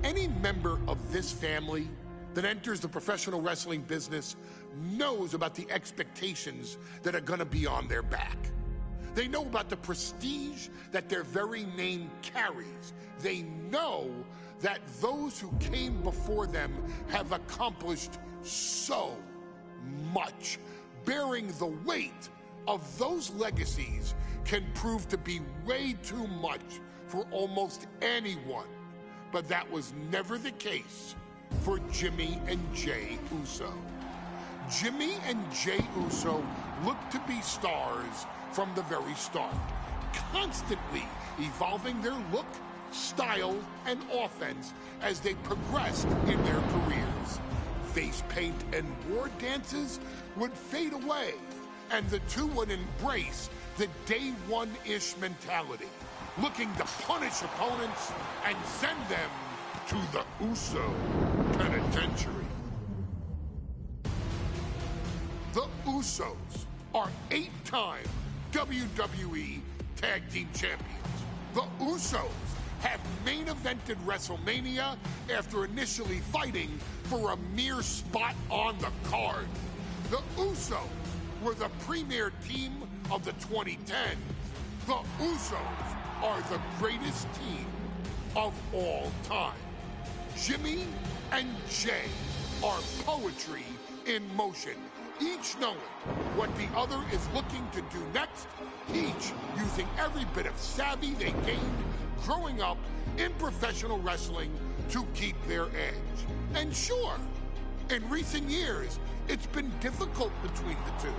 Any member of this family that enters the professional wrestling business knows about the expectations that are going to be on their back. They know about the prestige that their very name carries. They know that those who came before them have accomplished so much. Bearing the weight of those legacies can prove to be way too much for almost anyone. But that was never the case for Jimmy and Jey Uso. Jimmy and Jey Uso looked to be stars from the very start, constantly evolving their look, style, and offense as they progressed in their careers. Face paint and war dances would fade away, and the two would embrace the day one-ish mentality, looking to punish opponents and send them to the Uso penitentiary. The Usos are 8-time WWE Tag Team Champions. The Usos have main evented WrestleMania after initially fighting for a mere spot on the card. The Usos were the premier team of the 2010s. The Usos are the greatest team of all time. Jimmy and Jey are poetry in motion, each knowing what the other is looking to do next, each using every bit of savvy they gained growing up in professional wrestling to keep their edge. And sure, in recent years, it's been difficult between the two.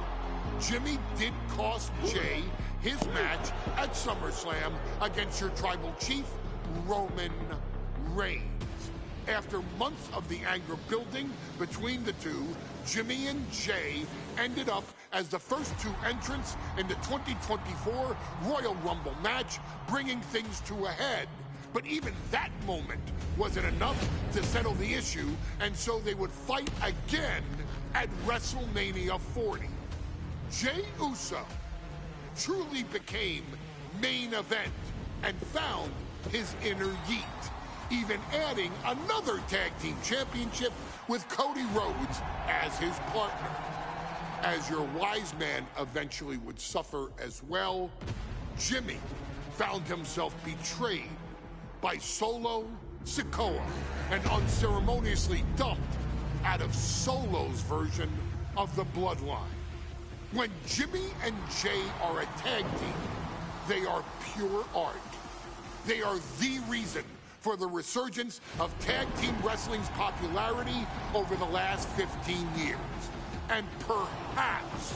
Jimmy did cost Jey his match at SummerSlam against your tribal chief, Roman Reigns. After months of the anger building between the two, Jimmy and Jey ended up as the first two entrants in the 2024 Royal Rumble match, bringing things to a head. But even that moment wasn't enough to settle the issue, and so they would fight again at WrestleMania 40. Jey Uso truly became main event and found his inner yeet, even adding another tag team championship with Cody Rhodes as his partner. As your wise man eventually would suffer as well, Jimmy found himself betrayed by Solo Sikoa and unceremoniously dumped out of Solo's version of the Bloodline. When Jimmy and Jey are a tag team, they are pure art. They are the reason for the resurgence of tag team wrestling's popularity over the last 15 years. And perhaps,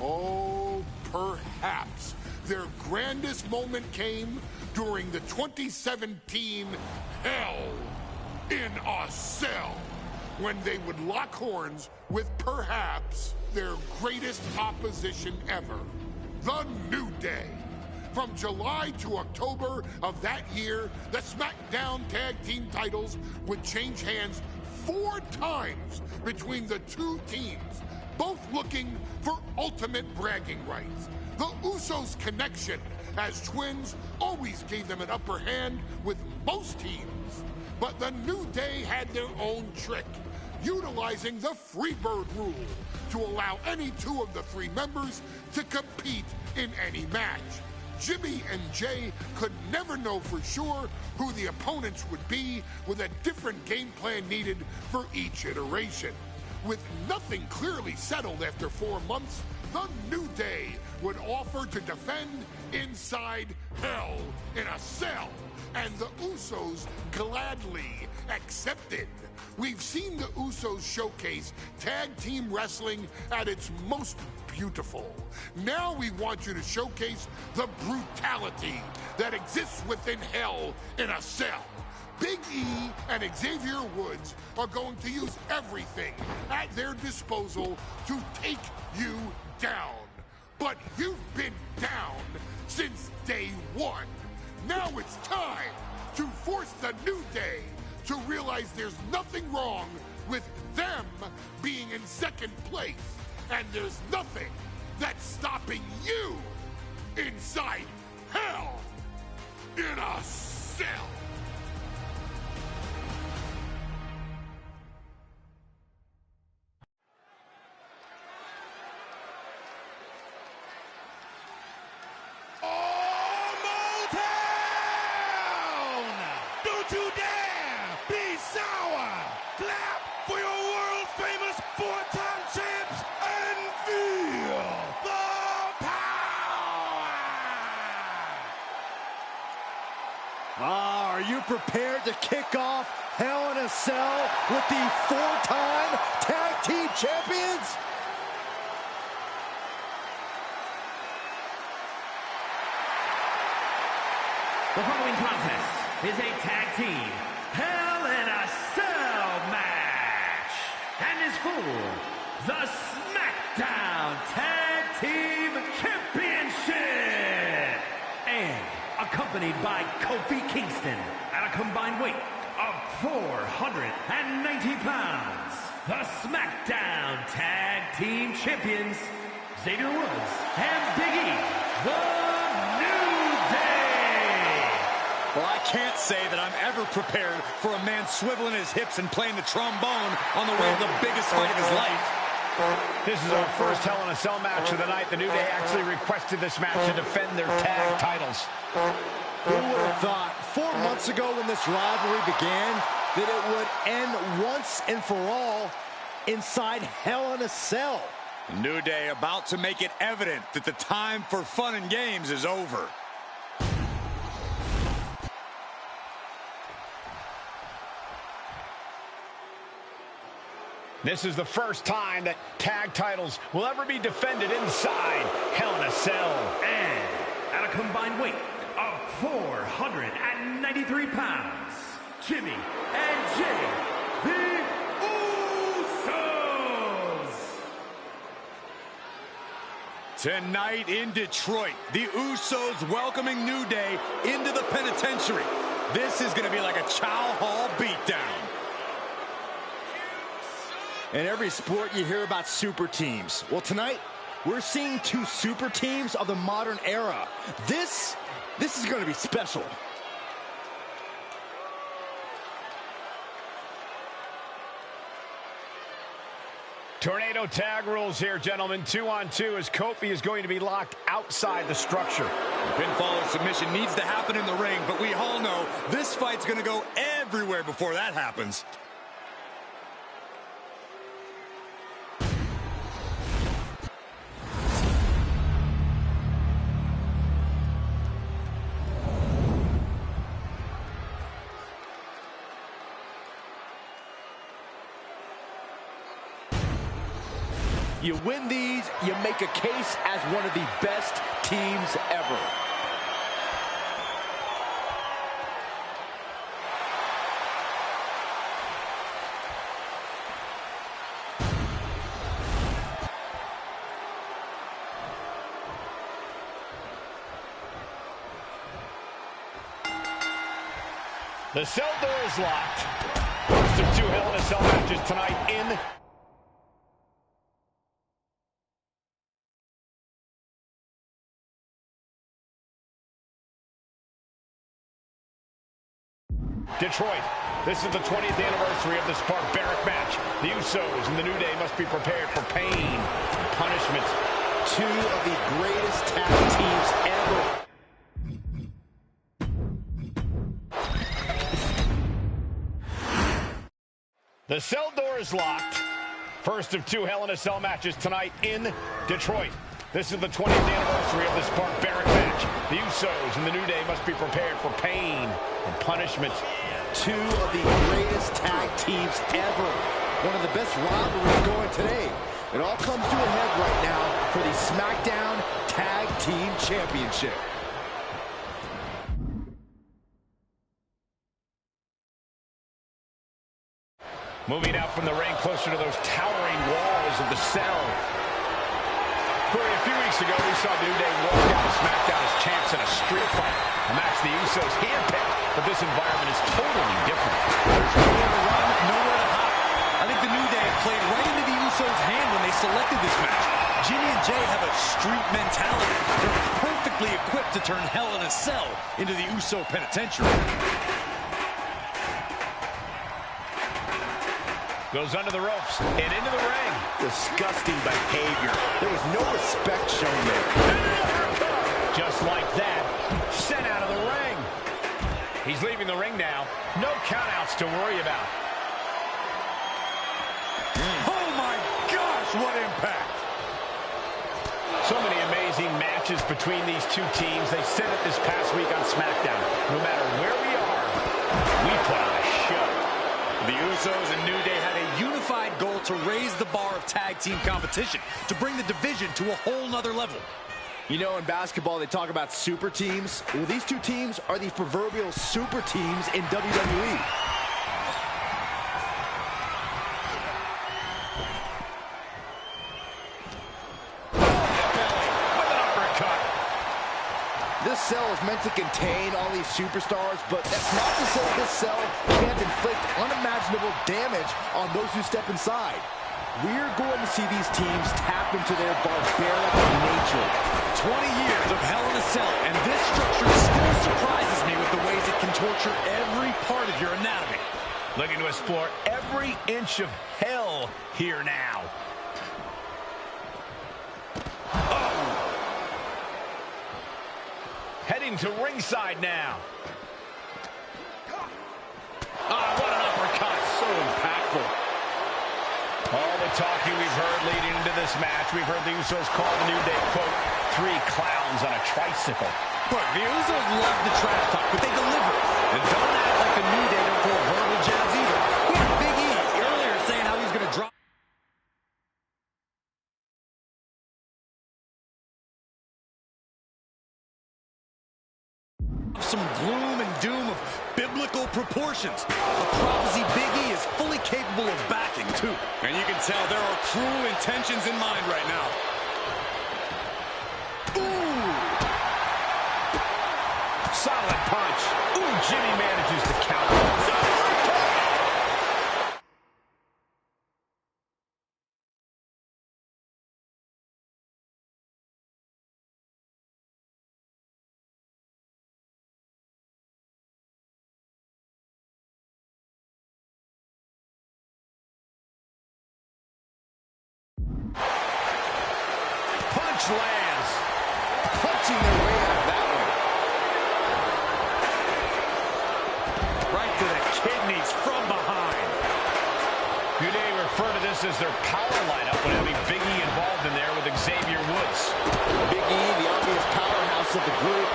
oh, perhaps, their grandest moment came during the 2017 Hell in a Cell, when they would lock horns with perhaps their greatest opposition ever, The New Day. From July to October of that year, the SmackDown Tag Team titles would change hands 4 times between the two teams, both looking for ultimate bragging rights. The Usos' connection as twins always gave them an upper hand with most teams, but the New Day had their own trick, utilizing the Freebird rule to allow any 2 of the 3 members to compete in any match. Jimmy and Jey could never know for sure who the opponents would be, with a different game plan needed for each iteration. With nothing clearly settled after 4 months, the New Day would offer to defend inside Hell in a Cell, and the Usos gladly accepted. We've seen the Usos showcase tag team wrestling at its most beautiful. Now we want you to showcase the brutality that exists within Hell in a Cell. Big E and Xavier Woods are going to use everything at their disposal to take you down. But you've been down since day one. Now it's time to force the New Day to realize there's nothing wrong with them being in second place, and there's nothing that's stopping you inside Hell in a Cell. Are you prepared to kick off Hell in a Cell with the 4-time Tag Team Champions? The following contest is a tag team Hell in a Cell match and is for the SmackDown Tag Team Championship and accompanied by Kofi Kingston at a combined weight of 490 pounds. The SmackDown Tag Team Champions, Xavier Woods and Big E, the New Day. Well, I can't say that I'm ever prepared for a man swiveling his hips and playing the trombone on the way to the biggest fight of his life. This is our first Hell in a Cell match of the night. The New Day actually requested this match to defend their tag titles. Who would have thought 4 months ago when this rivalry began that it would end once and for all inside Hell in a Cell? New Day about to make it evident that the time for fun and games is over. This is the first time that tag titles will ever be defended inside Hell in a Cell. And at a combined weight of 493 pounds, Jimmy and Jay, the Usos. Tonight in Detroit, the Usos welcoming New Day into the penitentiary. This is going to be like a Chow Hall beatdown. In every sport, you hear about super teams. Well, tonight, we're seeing 2 super teams of the modern era. This is going to be special. Tornado tag rules here, gentlemen. 2-on-2 as Kofi is going to be locked outside the structure. Pinfall or submission needs to happen in the ring, but we all know this fight's going to go everywhere before that happens. You win these, you make a case as one of the best teams ever. The cell door is locked. First of 2 Hell in a Cell matches tonight in Detroit. This is the 20th anniversary of this barbaric match. The Usos and the New Day must be prepared for pain and punishment. 2 of the greatest tag teams ever. The cell door is locked. First of 2 Hell in a Cell matches tonight in Detroit. This is the 20th anniversary of this barbaric match. The Usos and the New Day must be prepared for pain and punishment. 2 of the greatest tag teams ever. One of the best rivalries going today. It all comes to a head right now for the SmackDown Tag Team Championship. Moving out from the ring closer to those towering walls of the cell. Corey, a few weeks ago, we saw New Day walk out of SmackDown as champs in a street fight. A match the Usos handpicked, but this environment is totally different. There's nowhere to run, nowhere to hide. I think the New Day played right into the Usos' hand when they selected this match. Jimmy and Jay have a street mentality. They're perfectly equipped to turn Hell in a Cell into the Uso penitentiary. Goes under the ropes and into the ring. Disgusting behavior. There was no respect shown there. Just like that, sent out of the ring. He's leaving the ring now. No countouts to worry about. Oh my gosh, what impact! So many amazing matches between these 2 teams. They said it this past week on SmackDown. No matter where we to raise the bar of tag team competition, to bring the division to a whole nother level. You know, in basketball, they talk about super teams. Well, these two teams are the proverbial super teams in WWE. This cell is meant to contain all these superstars, but that's not to say this cell can't inflict unimaginable damage on those who step inside. We're going to see these teams tap into their barbaric nature. 20 years of Hell in a Cell, and this structure still surprises me with the ways it can torture every part of your anatomy. Looking to explore every inch of hell here now. Heading to ringside now. What an uppercut. So impactful. All the talking we've heard leading into this match, we've heard the Usos call the New Day, quote, 3 clowns on a tricycle. Look, the Usos love the trash talk, but they deliver. And don't act like the New Day don't throw verbal jabs either. We had Big E earlier saying how he's going to drop some gloom and doom of biblical proportions. A prophecy Big E is fully capable of backing, too. And you can tell there are cruel intentions in mind right now. Ooh! Solid punch. Ooh, Jimmy manages to counter. Punch lands. Punching their way out of that one. Right to the kidneys from behind. New Day refer to this as their power lineup when having Big E involved in there with Xavier Woods. Big E, the obvious powerhouse of the group.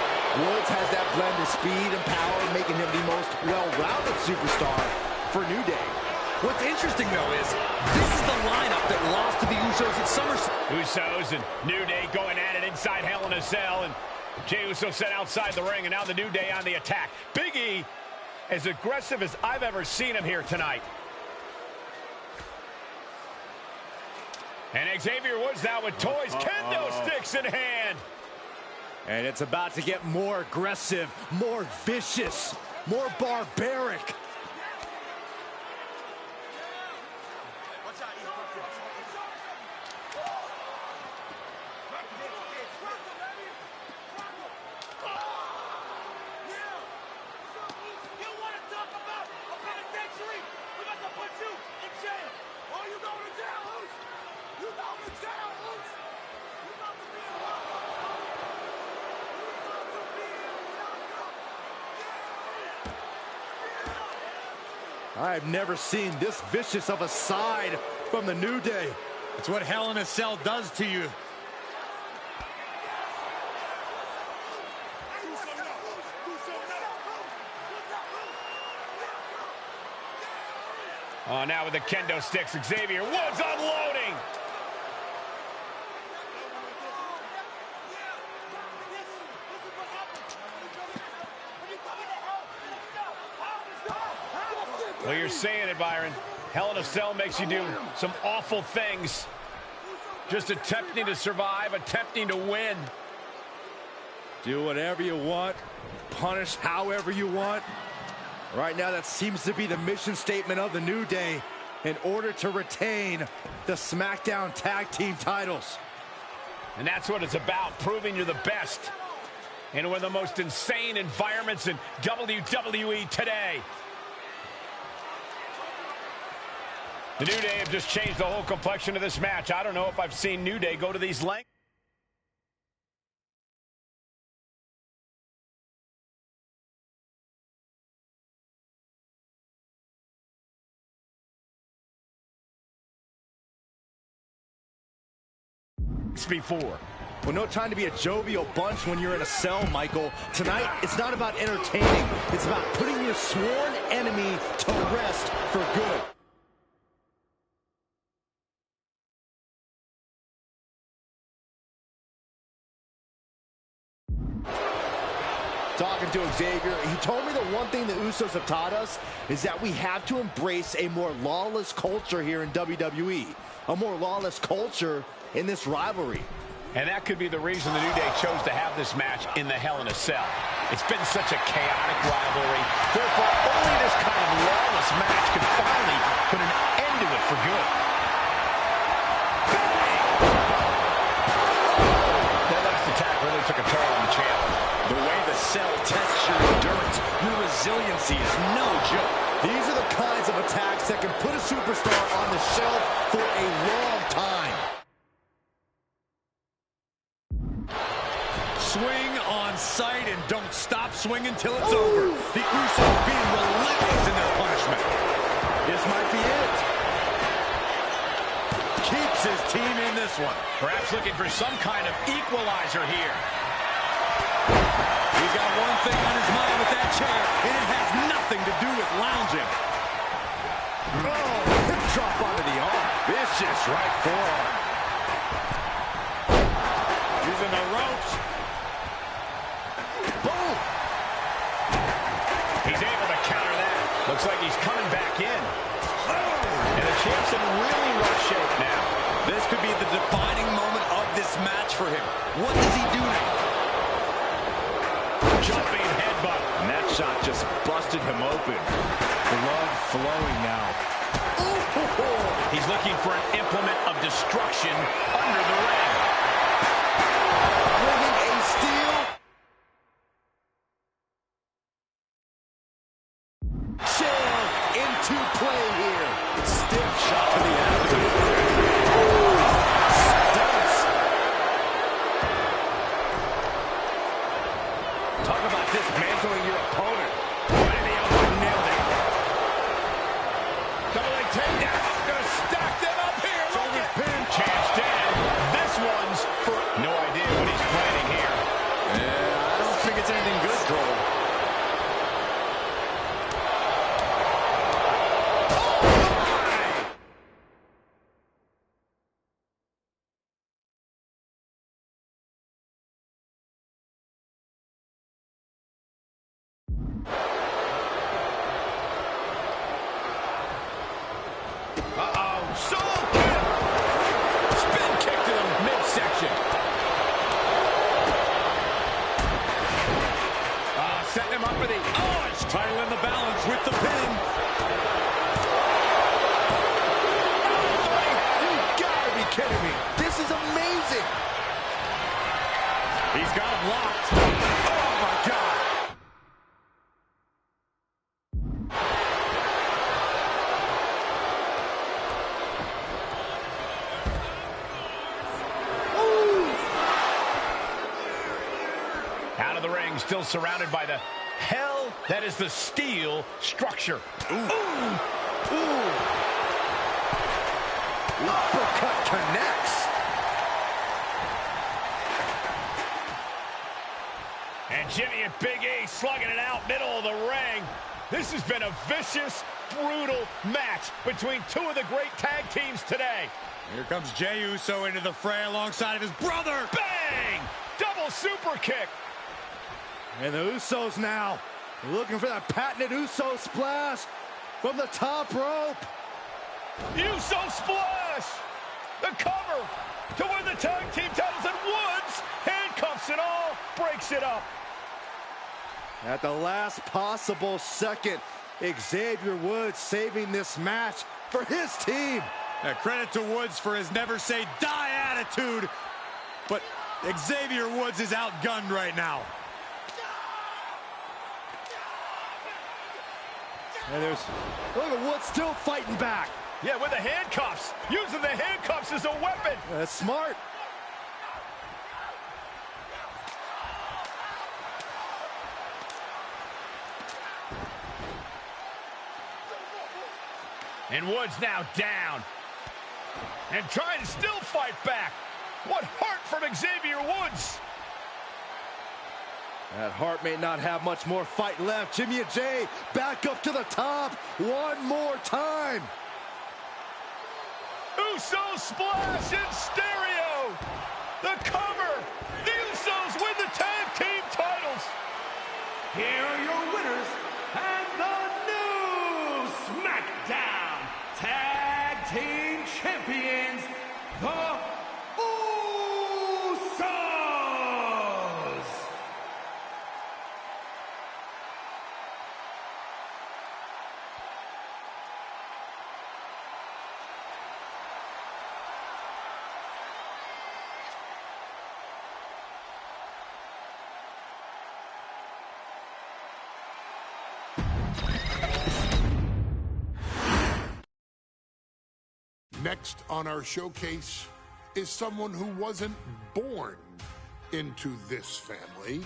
Woods has that blend of speed and power, making him the most well-rounded superstar for New Day. What's interesting, though, is this is the lineup that lost to the Usos at SummerSlam. Usos and New Day going at it inside Hell in a Cell, and Jey Uso set outside the ring, and now the New Day on the attack. Big E, as aggressive as I've ever seen him here tonight. And Xavier Woods now with toys, kendo sticks in hand. And it's about to get more aggressive, more vicious, more barbaric. I've never seen this vicious of a side from the New Day. It's what Hell in a Cell does to you. Oh, now with the kendo sticks, Xavier Woods unloading. Well, you're saying it, Byron. Hell in a Cell makes you do some awful things. Just attempting to survive, attempting to win. Do whatever you want, punish however you want. Right now, that seems to be the mission statement of the New Day in order to retain the SmackDown Tag Team titles. And that's what it's about, proving you're the best in one of the most insane environments in WWE today. The New Day have just changed the whole complexion of this match. I don't know if I've seen New Day go to these lengths. Before. Well, no time to be a jovial bunch when you're in a cell, Michael. Tonight, it's not about entertaining. It's about putting your sworn enemy to rest for good. talking to Xavier, he told me the one thing the Usos have taught us is that we have to embrace a more lawless culture here in WWE. A more lawless culture in this rivalry. And that could be the reason the New Day chose to have this match in the Hell in a Cell. It's been such a chaotic rivalry. Therefore, only this kind of lawless match can finally put an end to it for good. That last attack really took a toll on the champ. The way the cell tests your endurance, your resiliency is no joke. These are the kinds of attacks that can put a superstar on the shelf for a long time. Swing on sight and don't stop swinging till it's over. The Usos being relentless in their punishment. This might be it. Keeps his team in this one. Perhaps looking for some kind of equalizer here. He's got one thing on his mind with that chair, and it has nothing to do with lounging. Oh, hip drop onto the arm. Vicious right forearm. Using the ropes. Boom. He's able to counter that. Looks like he's coming back in. And the champ's in really rough shape now. This could be the defining moment of this match for him. What does he do now? Jumping headbutt. And that shot just busted him open. Blood flowing now. He's looking for an implement of destruction under the ring. Bringing a steel chair into play here. Stiff shot to the abdomen. Talk about dismantling your opponent. Right in the elbow, nailed it. Double leg takedown. Gonna stack them up here. Look at pin. Chance down. This one's for no idea what he's planning here. Yeah, I don't think it's anything good, Cole. Solo kick. Spin kick to the midsection. Setting him up for the... Oh, it's Title in the balance with the pin. You gotta be kidding me. This is amazing. He's got him locked. Oh, my God. out of the ring, still surrounded by the hell that is the steel structure. Ooh. Ooh. Ooh. Uppercut connects. And Jimmy and Big E slugging it out middle of the ring. This has been a vicious, brutal match between two of the great tag teams today. Here comes Jey Uso into the fray alongside of his brother. Bang! Double super kick. And the Usos now looking for that patented Uso splash from the top rope. Uso splash! The cover to win the tag team titles, and Woods handcuffs it all, breaks it up. At the last possible second, Xavier Woods saving this match for his team. Credit to Woods for his never say die attitude, but Xavier Woods is outgunned right now. And look at Woods still fighting back. Yeah, with the handcuffs, using the handcuffs as a weapon. That's smart. And Woods now down. And trying to still fight back. What heart from Xavier Woods. That Hart may not have much more fight left. Jimmy and Jay back up to the top one more time. Uso splash in stereo. The cover. The Usos win the tag team titles. He winners, and the new SmackDown Tag Team Champions, the Usos! Next on our showcase is someone who wasn't born into this family,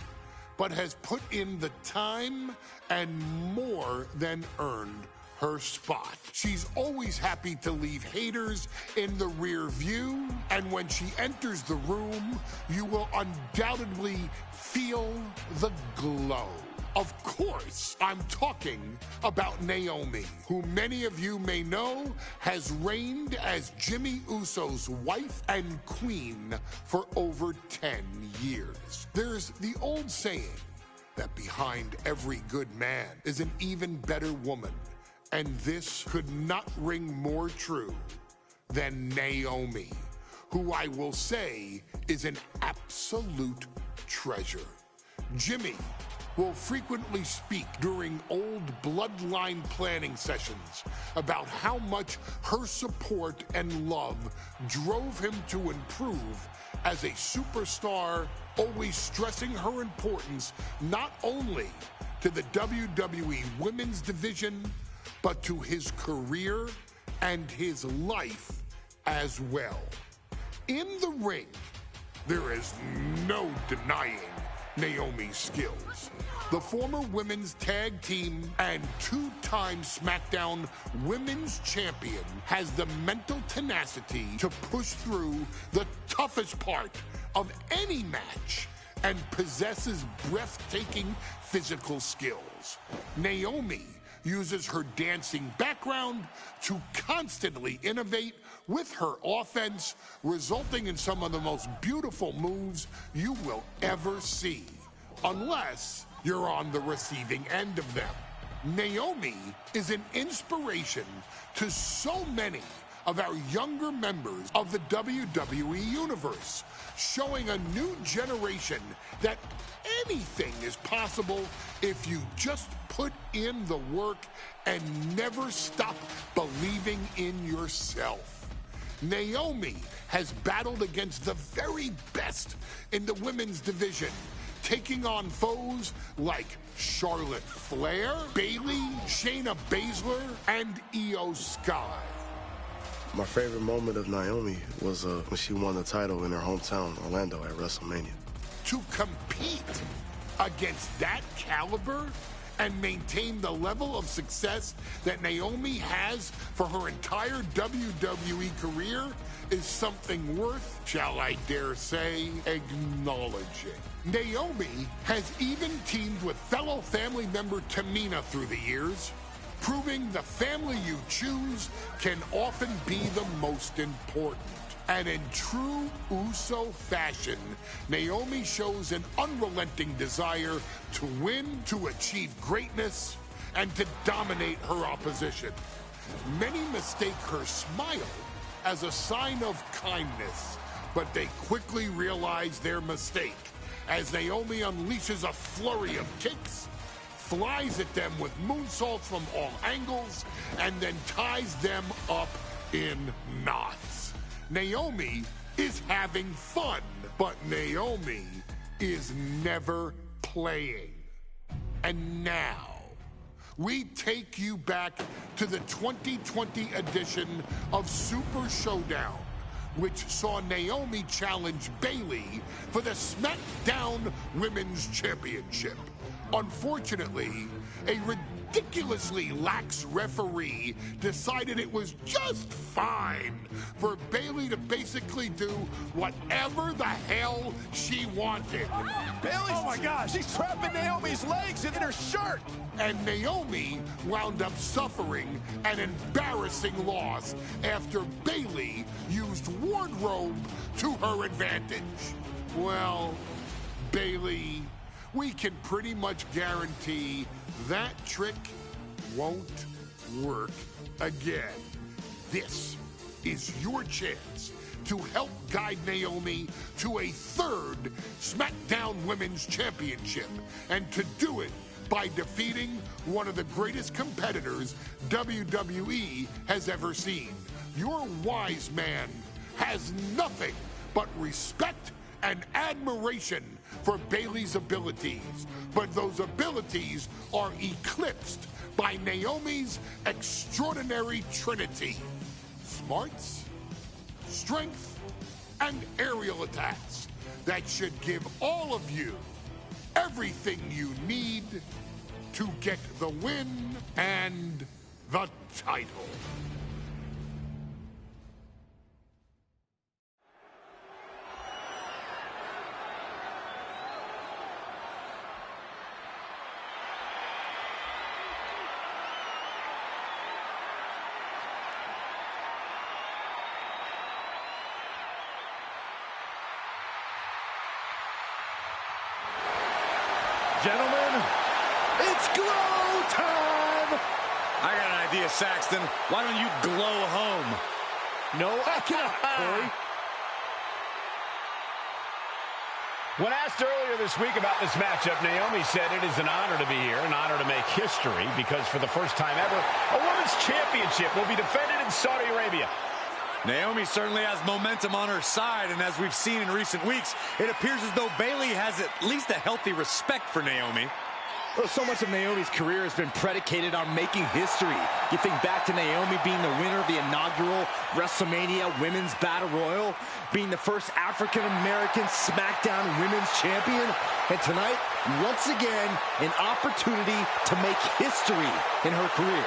but has put in the time and more than earned her spot. She's always happy to leave haters in the rear view, and when she enters the room, you will undoubtedly feel the glow. Of course, I'm talking about Naomi, who many of you may know has reigned as Jimmy Uso's wife and queen for over 10 years. There's the old saying that behind every good man is an even better woman, and this could not ring more true than Naomi, who I will say is an absolute treasure. Jimmy will frequently speak during old Bloodline planning sessions about how much her support and love drove him to improve as a superstar, always stressing her importance not only to the WWE Women's Division, but to his career and his life as well. In the ring, there is no denying Naomi's skills. The former women's tag team and two-time SmackDown Women's Champion has the mental tenacity to push through the toughest part of any match and possesses breathtaking physical skills. Naomi uses her dancing background to constantly innovate with her offense, resulting in some of the most beautiful moves you will ever see, unless you're on the receiving end of them. Naomi is an inspiration to so many of our younger members of the WWE Universe, showing a new generation that anything is possible if you just put in the work and never stop believing in yourself. Naomi has battled against the very best in the women's division, taking on foes like Charlotte Flair, Bayley, Shayna Baszler, and Io Sky. My favorite moment of Naomi was when she won the title in her hometown, Orlando, at WrestleMania. To compete against that caliber and maintain the level of success that Naomi has for her entire WWE career is something worth, shall I dare say, acknowledging. Naomi has even teamed with fellow family member Tamina through the years, proving the family you choose can often be the most important. And in true Uso fashion, Naomi shows an unrelenting desire to win, to achieve greatness, and to dominate her opposition. Many mistake her smile as a sign of kindness, but they quickly realize their mistake as Naomi unleashes a flurry of kicks, flies at them with moonsaults from all angles, and then ties them up in knots. Naomi is having fun, but Naomi is never playing. And now, we take you back to the 2020 edition of Super Showdown, which saw Naomi challenge Bayley for the SmackDown Women's Championship. Unfortunately, a ridiculously lax referee decided it was just fine for Bayley to basically do whatever the hell she wanted. Bayley's, oh my gosh, she's trapping Naomi's legs in her shirt. And Naomi wound up suffering an embarrassing loss after Bayley used wardrobe to her advantage. Well, Bayley we can pretty much guarantee that trick won't work again. This is your chance to help guide Naomi to a third SmackDown Women's Championship, and to do it by defeating one of the greatest competitors WWE has ever seen. Your wise man has nothing but respect and admiration for Bayley's abilities, but those abilities are eclipsed by Naomi's extraordinary trinity: smarts, strength, and aerial attacks that should give all of you everything you need to get the win and the title. Gentlemen, it's glow time! I got an idea, Saxton. Why don't you glow home? No, I cannot, Corey. When asked earlier this week about this matchup, Naomi said it is an honor to be here, an honor to make history, because for the first time ever, a women's championship will be defended in Saudi Arabia. Naomi certainly has momentum on her side, and as we've seen in recent weeks, it appears as though Bayley has at least a healthy respect for Naomi. Well, so much of Naomi's career has been predicated on making history. You think back to Naomi being the winner of the inaugural WrestleMania Women's Battle Royal, being the first African-American SmackDown Women's Champion, and tonight, once again, an opportunity to make history in her career.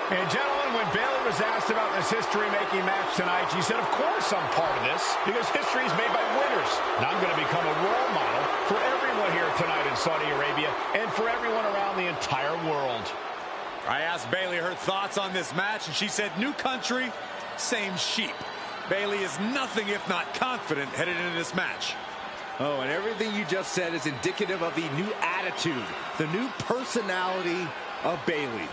And gentlemen, when Bayley was asked about this history-making match tonight, she said, of course I'm part of this, because history is made by winners. And I'm going to become a role model for everyone here tonight in Saudi Arabia and for everyone around the entire world. I asked Bayley her thoughts on this match, and she said, new country, same sheep. Bayley is nothing if not confident headed into this match. Oh, and everything you just said is indicative of the new attitude, the new personality of Bayley.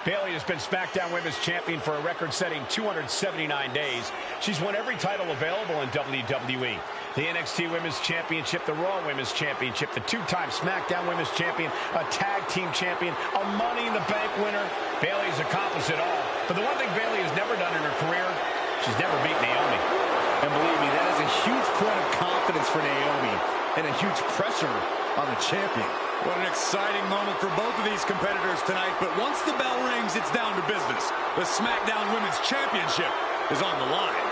Bayley has been SmackDown Women's Champion for a record-setting 279 days. She's won every title available in WWE. The NXT Women's Championship, the Raw Women's Championship, the two-time SmackDown Women's Champion, a Tag Team Champion, a Money in the Bank winner. Bayley's accomplished it all. But the one thing Bayley has never done in her career, she's never beat Naomi. And believe me, that is a huge point of confidence for Naomi and a huge pressure on the champion. What an exciting moment for both of these competitors tonight, but once the bell rings, it's down to business. The SmackDown Women's Championship is on the line.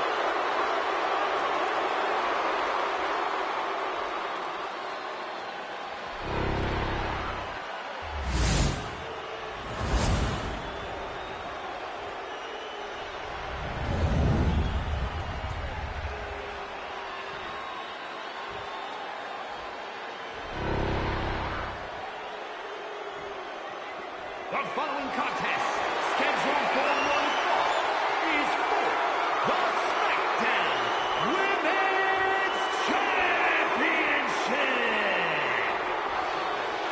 The following contest, scheduled for one fall, is for the SmackDown Women's Championship.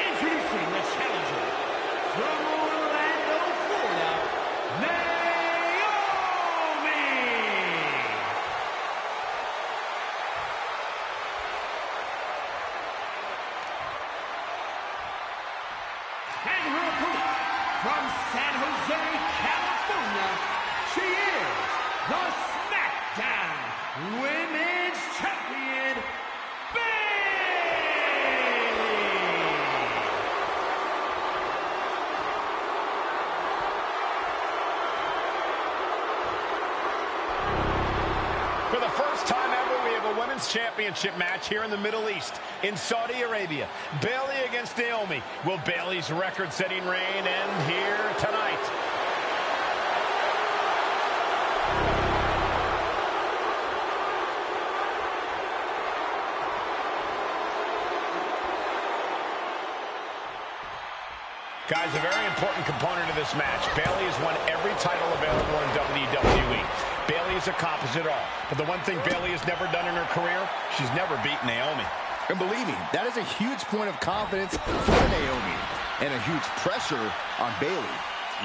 Introducing the challenger from Orlando, Florida, Naomi. And her opponent, from San Jose, California, she is the SmackDown Women's Champion, Bayley. For the first time ever, we have a Women's Championship match here in the Middle East, in Saudi Arabia. Bayley against Naomi. Will Bayley's record-setting reign end here tonight? Guys, a very important component of this match. Bayley has won every title available in WWE. Bayley has accomplished it all. But the one thing Bayley has never done in her career, she's never beaten Naomi. And believe me, that is a huge point of confidence for Naomi. And a huge pressure on Bayley.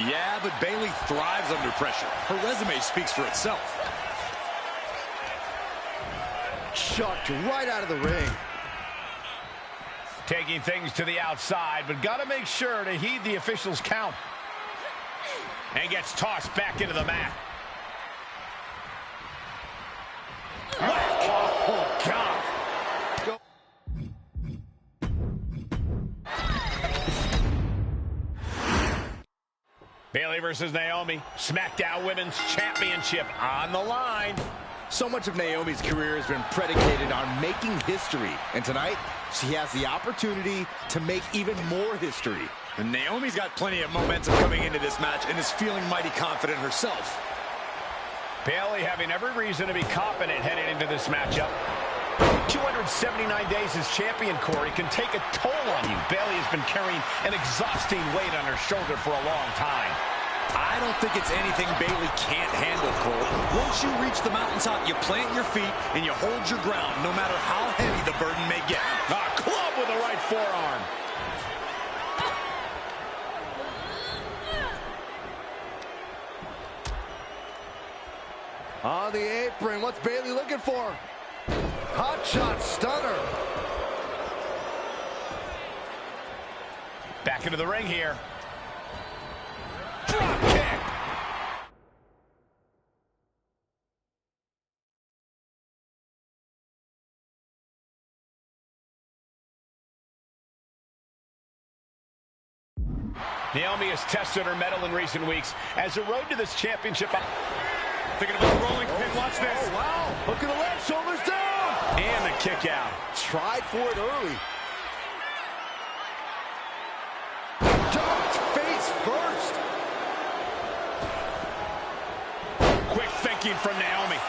Yeah, but Bayley thrives under pressure. Her resume speaks for itself. Chucked right out of the ring. Taking things to the outside, but got to make sure to heed the officials' count. And gets tossed back into the mat. Whack! Oh, God! Bayley versus Naomi. SmackDown Women's Championship on the line. So much of Naomi's career has been predicated on making history. And tonight, she has the opportunity to make even more history. And Naomi's got plenty of momentum coming into this match and is feeling mighty confident herself. Bayley having every reason to be confident headed into this matchup. 279 days as champion, Corey, can take a toll on you. Bayley has been carrying an exhausting weight on her shoulder for a long time. I don't think it's anything Bayley can't handle, Cole. Once you reach the mountaintop, you plant your feet and you hold your ground, no matter how heavy the burden may get. A club with the right forearm. On the apron, what's Bayley looking for? Hot shot stunner. Back into the ring here. Drop kick. Naomi has tested her mettle in recent weeks as a road to this championship. Thinking about a rolling pin. Watch this. Oh, wow. Look at the leg, shoulders down. And the kick out. Tried for it early. Jumped face first. Quick thinking from Naomi.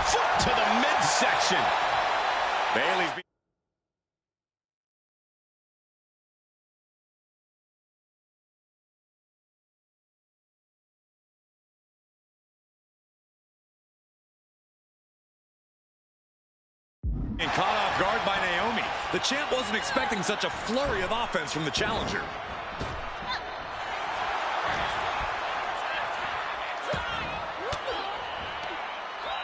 Foot to the midsection. Bayley's and caught off guard by Naomi. The champ wasn't expecting such a flurry of offense from the challenger.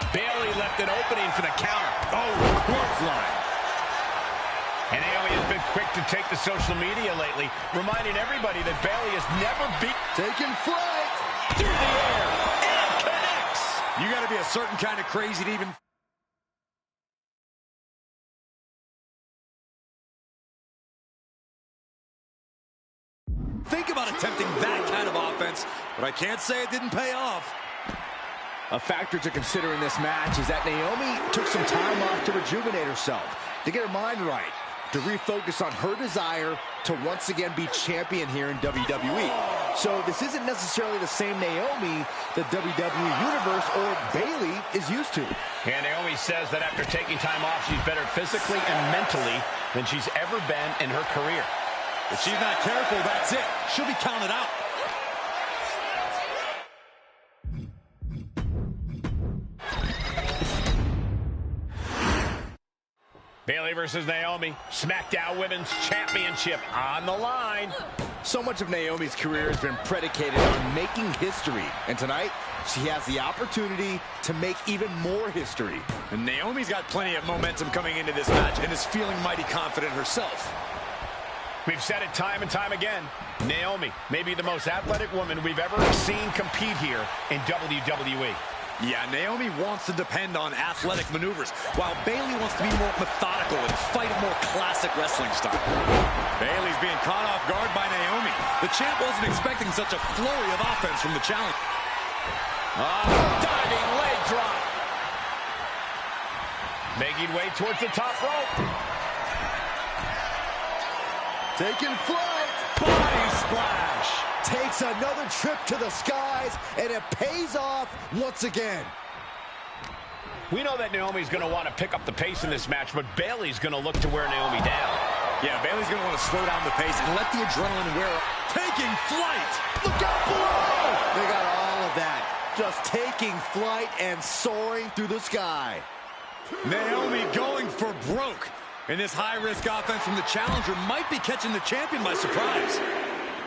Bayley left an opening for the counter. Oh, clothesline. And Naomi has been quick to take to social media lately, reminding everybody that Bayley has never beat. Taking flight. Through the air. And connects. You got to be a certain kind of crazy to even... think about attempting that kind of offense, but I can't say it didn't pay off. A factor to consider in this match is that Naomi took some time off to rejuvenate herself, to get her mind right, to refocus on her desire to once again be champion here in WWE. So this isn't necessarily the same Naomi the WWE Universe or Bayley is used to. And Naomi says that after taking time off, she's better physically and mentally than she's ever been in her career. If she's not careful, that's it. She'll be counted out. Bayley versus Naomi. SmackDown Women's Championship on the line. So much of Naomi's career has been predicated on making history. And tonight, she has the opportunity to make even more history. And Naomi's got plenty of momentum coming into this match and is feeling mighty confident herself. We've said it time and time again. Naomi may be the most athletic woman we've ever seen compete here in WWE. Yeah, Naomi wants to depend on athletic maneuvers, while Bayley wants to be more methodical and fight a more classic wrestling style. Bayley's being caught off guard by Naomi. The champ wasn't expecting such a flurry of offense from the challenger. Diving leg drop. Making way towards the top rope. Taking flight. Body splash. Takes another trip to the skies, and it pays off once again. We know that Naomi's going to want to pick up the pace in this match, but Bayley's going to look to wear Naomi down. Yeah, Bayley's going to want to slow down the pace and let the adrenaline wear up. Taking flight! Look out below! They got all of that. Just taking flight and soaring through the sky. Naomi going for broke. And this high-risk offense from the challenger might be catching the champion by surprise.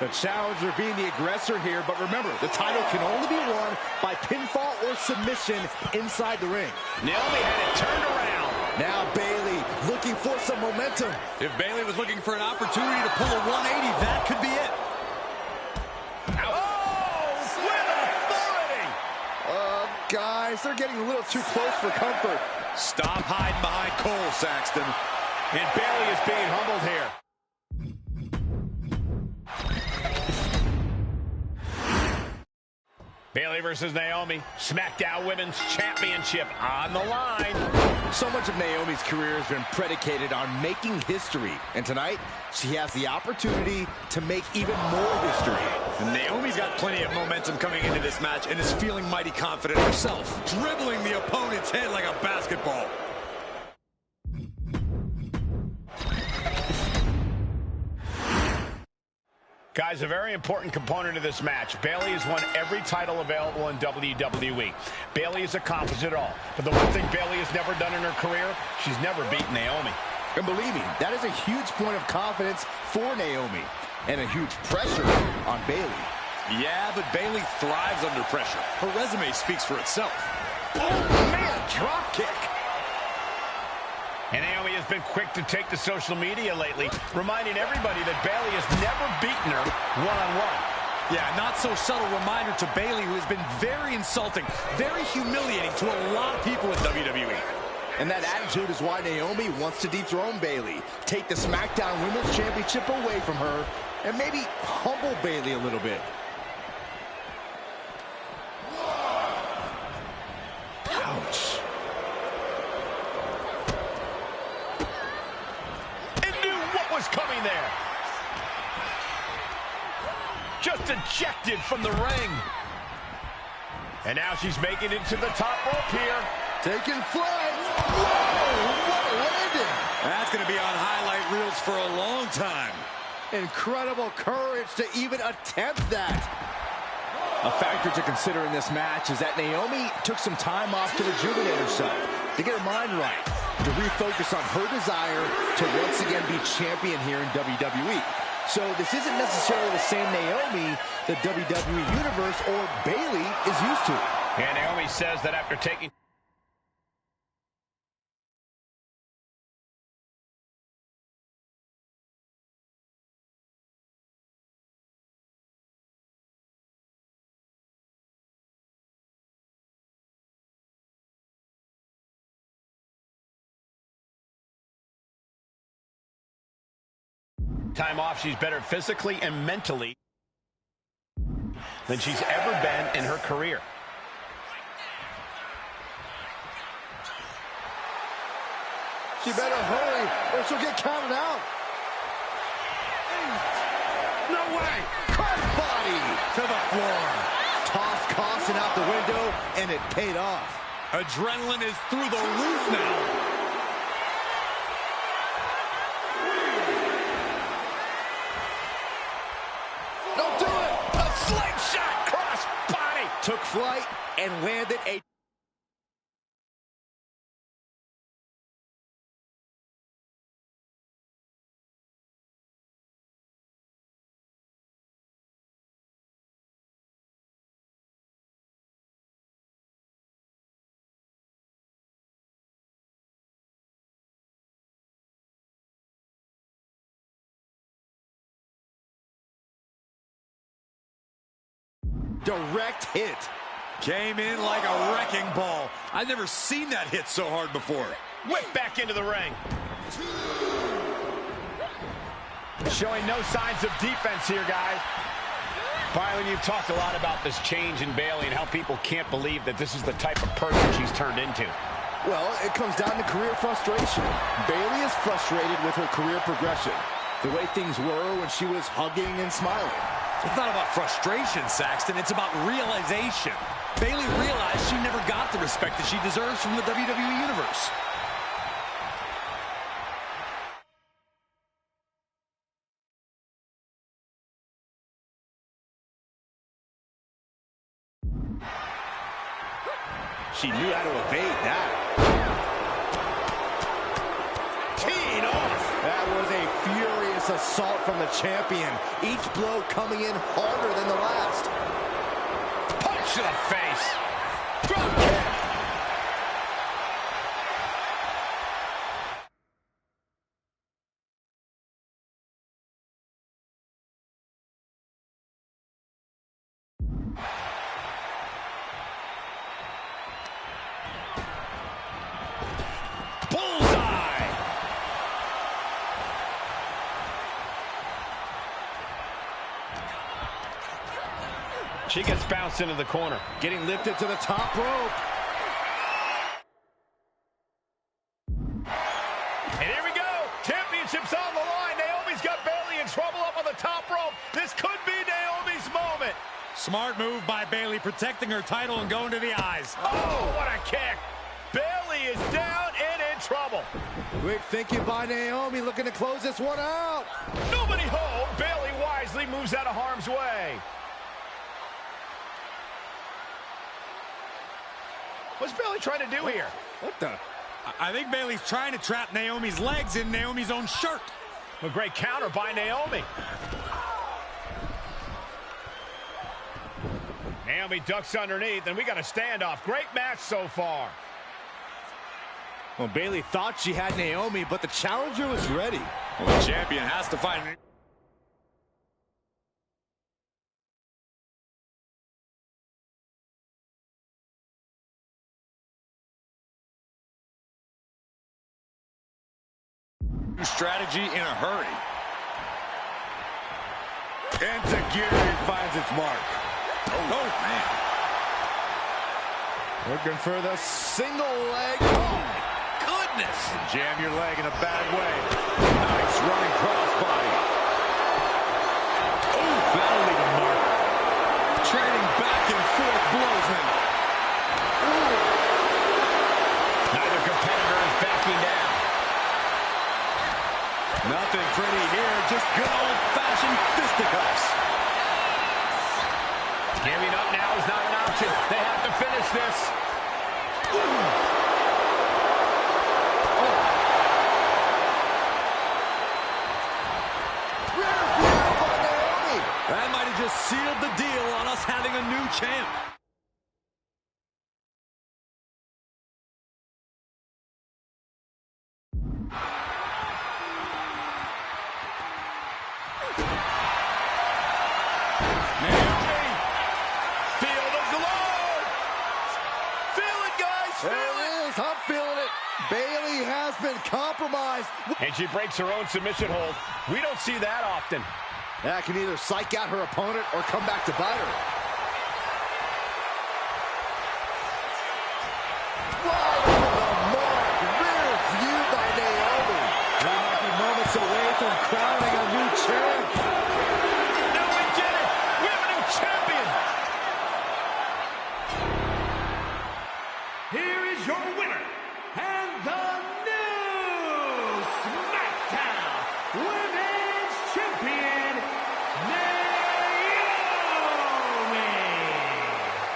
The challenger being the aggressor here, but remember, the title can only be won by pinfall or submission inside the ring. Naomi had it turned around. Now Bayley looking for some momentum. If Bayley was looking for an opportunity to pull a 180, that could be it. Oh, with authority. Guys, they're getting a little too close for comfort. Stop hiding behind Cole, Saxton. And Bayley is being humbled here. Bayley versus Naomi, SmackDown Women's Championship on the line. So much of Naomi's career has been predicated on making history. And tonight, she has the opportunity to make even more history. And Naomi's got plenty of momentum coming into this match and is feeling mighty confident herself, dribbling the opponent's head like a basketball. Guys, a very important component of this match. Bayley has won every title available in WWE. Bayley has accomplished it all. But the one thing Bayley has never done in her career, she's never beaten Naomi. And believe me, that is a huge point of confidence for Naomi. And a huge pressure on Bayley. Yeah, but Bayley thrives under pressure. Her resume speaks for itself. Oh, man, drop kick. And Naomi has been quick to take to social media lately, reminding everybody that Bayley has never beaten her one-on-one. Yeah, not so subtle reminder to Bayley, who has been very insulting, very humiliating to a lot of people in WWE. And that attitude is why Naomi wants to dethrone Bayley, take the SmackDown Women's Championship away from her, and maybe humble Bayley a little bit. Ouch. Was coming there. Just ejected from the ring. And now she's making it to the top rope here. Taking flight. Whoa, what a landing. That's going to be on highlight reels for a long time. Incredible courage to even attempt that. A factor to consider in this match is that Naomi took some time off to rejuvenate herself, to get her mind right, to refocus on her desire to once again be champion here in WWE. So this isn't necessarily the same Naomi the WWE Universe or Bayley is used to. And Naomi says that after taking... time off, she's better physically and mentally than she's ever been in her career. She better hurry or she'll get counted out. No way! Crossbody To the floor. Tossed caution out the window, and it paid off. Adrenaline is through the roof now. Don't do it! A slingshot cross body! Took flight and landed a... direct hit. Came in like a wrecking ball. I've never seen that hit so hard before. Whip back into the ring. Showing no signs of defense here, guys. Byron, you've talked a lot about this change in Bayley and how people can't believe that this is the type of person she's turned into. Well, it comes down to career frustration. Bayley is frustrated with her career progression. The way things were when she was hugging and smiling. It's not about frustration, Saxton. It's about realization. Bayley realized she never got the respect that she deserves from the WWE Universe. She knew how to evade that. Teeing off. That was a furious assault from the champion. Each blow coming in harder than the last. Punch to the face. Drop kick. Bullseye. She gets bounced into the corner. Getting lifted to the top rope. And here we go. Championship's on the line. Naomi's got Bayley in trouble up on the top rope. This could be Naomi's moment. Smart move by Bayley, protecting her title and going to the eyes. Oh, what a kick. Bayley is down and in trouble. Quick thinking by Naomi, looking to close this one out. Nobody home. Bayley wisely moves out of harm's way. What's Bayley trying to do here? What the? I think Bayley's trying to trap Naomi's legs in Naomi's own shirt. A great counter by Naomi. Naomi ducks underneath, and we got a standoff. Great match so far. Well, Bayley thought she had Naomi, but the challenger was ready. Well, the champion has to find it. Strategy in a hurry. Enziguri finds its mark. Oh, man. Looking for the single leg. Oh, my goodness. Jam your leg in a bad way. Nice running crossbody. Oh, that'll leave a mark. Trading back and forth blows him. Neither competitor is backing down. Nothing pretty here, just good old-fashioned fisticuffs. Giving up now is not an option. They have to finish this. That might have just sealed the deal on us having a new champ. Bayley has been compromised. And she breaks her own submission hold. We don't see that often. That can either psych out her opponent or come back to bite her. Right on the mark. Rear view by Naomi. We might be moments away from crowning a new champ. No, we did it. We have a new champion. Here is your winner, and the new SmackDown Women's Champion, Naomi.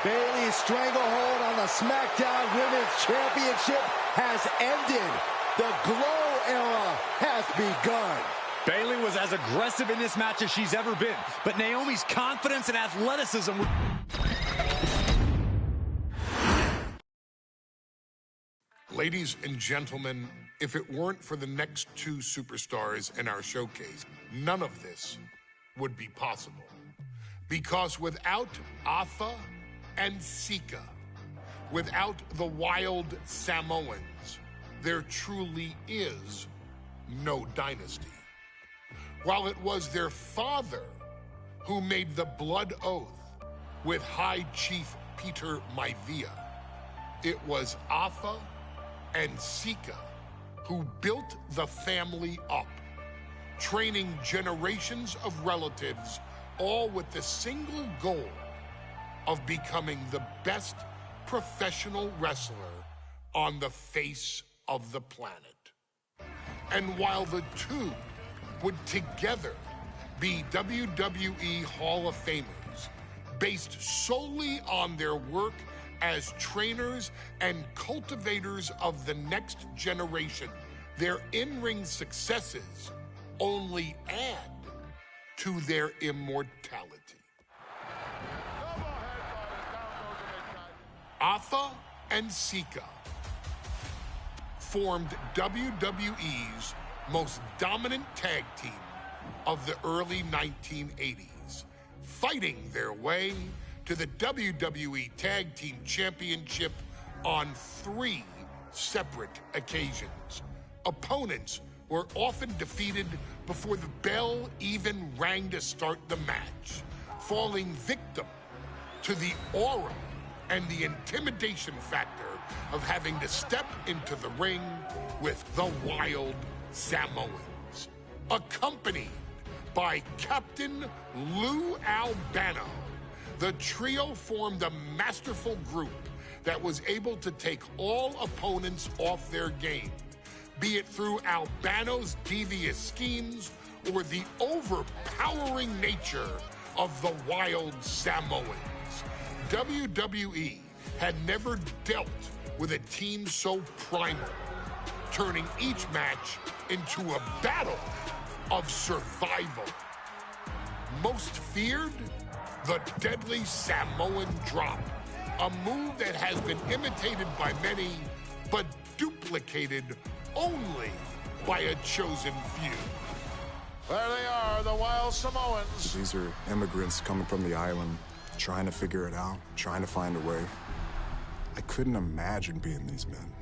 Bayley's stranglehold on the SmackDown Women's Championship has ended. The Glow era has begun. Bayley was as aggressive in this match as she's ever been, but Naomi's confidence and athleticism... Ladies and gentlemen, if it weren't for the next two superstars in our showcase, none of this would be possible. Because without Atha and Sika, without the Wild Samoans, there truly is no dynasty. While it was their father who made the blood oath with High Chief Peter Maivia, it was Atha and Sika who built the family up, training generations of relatives, all with the single goal of becoming the best professional wrestler on the face of the planet. And while the two would together be WWE Hall of Famers, based solely on their work as trainers and cultivators of the next generation, their in-ring successes only add to their immortality. Alpha and Sika formed WWE's most dominant tag team of the early 1980s, fighting their way to the WWE Tag Team Championship on 3 separate occasions. Opponents were often defeated before the bell even rang to start the match, falling victim to the aura and the intimidation factor of having to step into the ring with the Wild Samoans. Accompanied by Captain Lou Albano, the trio formed a masterful group that was able to take all opponents off their game, be it through Albano's devious schemes or the overpowering nature of the Wild Samoans. WWE had never dealt with a team so primal, turning each match into a battle of survival. Most feared, the deadly Samoan drop, a move that has been imitated by many, but duplicated only by a chosen few. There they are, the Wild Samoans. These are immigrants coming from the island, trying to figure it out, trying to find a way. I couldn't imagine being these men.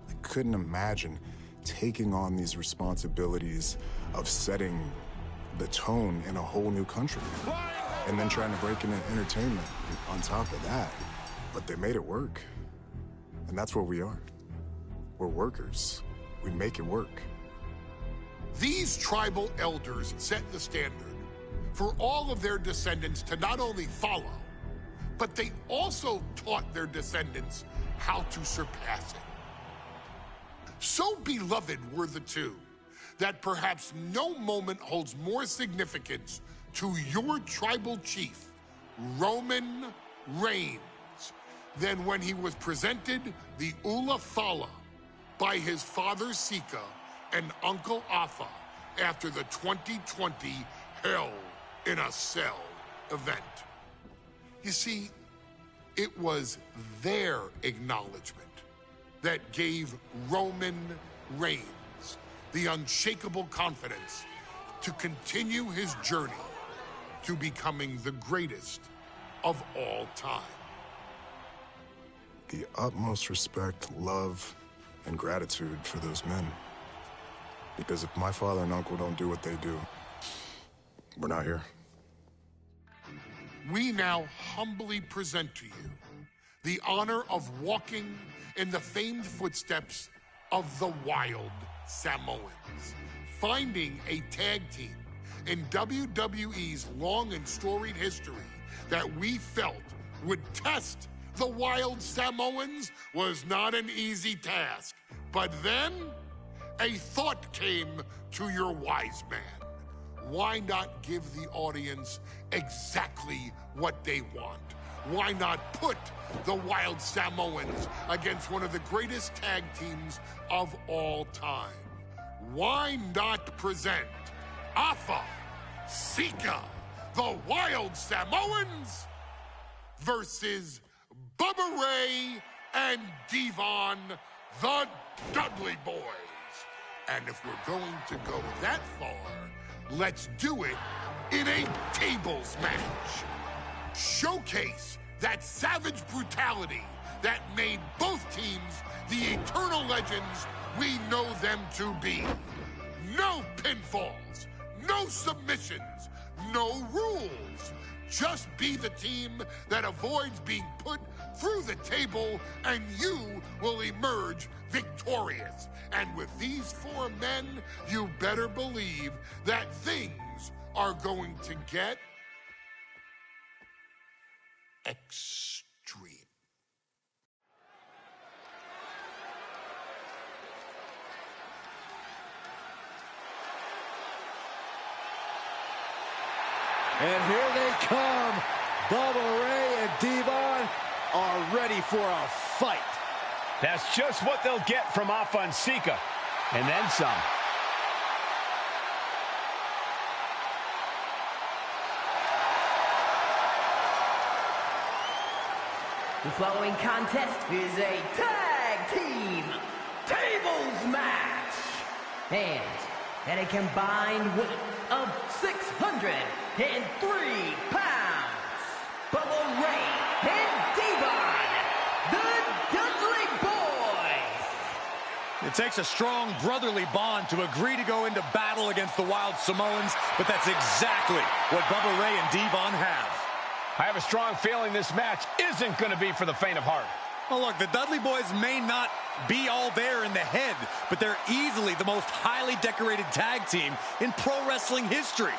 I couldn't imagine taking on these responsibilities of setting the tone in a whole new country. And then trying to break into entertainment on top of that. But they made it work. And that's what we are. We're workers. We make it work. These tribal elders set the standard for all of their descendants to not only follow, but they also taught their descendants how to surpass it. So beloved were the two that perhaps no moment holds more significance to your tribal chief, Roman Reigns, than when he was presented the Ula Fala by his father Sika and Uncle Afa after the 2020 Hell in a Cell event. You see, it was their acknowledgement that gave Roman Reigns the unshakable confidence to continue his journey to becoming the greatest of all time. The utmost respect, love, and gratitude for those men. Because if my father and uncle don't do what they do, we're not here. We now humbly present to you the honor of walking in the famed footsteps of the Wild Samoans, finding a tag team in WWE's long and storied history that we felt would test the Wild Samoans was not an easy task. But then, a thought came to your wise man. Why not give the audience exactly what they want? Why not put the Wild Samoans against one of the greatest tag teams of all time? Why not present Afa, Sika, the Wild Samoans versus Bubba Ray and Devon, the Dudley Boys? And if we're going to go that far, let's do it in a tables match. Showcase that savage brutality that made both teams the eternal legends we know them to be. No pinfalls, no submissions, no rules. Just be the team that avoids being put through the table, and you will emerge victorious. And with these 4 men, you better believe that things are going to get extreme. And here they come. Bubba Ray and Devon are ready for a fight. That's just what they'll get from Afa and Sika. And then some. The following contest is a tag team tables match. And at a combined weight of 603 pounds, Bubba Ray and Devon, the Dudley Boys. It takes a strong brotherly bond to agree to go into battle against the Wild Samoans, but that's exactly what Bubba Ray and Devon have. I have a strong feeling this match isn't going to be for the faint of heart. Well, look, the Dudley Boys may not be all there in the head, but they're easily the most highly decorated tag team in pro wrestling history.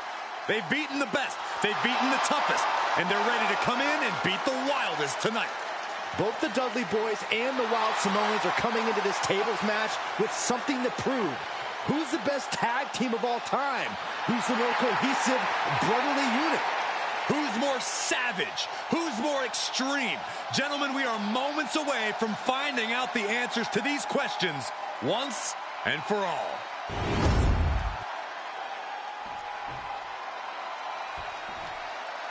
They've beaten the best, they've beaten the toughest, and they're ready to come in and beat the wildest tonight. Both the Dudley Boys and the Wild Samoans are coming into this tables match with something to prove. Who's the best tag team of all time? Who's the more cohesive, brotherly unit? Who's more savage? Who's more extreme? Gentlemen, we are moments away from finding out the answers to these questions once and for all.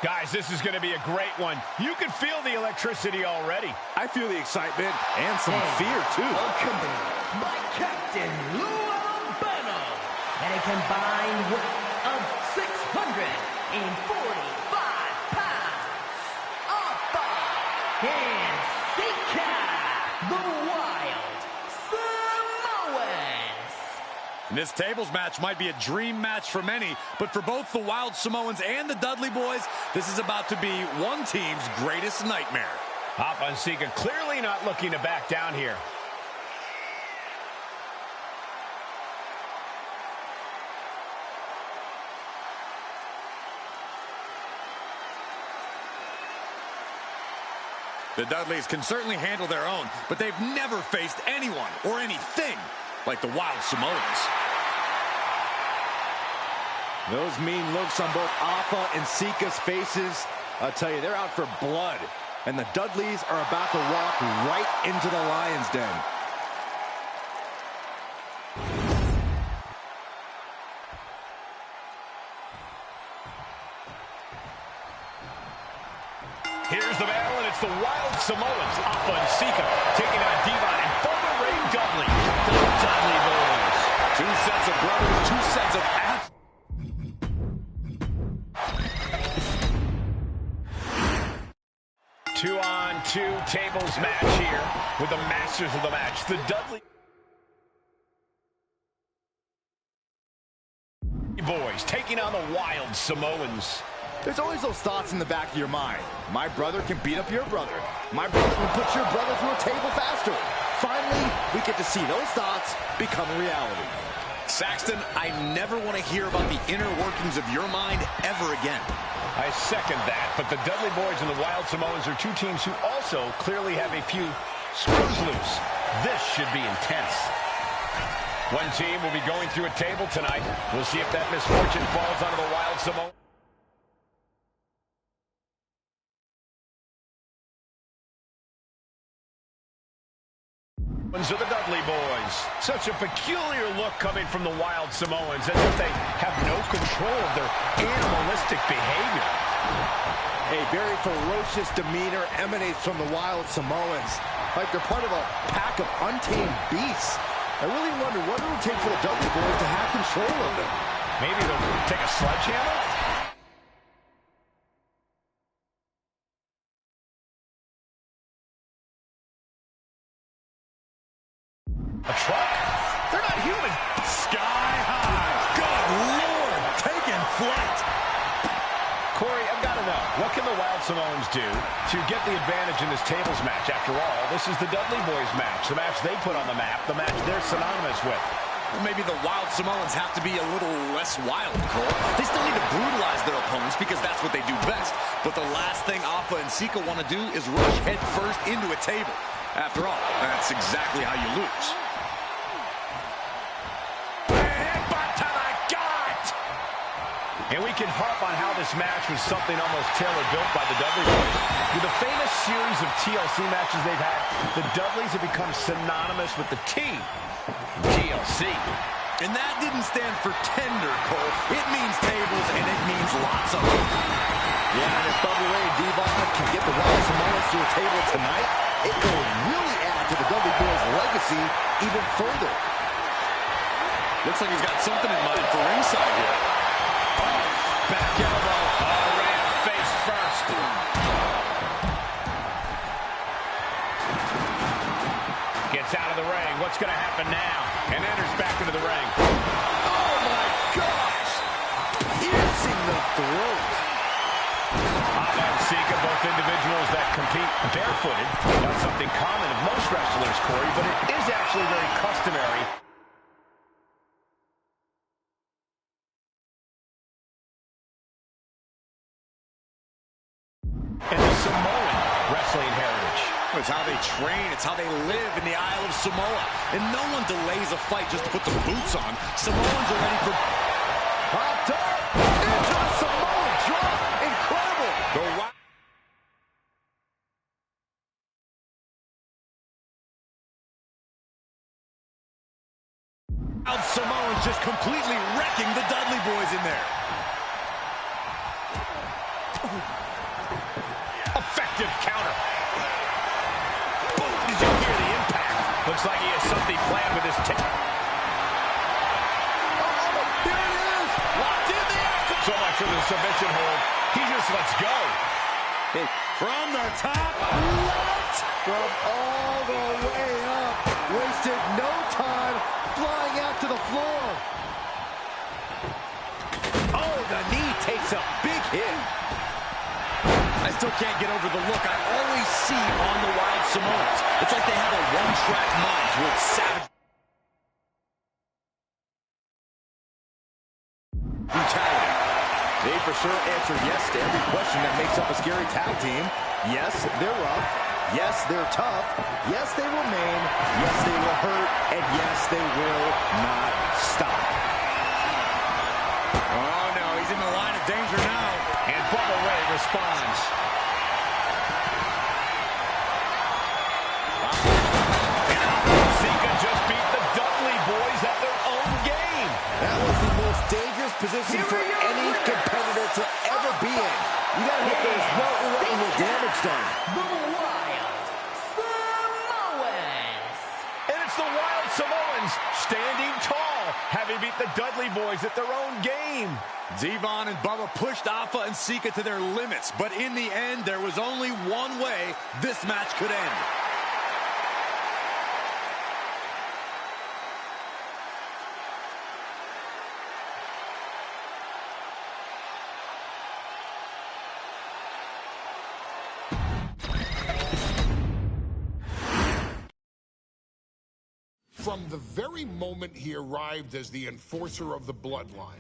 Guys, this is going to be a great one. You can feel the electricity already. I feel the excitement and some fear, too. Accompanied by Captain Lou Albano at a combined weight of 645 pounds. Afa and Sika, the Wild Samoans. And this tables match might be a dream match for many, but for both the Wild Samoans and the Dudley Boys, this is about to be one team's greatest nightmare. Afa and Sika clearly not looking to back down here. The Dudleys can certainly handle their own, but they've never faced anyone or anything like the Wild Samoans. Those mean looks on both Afa and Sika's faces, I'll tell you, they're out for blood. And the Dudleys are about to walk right into the lion's den. Here's the battle, and it's the Wild Samoans, Afa and Sika, taking on Devon and Bubba Ray Dudley, the Dudley Boys. Two sets of brothers, two sets of athletes. 2-on-2 tables match here with the masters of the match, the Dudley Boys taking on the Wild Samoans. There's always those thoughts in the back of your mind. My brother can beat up your brother. My brother can put your brother through a table faster. Finally, we get to see those thoughts become a reality. Saxton, I never want to hear about the inner workings of your mind ever again. I second that, but the Dudley Boys and the Wild Samoans are two teams who also clearly have a few screws loose. This should be intense. One team will be going through a table tonight. We'll see if that misfortune falls onto the Wild Samoans. Of the Dudley Boys. Such a peculiar look coming from the Wild Samoans, as if they have no control of their animalistic behavior. A very ferocious demeanor emanates from the Wild Samoans, like they're part of a pack of untamed beasts. I really wonder what it would take for the Dudley Boys to have control of them. Maybe they'll take a sledgehammer? A truck? They're not human. Sky high. Good Lord. Taking flight. Corey, I've got to know, what can the Wild Samoans do to get the advantage in this tables match? After all, this is the Dudley Boys match, the match they put on the map, the match they're synonymous with. Well, maybe the Wild Samoans have to be a little less wild, Cole. They still need to brutalize their opponents because that's what they do best. But the last thing Afa and Sika want to do is rush head first into a table. After all, that's exactly how you lose. And we can harp on how this match was something almost tailor-built by the Dudley Boys. With the famous series of TLC matches they've had, the Dudleys have become synonymous with the T, TLC. And that didn't stand for tender, Cole. It means tables, and it means lots of them. Yeah, and if Bubba Ray and Devon can get the Wild Samoans to a table tonight, it will really add to the Dudley Boys' legacy even further. Looks like he's got something in mind for ringside here. Back elbow. Oh, ran face first. Gets out of the ring. What's going to happen now? And enters back into the ring. Oh, my gosh! Piercing the throat. Ava and Sika, both individuals that compete barefooted. Not something common of most wrestlers, Corey, but it is actually very customary. And the Samoan wrestling heritage. It's how they train. It's how they live in the Isle of Samoa. And no one delays a fight just to put some boots on. Samoans are ready for... Popped up into the Samoan drop. Incredible. The Wild Samoans just completely wrecking the Dudley Boys in there. Effective counter. Did you hear the impact? Looks like he has something planned with his tip. Oh, there it is. Locked in there. So much for the submission hold. He just lets go. From the top. What? From all the way up. Wasted no time flying out to the floor. Oh, the knee takes a big hit. I still can't get over the look I always see on the Wild Samoans. It's like they have a one-track mind towards savage brutality. They for sure answered yes to every question that makes up a scary tag team. Yes, they're rough. Yes, they're tough. Yes, they will maim. Yes, they will hurt. And yes, they will not stop. Oh, no, he's in the line of danger now. And Bubba Ray responds. And Sika just beat the Dudley Boys at their own game. That was the most dangerous position for any competitor to ever be in. You gotta hope there's no irreparable damage done. The Wild Samoans. And it's the Wild Samoans standing tall, having beat the Dudley Boys at their own game. Devon and Bubba pushed Alpha and Sika to their limits, but in the end, there was only one way this match could end. From the very moment he arrived as the enforcer of the Bloodline,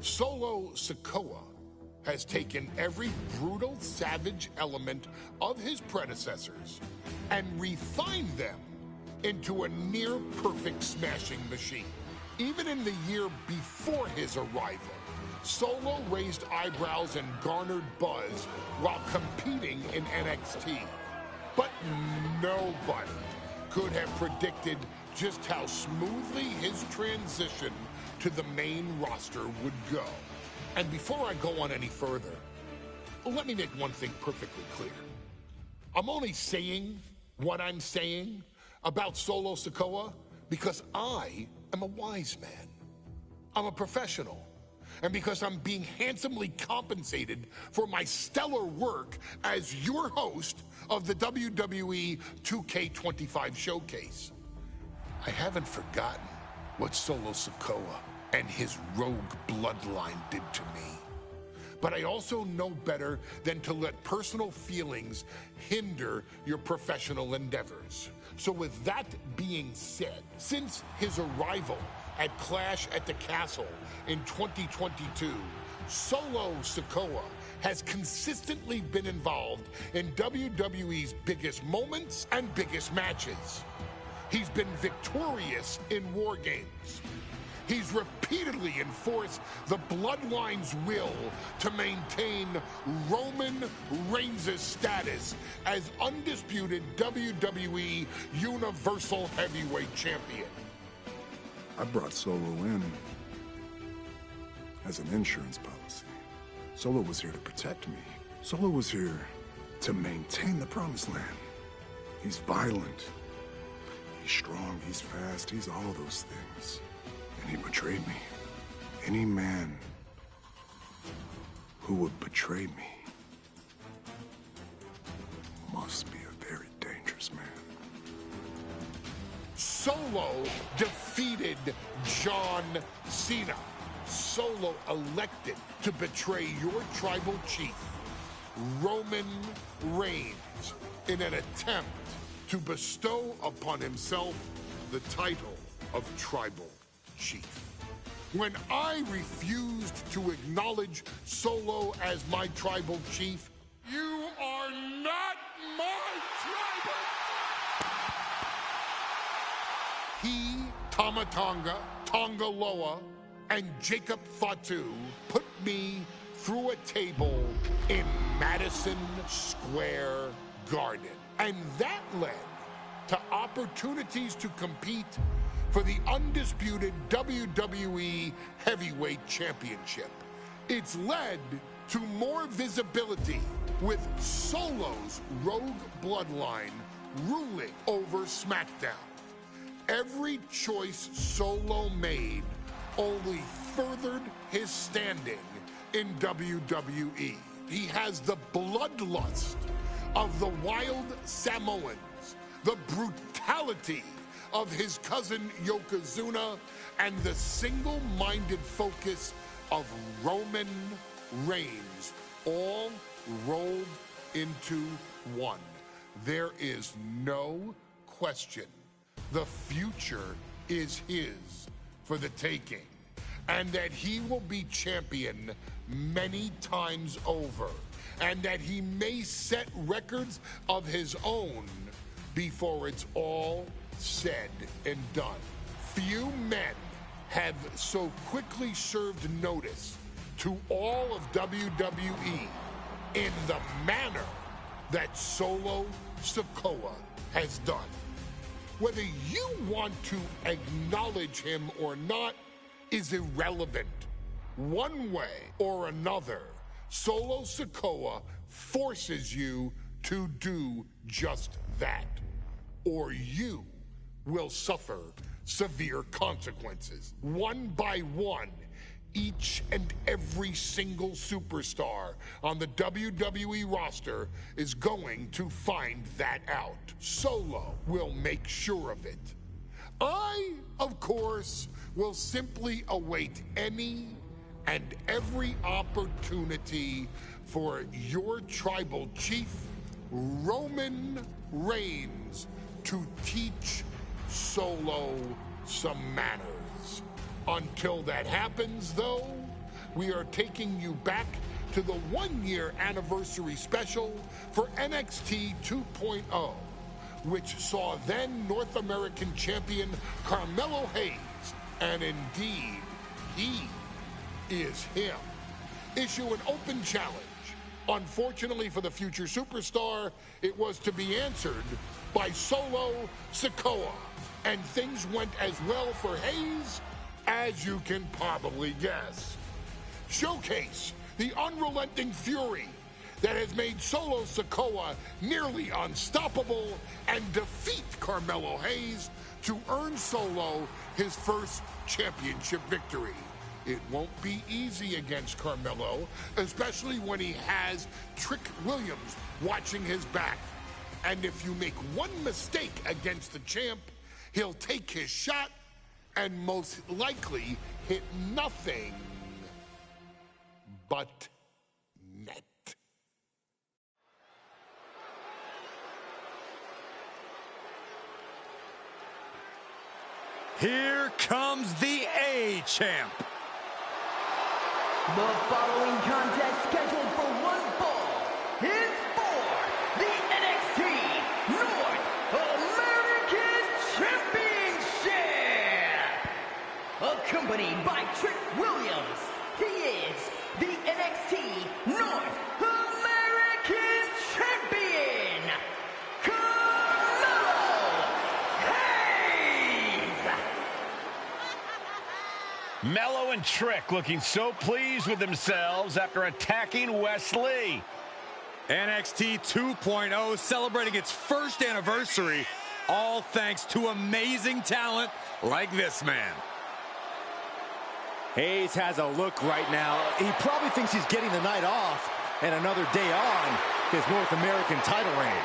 Solo Sikoa has taken every brutal, savage element of his predecessors and refined them into a near-perfect smashing machine. Even in the year before his arrival, Solo raised eyebrows and garnered buzz while competing in NXT. But nobody could have predicted just how smoothly his transition to the main roster would go. And before I go on any further, let me make one thing perfectly clear. I'm only saying what I'm saying about Solo Sikoa because I am a wise man. I'm a professional. And because I'm being handsomely compensated for my stellar work as your host of the WWE 2k25 showcase. I haven't forgotten what Solo Sikoa and his rogue bloodline did to me. But I also know better than to let personal feelings hinder your professional endeavors. So with that being said, since his arrival at Clash at the Castle in 2022, Solo Sikoa has consistently been involved in WWE's biggest moments and biggest matches. He's been victorious in War Games. he's repeatedly enforced the Bloodline's will to maintain Roman Reigns' status as undisputed WWE Universal Heavyweight Champion. I brought Solo in as an insurance policy. Solo was here to protect me. Solo was here to maintain the promised land. He's violent. He's strong, he's fast, he's all those things. And he betrayed me. Any man who would betray me must be a very dangerous man. Solo defeated John Cena. Solo elected to betray your tribal chief, Roman Reigns, in an attempt to bestow upon himself the title of tribal chief. When I refused to acknowledge Solo as my tribal chief, you are not my tribal. He, Tama Tonga, Tonga Loa, and Jacob Fatu put me through a table in Madison Square Garden. And that led to opportunities to compete for the undisputed WWE Heavyweight Championship. It's led to more visibility, with Solo's Rogue Bloodline ruling over SmackDown. Every choice Solo made only furthered his standing in WWE. He has the bloodlust of the wild Samoans, the brutality of his cousin Yokozuna, and the single-minded focus of Roman Reigns, all rolled into one. There is no question the future is his for the taking, and that he will be champion many times over, and that he may set records of his own before it's all said and done. Few men have so quickly served notice to all of WWE in the manner that Solo Sikoa has done. Whether you want to acknowledge him or not is irrelevant. One way or another, Solo Sikoa forces you to do just that, or you will suffer severe consequences. One by one, each and every single superstar on the WWE roster is going to find that out. Solo will make sure of it. I, of course, will simply await any and every opportunity for your tribal chief, Roman Reigns, to teach Solo some manners. Until that happens, though, we are taking you back to the one-year anniversary special for NXT 2.0, which saw then North American champion Carmelo Hayes, and indeed, he is him, issue an open challenge. Unfortunately for the future superstar, it was to be answered by Solo Sikoa, and things went as well for Hayes as you can probably guess. Showcase the unrelenting fury that has made Solo Sikoa nearly unstoppable, and defeat Carmelo Hayes to earn Solo his first championship victory. It won't be easy against Carmelo, especially when he has Trick Williams watching his back. And if you make one mistake against the champ, he'll take his shot and most likely hit nothing but net. Here comes the A-Champ. The following contest, scheduled for one fall, is for the NXT North American Championship. A accompanied by Trick Williams. He is the NXT North American Champion, Carmelo Hayes! Mello and Trick looking so pleased with themselves after attacking Wesley. NXT 2.0 celebrating its first anniversary, all thanks to amazing talent like this man. Hayes has a look right now. He probably thinks he's getting the night off and another day on his North American title reign.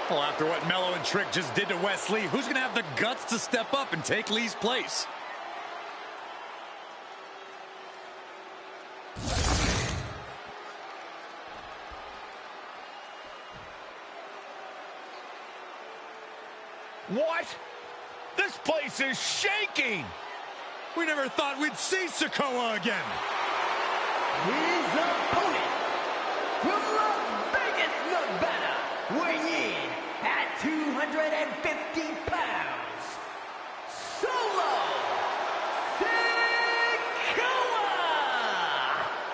Well, after what Mello and Trick just did to Wesley, who's going to have the guts to step up and take Lee's place? What? This place is shaking! We never thought we'd see Sikoa again. His opponent from Las Vegas, Nevada, weighing in at 250 pounds, Solo Sikoa!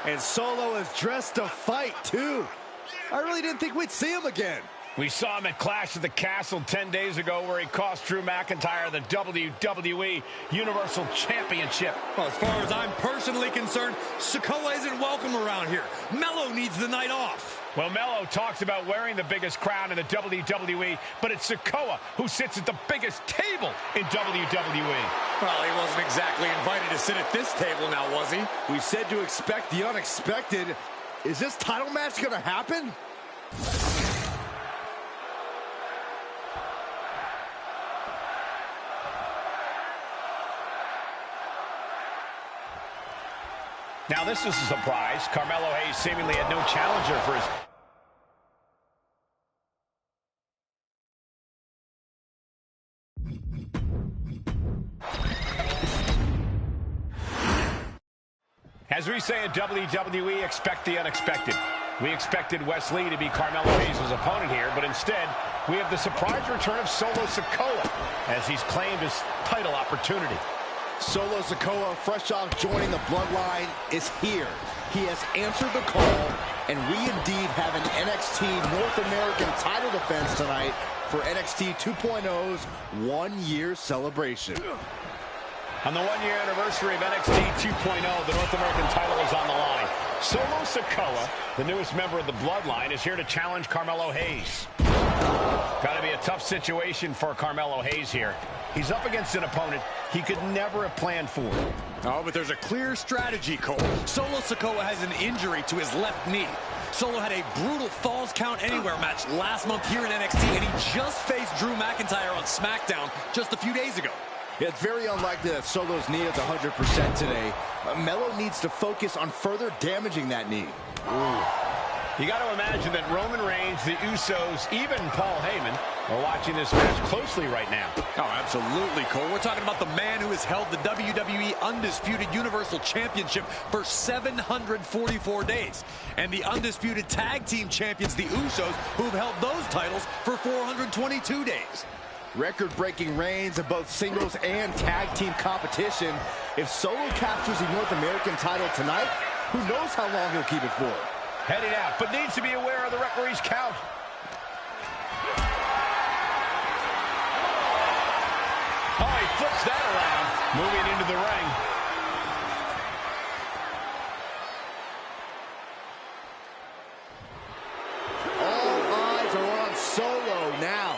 And Solo is dressed to fight, too. I really didn't think we'd see him again. We saw him at Clash at the Castle 10 days ago where he cost Drew McIntyre the WWE Universal Championship. Well, as far as I'm personally concerned, Sikoa isn't welcome around here. Mello needs the night off. Well, Mello talks about wearing the biggest crown in the WWE, but it's Sikoa who sits at the biggest table in WWE. Well, he wasn't exactly invited to sit at this table now, was he? We said to expect the unexpected. Is this title match going to happen? Now, this is a surprise. Carmelo Hayes seemingly had no challenger for his... As we say at WWE, expect the unexpected. We expected Wesley to be Carmelo Hayes' opponent here, but instead, we have the surprise return of Solo Sikoa as he's claimed his title opportunity. Solo Sikoa, fresh off joining the Bloodline, is here. He has answered the call, and we indeed have an NXT North American title defense tonight for NXT 2.0's one-year celebration. On the one-year anniversary of NXT 2.0, the North American title is on the line. Solo Sikoa, the newest member of the Bloodline, is here to challenge Carmelo Hayes. Got to be a tough situation for Carmelo Hayes here. He's up against an opponent he could never have planned for. Oh, but there's a clear strategy, Cole. Solo Sikoa has an injury to his left knee. Solo had a brutal Falls Count Anywhere match last month here in NXT, and he just faced Drew McIntyre on SmackDown just a few days ago. It's very unlikely that Solo's knee is 100% today. Mello needs to focus on further damaging that knee. Ooh. You got to imagine that Roman Reigns, the Usos, even Paul Heyman are watching this match closely right now. Oh, absolutely, Cole. We're talking about the man who has held the WWE Undisputed Universal Championship for 744 days. And the Undisputed Tag Team Champions, the Usos, who've held those titles for 422 days. Record-breaking reigns in both singles and tag team competition. If Solo captures the North American title tonight, who knows how long he'll keep it for. Heading out, but needs to be aware of the referee's count. Oh, he flips that around, moving into the ring. All eyes are on Solo now.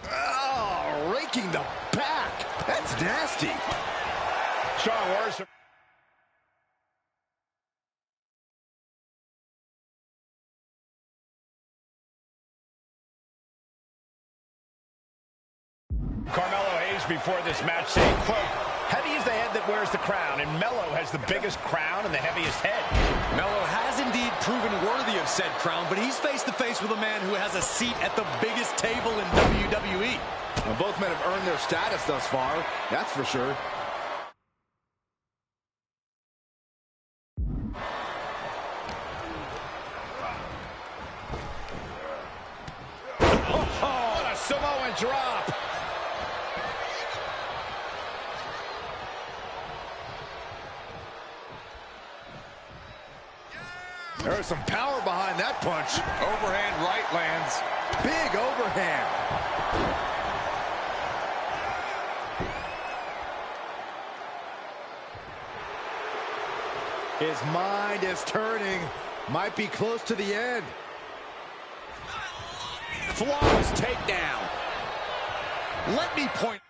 Oh, raking the back. That's nasty. Strong words. Carmelo Hayes before this match saying, quote, heavy is the head that wears the crown, and Mello has the biggest crown and the heaviest head. Mello has indeed proven worthy of said crown, but he's face-to-face with a man who has a seat at the biggest table in WWE. Well, both men have earned their status thus far, that's for sure. Samoan drop. There's some power behind that punch. Overhand right lands. Big overhand. His mind is turning. Might be close to the end. Flawless takedown. Let me point.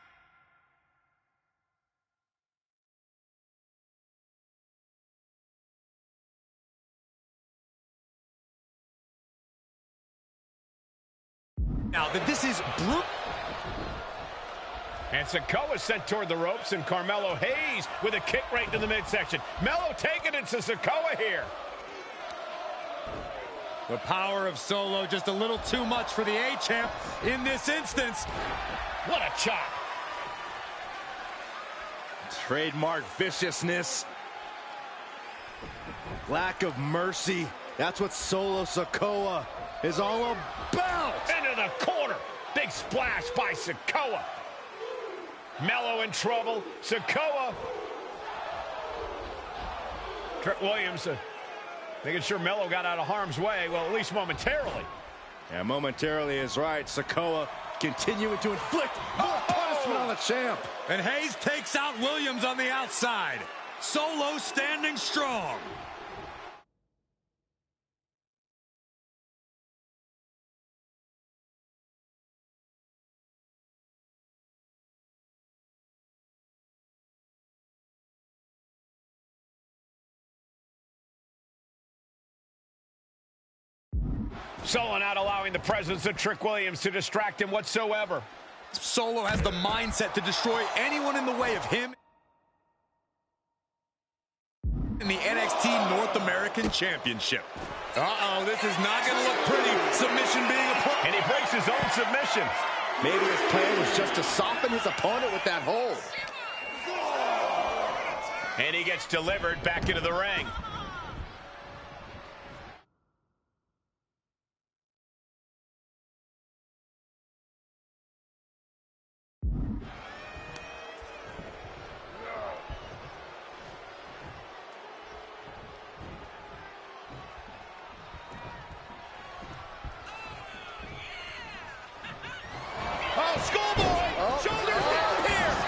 Now that this is brutal. And Sikoa sent toward the ropes, and Carmelo Hayes with a kick right to the midsection. Melo taking it to Sikoa here. The power of Solo just a little too much for the A-Champ in this instance. What a chop. Trademark viciousness. Lack of mercy. That's what Solo Sikoa is all about. Into the corner. Big splash by Sikoa. Melo in trouble. Sikoa. Trick Williams making sure Melo got out of harm's way. Well, at least momentarily. Yeah, momentarily is right. Sikoa continuing to inflict more punishment on the champ. And Hayes takes out Williams on the outside. Solo standing strong. Solo not allowing the presence of Trick Williams to distract him whatsoever. Solo has the mindset to destroy anyone in the way of him in the NXT North American Championship. Uh-oh, this is not going to look pretty. Submission being applied. And he breaks his own submission. Maybe his plan was just to soften his opponent with that hold. And he gets delivered back into the ring.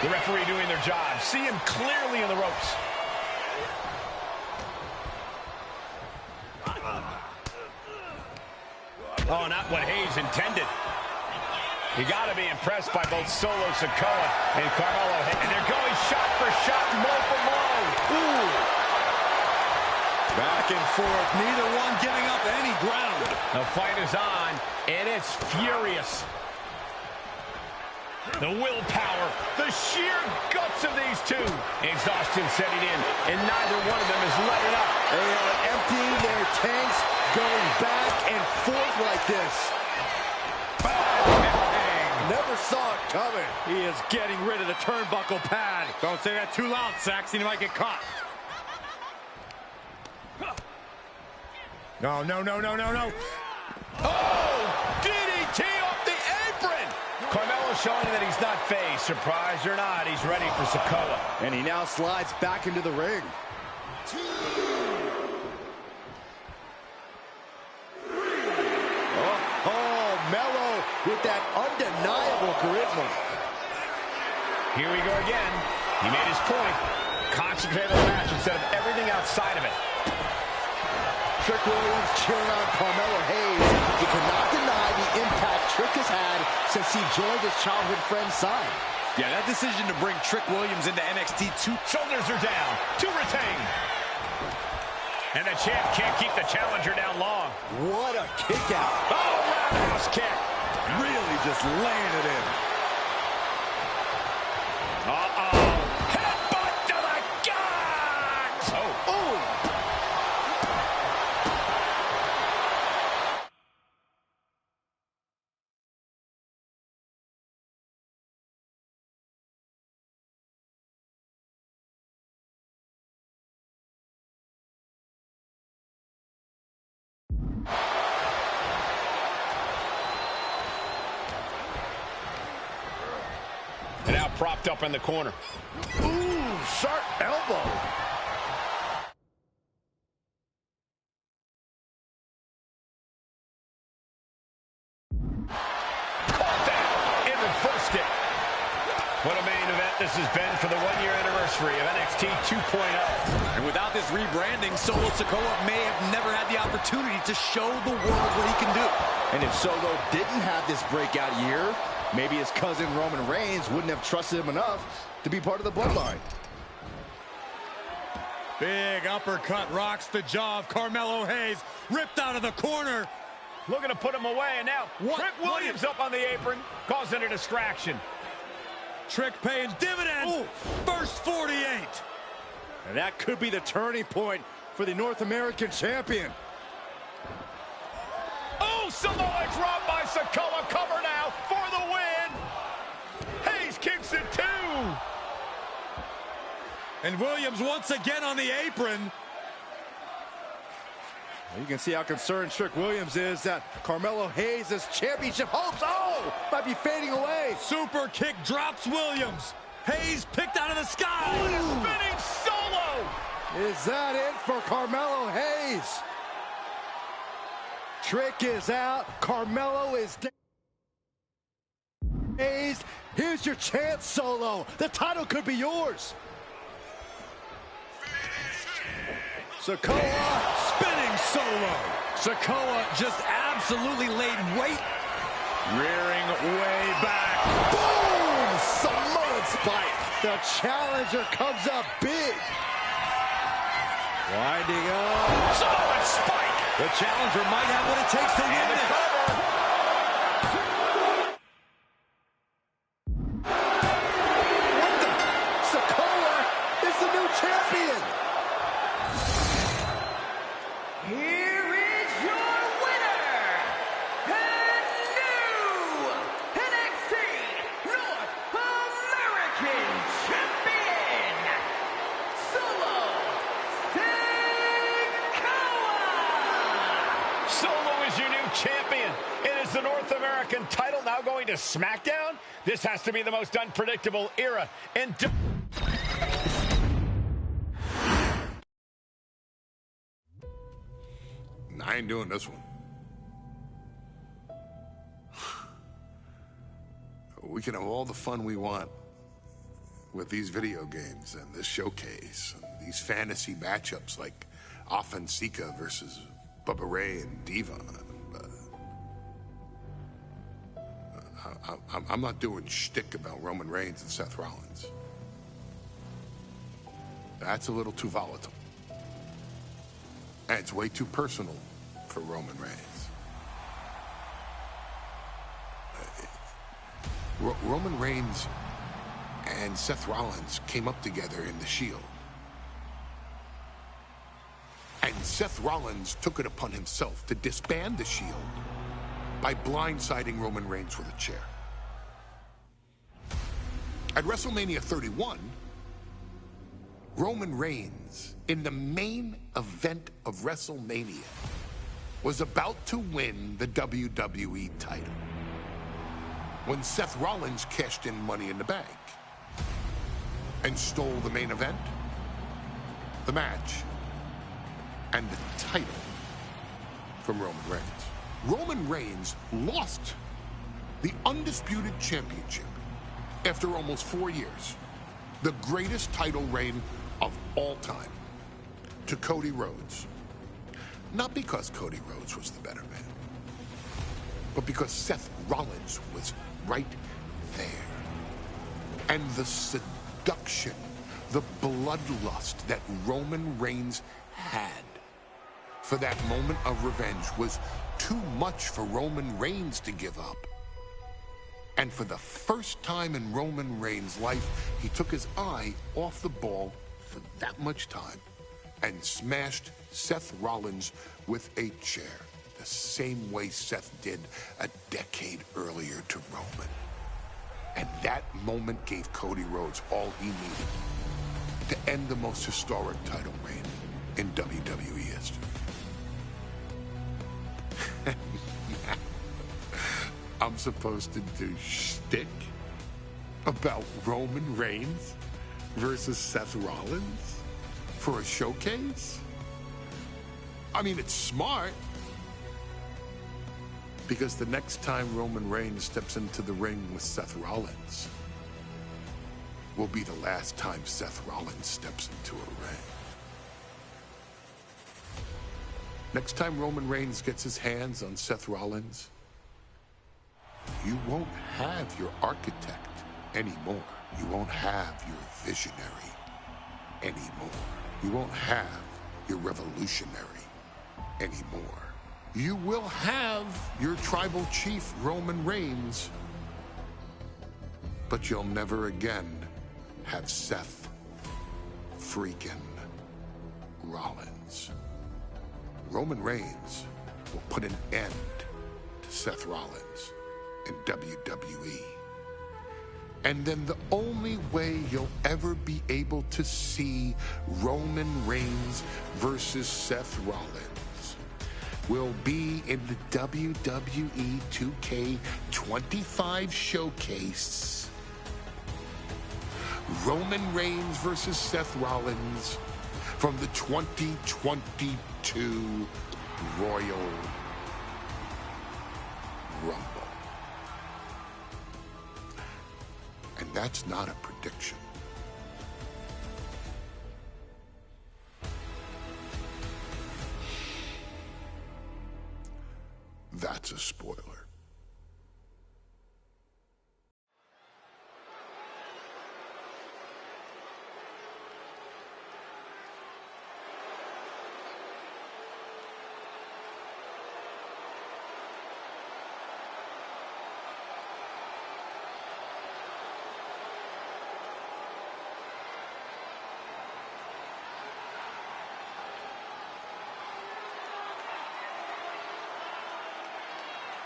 The referee doing their job. See him clearly in the ropes. Oh, not what Hayes intended. You got to be impressed by both Solo Sikoa and Carmelo Hayes. And they're going shot for shot, blow for blow. Ooh. Back and forth, neither one giving up any ground. The fight is on, and it's furious. The willpower, the sheer guts of these two. Exhaustion setting in, and neither one of them is letting up. They are emptying their tanks, going back and forth like this. Bang! Never saw it coming. He is getting rid of the turnbuckle pad. Don't say that too loud, Saxon. He might get caught. No, no, no, no, no, no. Oh! DDT off the apron! Carmelo showing that he's not phased. Surprised or not, he's ready for Sikoa. And he now slides back into the ring. Oh, Melo with that undeniable charisma. Here we go again. He made his point. Concentrate on the match instead of everything outside of it. Trick Williams cheering on Carmelo Hayes. He cannot deny the impact Trick has had since he joined his childhood friend's side. Yeah, that decision to bring Trick Williams into NXT 2. Shoulders are down to retain. And the champ can't keep the challenger down long. What a kick out. Oh, roundhouse kick. Really just laying it in. Uh-oh. Headbutt to the gut. Oh. Ooh. And now propped up in the corner. Ooh, sharp elbow. Caught that and reversed it. What a main event this has been for the one-year anniversary of NXT 2.0. And without this rebranding, Solo Sikoa may have never had the opportunity to show the world what he can do. And if Solo didn't have this breakout year, maybe his cousin Roman Reigns wouldn't have trusted him enough to be part of the Bloodline. Big uppercut rocks the jaw of Carmelo Hayes, ripped out of the corner. Looking to put him away, and now Trick Williams up on the apron, causing a distraction. Trick paying dividends. Ooh. First 48. And that could be the turning point for the North American champion. Oh, Samoa dropped by Sikoa. Cover now for the win. Hayes kicks it too. And Williams once again on the apron. You can see how concerned Trick Williams is that Carmelo Hayes' championship hopes, might be fading away. Super kick drops Williams. Hayes picked out of the sky. Ooh. Spinning solo. Is that it for Carmelo Hayes? Trick is out. Carmelo is down. Hayes, here's your chance, Solo. The title could be yours. Sikoa spinning Solo. Sikoa just absolutely laid weight. Rearing way back. Boom! Samoan spike. The challenger comes up big. Winding up. Samoan spike. The challenger might have what it takes to win this. What the? Sikoa is the new champion. Here is your winner, and new NXT North American Champion, Solo Sikoa! Solo is your new champion. It is the North American title now going to SmackDown. This has to be the most unpredictable era in I ain't doing this one. We can have all the fun we want with these video games and this showcase, and these fantasy matchups like Offensica versus Bubba Ray and Diva. I'm not doing shtick about Roman Reigns and Seth Rollins. That's a little too volatile. And it's way too personal for Roman Reigns. Roman Reigns and Seth Rollins came up together in the Shield. And Seth Rollins took it upon himself to disband the Shield by blindsiding Roman Reigns with a chair. At WrestleMania 31, Roman Reigns, in the main event of WrestleMania, was about to win the WWE title when Seth Rollins cashed in Money in the Bank and stole the main event, the match, and the title from Roman Reigns. Roman Reigns lost the undisputed championship after almost 4 years, the greatest title reign of all time, to Cody Rhodes. Not because Cody Rhodes was the better man, but because Seth Rollins was right there. And the seduction, the bloodlust that Roman Reigns had for that moment of revenge was too much for Roman Reigns to give up. And for the first time in Roman Reigns' life, he took his eye off the ball for that much time and smashed Seth Rollins with a chair, the same way Seth did a decade earlier to Roman. And that moment gave Cody Rhodes all he needed to end the most historic title reign in WWE history. I'm supposed to do shtick about Roman Reigns versus Seth Rollins for a showcase? I mean, it's smart, because the next time Roman Reigns steps into the ring with Seth Rollins will be the last time Seth Rollins steps into a ring. Next time Roman Reigns gets his hands on Seth Rollins, you won't have your architect anymore. You won't have your visionary anymore. You won't have your revolutionary anymore. You will have your tribal chief, Roman Reigns, but you'll never again have Seth freaking Rollins. Roman Reigns will put an end to Seth Rollins in WWE. And then the only way you'll ever be able to see Roman Reigns versus Seth Rollins will be in the WWE 2k25 showcase. Roman Reigns versus Seth Rollins from the 2022 Royal Rumble. And that's not a prediction. That's a spoiler.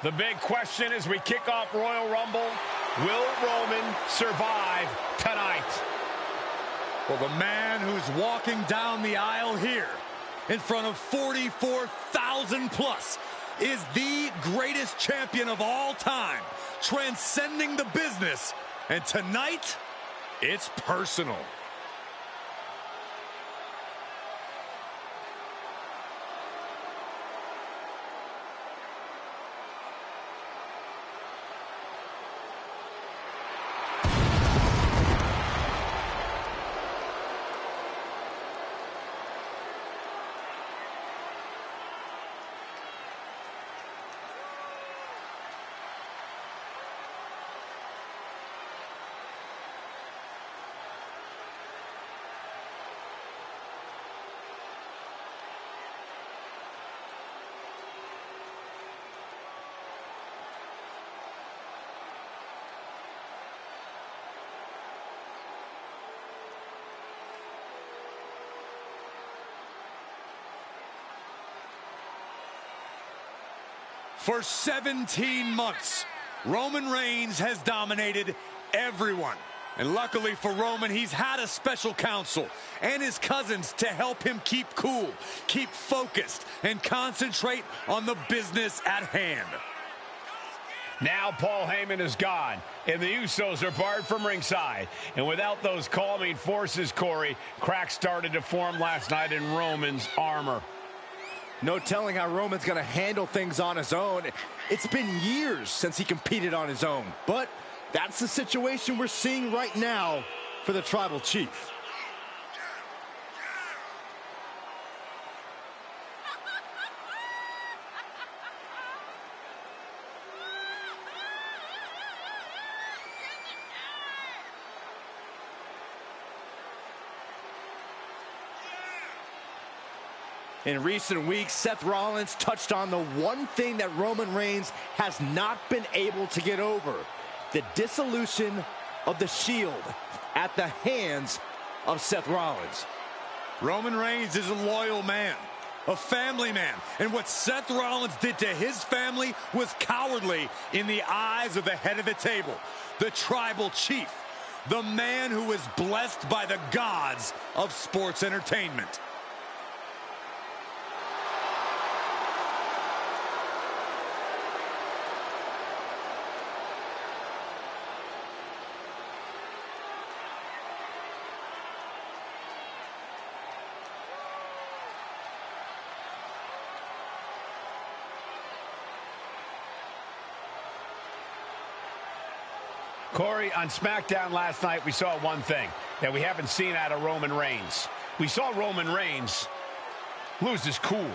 The big question as we kick off Royal Rumble, will Roman survive tonight? Well, the man who's walking down the aisle here in front of 44,000 plus is the greatest champion of all time, transcending the business. And tonight, it's personal. For 17 months, Roman Reigns has dominated everyone. And luckily for Roman, he's had a special counsel and his cousins to help him keep cool, keep focused, and concentrate on the business at hand. Now Paul Heyman is gone, and the Usos are barred from ringside. And without those calming forces, Corey, cracks started to form last night in Roman's armor. No telling how Roman's going to handle things on his own. It's been years since he competed on his own. But that's the situation we're seeing right now for the Tribal Chief. In recent weeks, Seth Rollins touched on the one thing that Roman Reigns has not been able to get over: the dissolution of the Shield at the hands of Seth Rollins. Roman Reigns is a loyal man, a family man, and what Seth Rollins did to his family was cowardly in the eyes of the head of the table, the Tribal Chief, the man who is blessed by the gods of sports entertainment. Corey, on SmackDown last night, we saw one thing that we haven't seen out of Roman Reigns. We saw Roman Reigns lose his cool.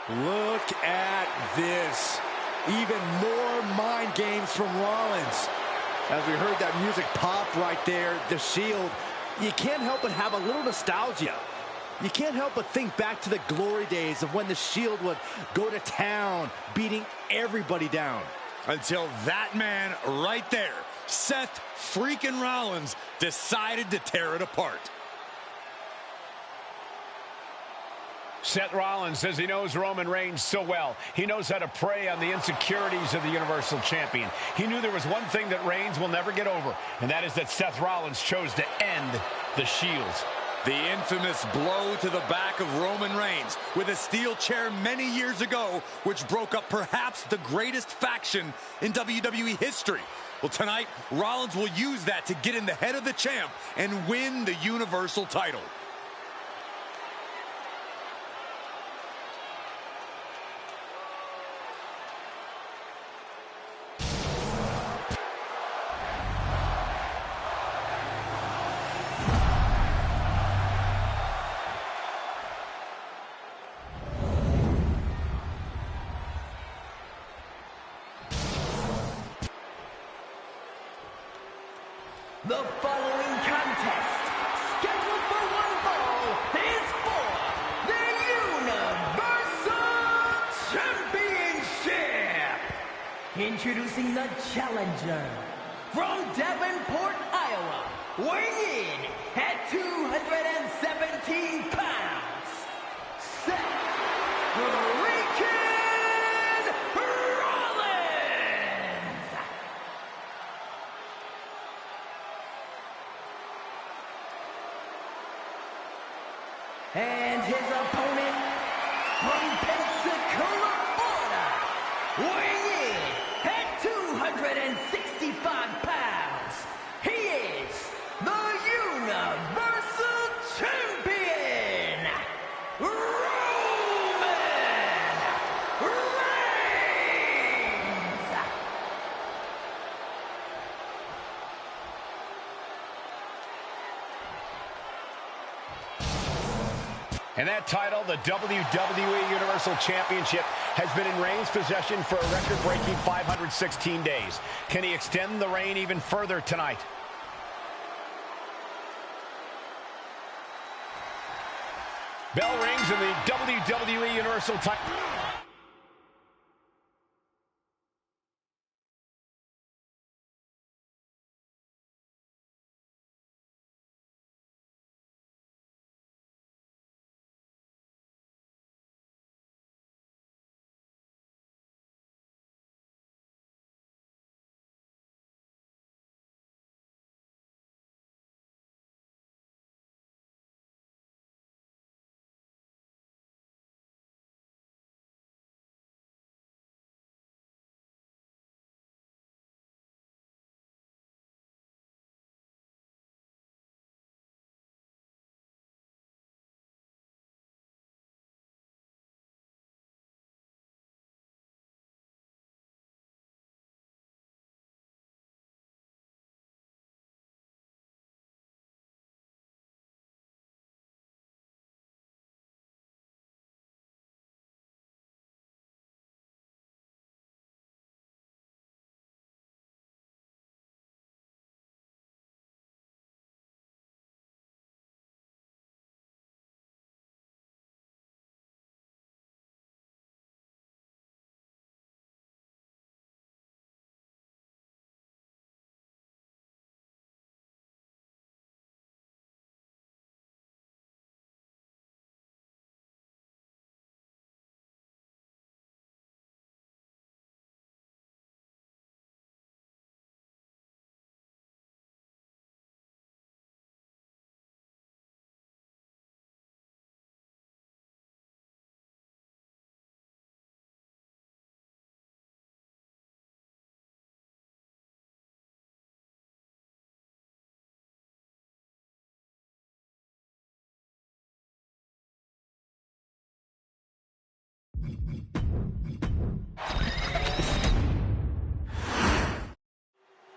Look at this. Even more mind games from Rollins. As we heard that music pop right there, the Shield, you can't help but have a little nostalgia. You can't help but think back to the glory days of when the Shield would go to town, beating everybody down. Until that man right there, Seth freaking Rollins, decided to tear it apart. Seth Rollins says he knows Roman Reigns so well. He knows how to prey on the insecurities of the Universal Champion. He knew there was one thing that Reigns will never get over, and that is that Seth Rollins chose to end the Shield. The infamous blow to the back of Roman Reigns with a steel chair many years ago, which broke up perhaps the greatest faction in WWE history. Well, tonight, Rollins will use that to get in the head of the champ and win the Universal title. The following contest, scheduled for one fall, is for the Universal Championship. Introducing the challenger from Davenport, Iowa, weighing in at 217 pounds, Seth freaking Rollins. And his opponent from Pensacola, Florida, weighing in at 265 pounds, he is the Universal Champion, Roman Reigns. And that title, the WWE Universal Championship, has been in Reigns' possession for a record-breaking 516 days. Can he extend the reign even further tonight? Bell rings and the WWE Universal title.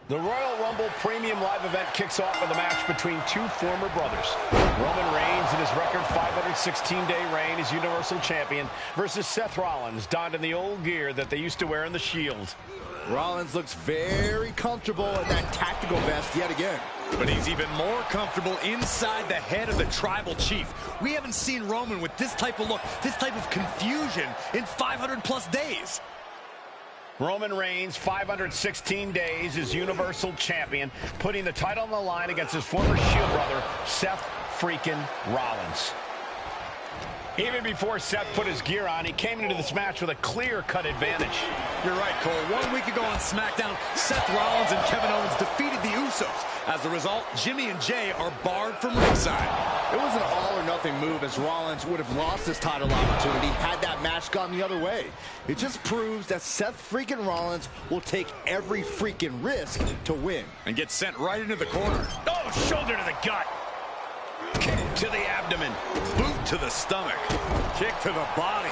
The Royal Rumble Premium Live event kicks off with a match between two former brothers. Roman Reigns, in his record 516-day reign as Universal Champion, versus Seth Rollins, donned in the old gear that they used to wear in the Shield. Rollins looks very comfortable in that tactical vest yet again. But he's even more comfortable inside the head of the Tribal Chief. We haven't seen Roman with this type of look, this type of confusion in 500-plus days. Roman Reigns, 516 days as Universal Champion, putting the title on the line against his former Shield brother, Seth freaking Rollins. Even before Seth put his gear on, he came into this match with a clear-cut advantage. You're right, Cole. 1 week ago on SmackDown, Seth Rollins and Kevin Owens defeated the Usos. As a result, Jimmy and Jay are barred from ringside. It was an all-or-nothing move, as Rollins would have lost his title opportunity had that match gone the other way. It just proves that Seth freaking Rollins will take every freaking risk to win. And get sent right into the corner. Oh, shoulder to the gut. Kick to the abdomen. Boot to the stomach. Kick to the body.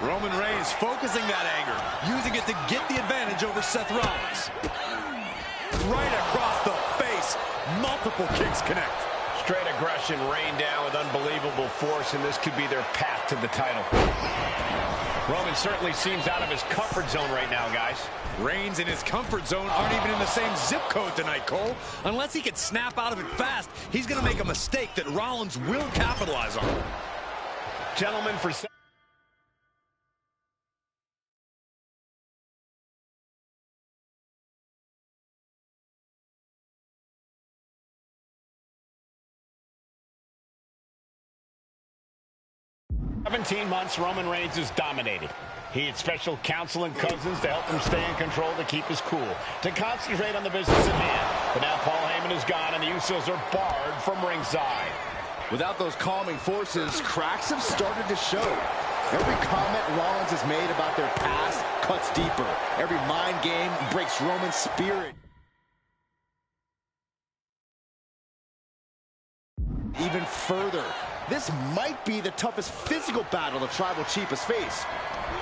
Roman Reigns focusing that anger, using it to get the advantage over Seth Rollins. Right across the face. Multiple kicks connect. Straight aggression rained down with unbelievable force, and this could be their path to the title. Roman certainly seems out of his comfort zone right now, guys. Reigns and his comfort zone aren't even in the same zip code tonight, Cole. Unless he can snap out of it fast, he's going to make a mistake that Rollins will capitalize on. Gentlemen, for 17 months, Roman Reigns has dominated. He had special counsel and cousins to help him stay in control, to keep his cool, to concentrate on the business at hand. But now Paul Heyman is gone, and the Usos are barred from ringside. Without those calming forces, cracks have started to show. Every comment Rollins has made about their past cuts deeper. Every mind game breaks Roman's spirit. Even further, this might be the toughest physical battle the Tribal Chief has faced,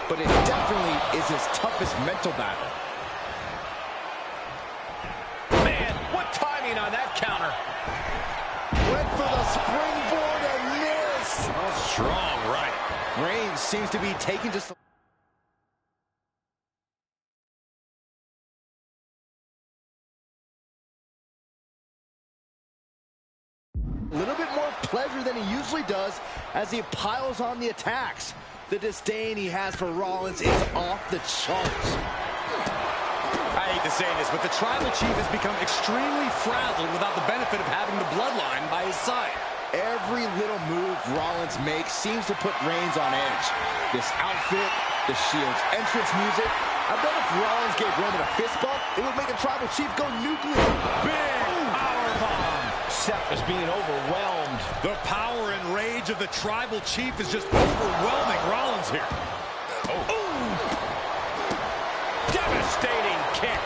but it definitely is his toughest mental battle. Man, what timing on that counter. Went for the springboard and missed. Oh, strong right. Reigns seems to be taking just a little bit more pleasure than he usually does as he piles on the attacks. The disdain he has for Rollins is off the charts. I hate to say this, but the Tribal Chief has become extremely frazzled without the benefit of having the Bloodline by his side. Every little move Rollins makes seems to put Reigns on edge. This outfit, the Shield's entrance music. I bet if Rollins gave Roman a fist bump, it would make the Tribal Chief go nuclear. Big powerbomb. Seth is being overwhelmed. The power and rage of the Tribal Chief is just overwhelming Rollins here. Oh. Ooh. Devastating kick.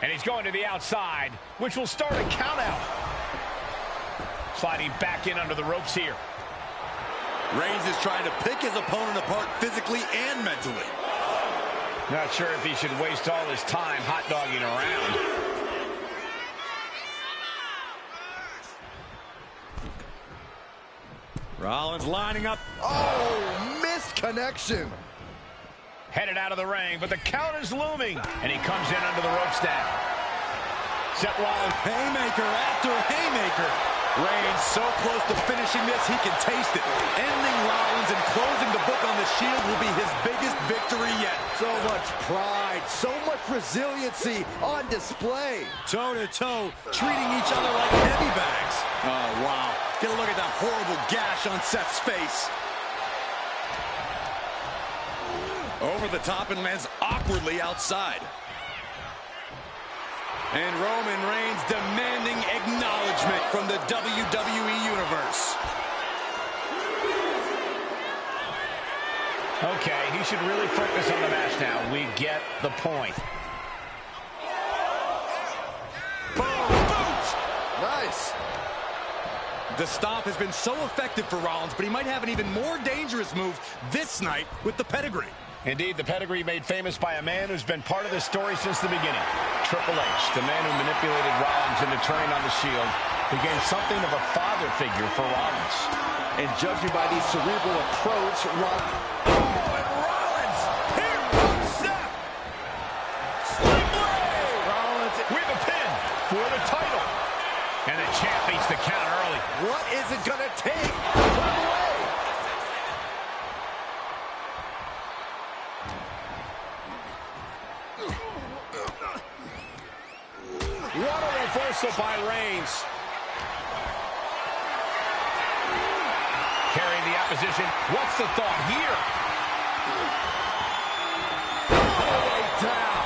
And he's going to the outside, which will start a countout. Sliding back in under the ropes here. Reigns is trying to pick his opponent apart physically and mentally. Not sure if he should waste all his time hot-dogging around. Rollins lining up. Oh, missed connection. Headed out of the ring, but the count is looming. And he comes in under the ropes now. Seth Rollins. Haymaker after haymaker. Reigns so close to finishing this, he can taste it. Ending Rollins and closing the book on the Shield will be his biggest victory yet. So much pride, so much resiliency on display. Toe-to-toe, treating each other like heavy bags. Oh, wow. Get a look at that horrible gash on Seth's face. Over the top and lands awkwardly outside. And Roman Reigns demanding acknowledgement from the WWE Universe. Okay, he should really focus on the match now. We get the point. Boom! Nice. The stomp has been so effective for Rollins, but he might have an even more dangerous move this night with the pedigree. Indeed, the pedigree made famous by a man who's been part of the story since the beginning. Triple H, the man who manipulated Rollins into turning on the Shield, became something of a father figure for Rollins. And judging by the cerebral approach, Rollins! Here comes Seth! Sling blade! Rollins with a pin for the title. And the champ beats the count early. what is it going to take to put him away? What a reversal by Reigns. Carrying the opposition. What's the thought here? All the way down.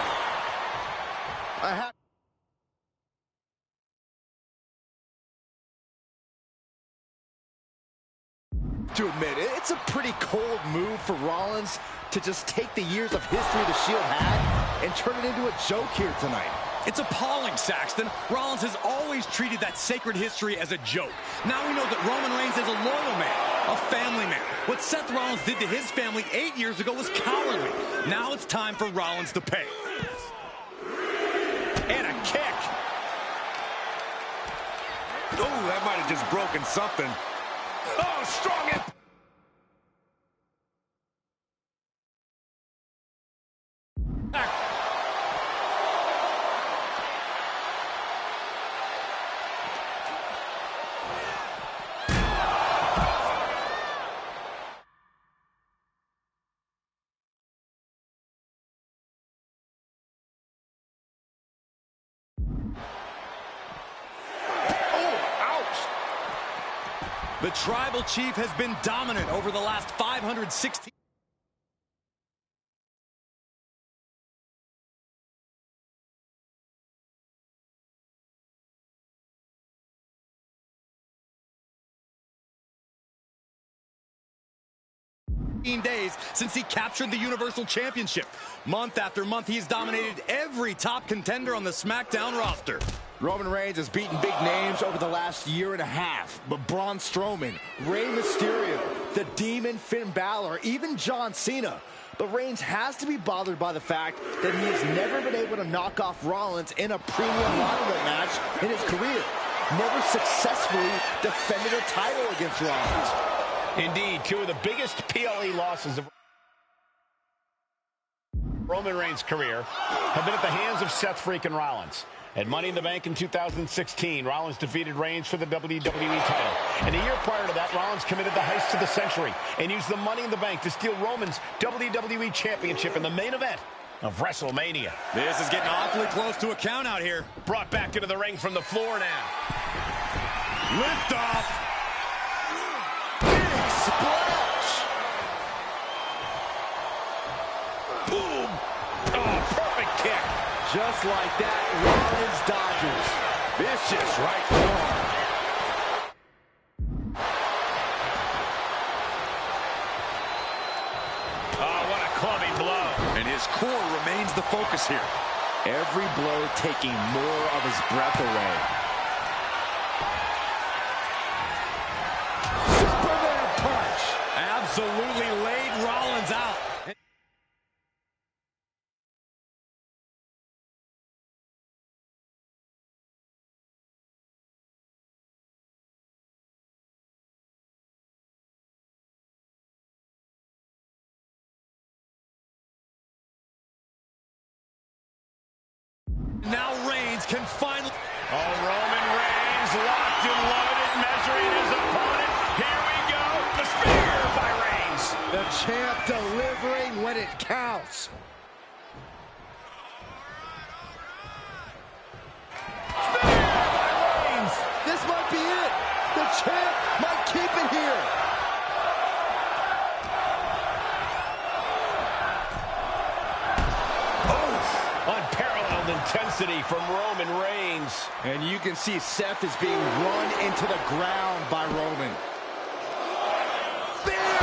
I have to admit, it's a pretty cold move for Rollins to just take the years of history the Shield had and turn it into a joke here tonight. It's appalling, Saxton. Rollins has always treated that sacred history as a joke. Now we know that Roman Reigns is a loyal man, a family man. What Seth Rollins did to his family 8 years ago was cowardly. Now it's time for Rollins to pay. And a kick. Oh, that might have just broken something. Oh, strong impact. The Tribal Chief has been dominant over the last 516 days since he captured the Universal Championship. Month after month, he's dominated every top contender on the SmackDown roster. Roman Reigns has beaten big names over the last year and a half, but Braun Strowman, Rey Mysterio, the Demon Finn Balor, even John Cena. But Reigns has to be bothered by the fact that he has never been able to knock off Rollins in a premium lightweight match in his career. Never successfully defended a title against Rollins. Indeed, two of the biggest PLE losses of Roman Reigns' career have been at the hands of Seth freaking Rollins. At Money in the Bank in 2016, Rollins defeated Reigns for the WWE title. And a year prior to that, Rollins committed the heist of the century and used the Money in the Bank to steal Roman's WWE Championship in the main event of WrestleMania. This is getting awfully close to a count out here. Brought back into the ring from the floor now. Lift off. Big splash! Boom! Oh, perfect kick. Just like that, Rollins dodges. Vicious right forearm. Oh, what a clubbing blow. And his core remains the focus here. Every blow taking more of his breath away. Superman punch! Absolutely laid Rollins out. Now Reigns can finally... Oh, Roman Reigns locked and loaded, measuring his opponent. Here we go. The spear by Reigns. The champ delivering when it counts. Spear by Reigns. This might be it. The champ might keep it here. Unparalleled intensity from Roman Reigns. And you can see Seth is being run into the ground by Roman. Spear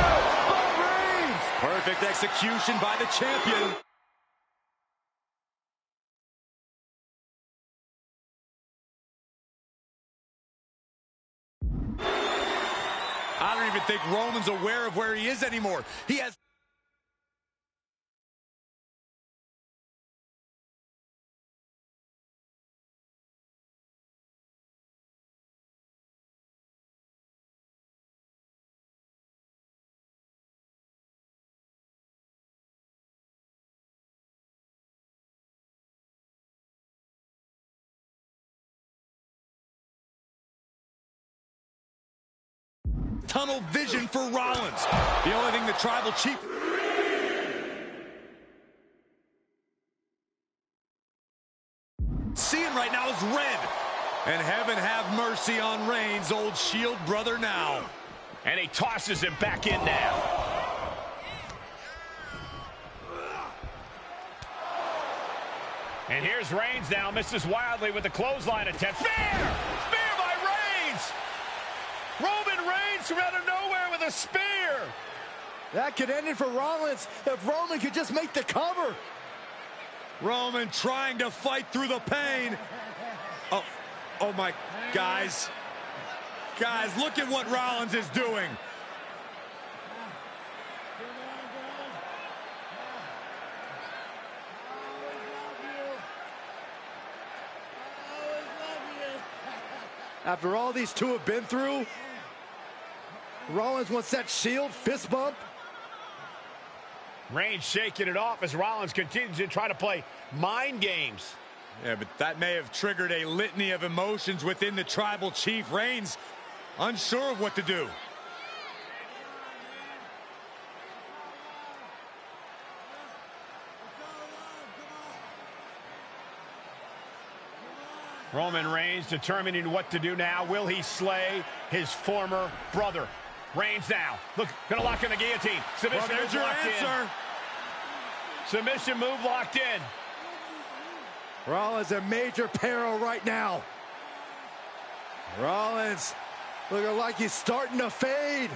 by Reigns! Perfect execution by the champion. I don't even think Roman's aware of where he is anymore. He has... tunnel vision for Rollins. The only thing the Tribal Chief... seeing right now is red. And heaven have mercy on Reigns, old Shield brother now. And he tosses him back in now. And here's Reigns now, misses wildly with the clothesline attempt. Spear! Spear by Reigns! Roman Reigns from out of nowhere with a spear! That could end it for Rollins if Roman could just make the cover. Roman trying to fight through the pain. Oh my, guys. Guys, look at what Rollins is doing. After all these two have been through, Rollins wants that Shield fist bump. Reigns shaking it off as Rollins continues to try to play mind games. Yeah, but that may have triggered a litany of emotions within the Tribal Chief. Reigns unsure of what to do. Roman Reigns determining what to do now. Will he slay his former brother? Reigns now. Look, gonna lock in the guillotine. Submission Well, there's move your locked answer. in. Submission move locked in. Rollins in major peril right now. Rollins looking like he's starting to fade.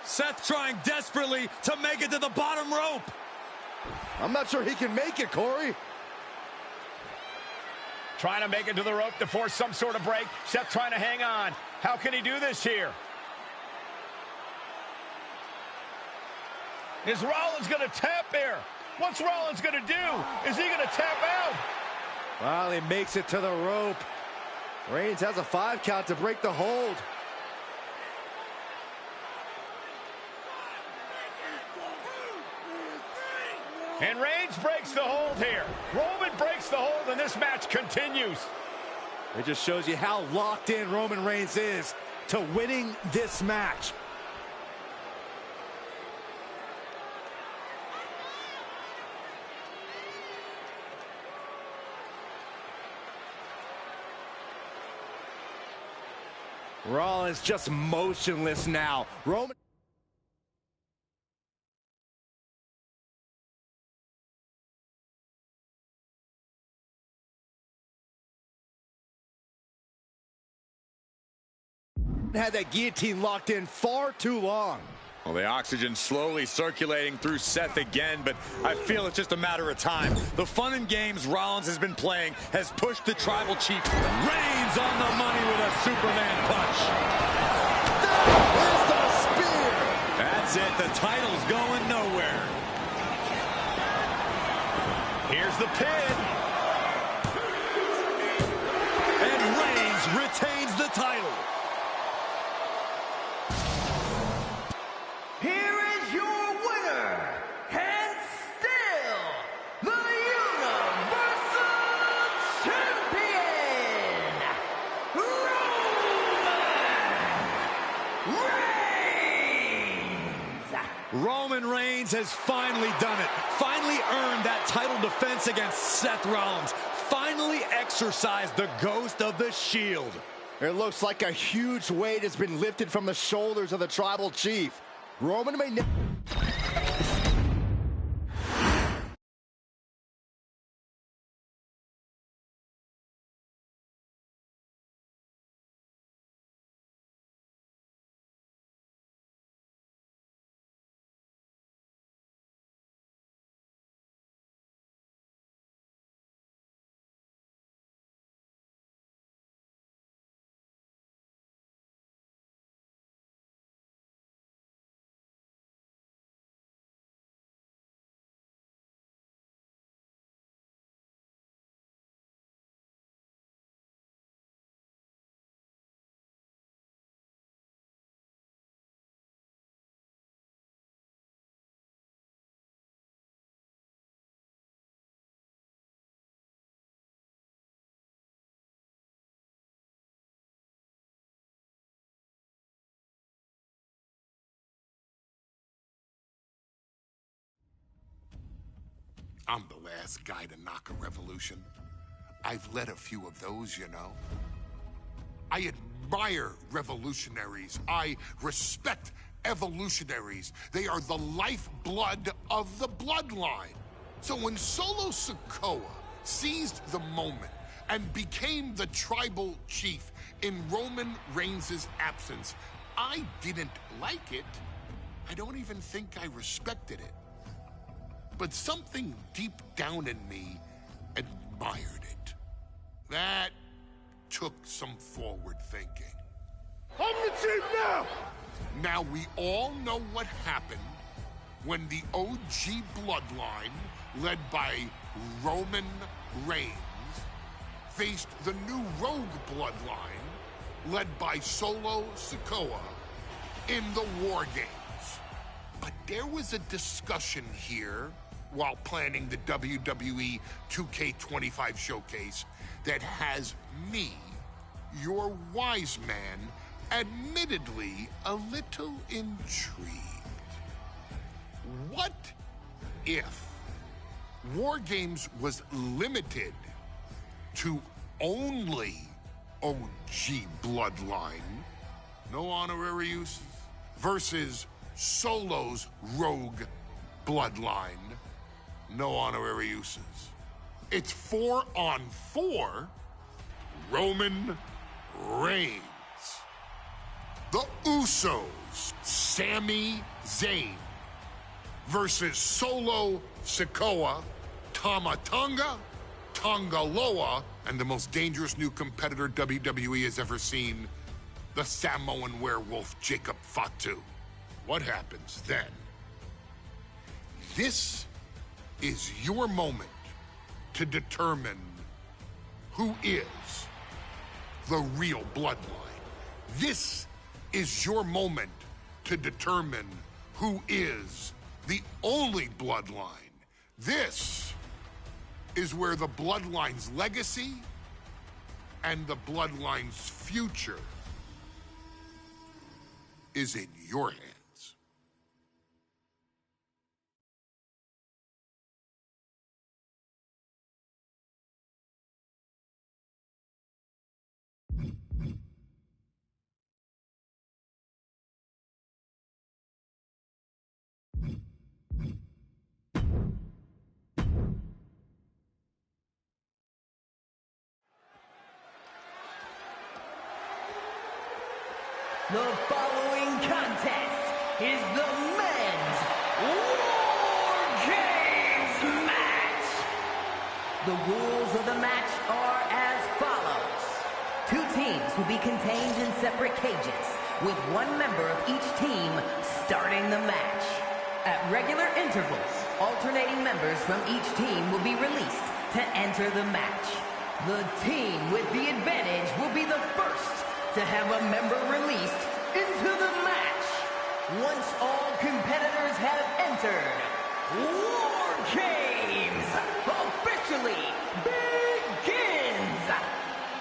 Seth trying desperately to make it to the bottom rope. I'm not sure he can make it, Corey. Trying to make it to the rope to force some sort of break. Seth trying to hang on. How can he do this here? Is Rollins going to tap here? What's Rollins going to do? Is he going to tap out? Well, he makes it to the rope. Reigns has a 5 count to break the hold. And Reigns breaks the hold here. Roman breaks the hold, and this match continues. It just shows you how locked in Roman Reigns is to winning this match. Rollins just motionless now. Roman... had that guillotine locked in far too long. Well, the oxygen slowly circulating through Seth again, but I feel it's just a matter of time. The fun and games Rollins has been playing has pushed the Tribal Chief. Reigns on the money with a Superman punch. There's the spear. That's it. The title's going nowhere. Here's the pin. And Reigns retains the title. Here is your winner, and still the Universal Champion, Roman Reigns. Roman Reigns has finally done it. Finally earned that title defense against Seth Rollins. Finally exercised the ghost of the Shield. It looks like a huge weight has been lifted from the shoulders of the Tribal Chief. Roman may... I'm the last guy to knock a revolution. I've led a few of those, you know. I admire revolutionaries. I respect evolutionaries. They are the lifeblood of the bloodline. So when Solo Sikoa seized the moment and became the tribal chief in Roman Reigns' absence, I didn't like it. I don't even think I respected it. But something deep down in me admired it. That took some forward thinking. I'm the chief now! Now we all know what happened when the OG bloodline, led by Roman Reigns, faced the new rogue bloodline, led by Solo Sikoa, in the War Games. But there was a discussion here while planning the WWE 2k25 showcase that has me, your wise man, admittedly a little intrigued. What if War Games was limited to only OG bloodline, no honorary uses, versus Solo's rogue bloodline, no honorary uses? It's 4-on-4 Roman Reigns. The Usos, Sami Zayn, versus Solo Sikoa, Tama Tonga, Tonga Loa, and the most dangerous new competitor WWE has ever seen, the Samoan werewolf Jacob Fatu. What happens then? This is your moment to determine who is the real bloodline. This is your moment to determine who is the only bloodline. This is where the bloodline's legacy and the bloodline's future is in your hands. The following contest is the men's War Games match. The rules of the match are as follows. 2 teams will be contained in separate cages, with 1 member of each team starting the match. At regular intervals, alternating members from each team will be released to enter the match. The team with the advantage will be the first to have a member released into the match. Once all competitors have entered, War Games officially begins.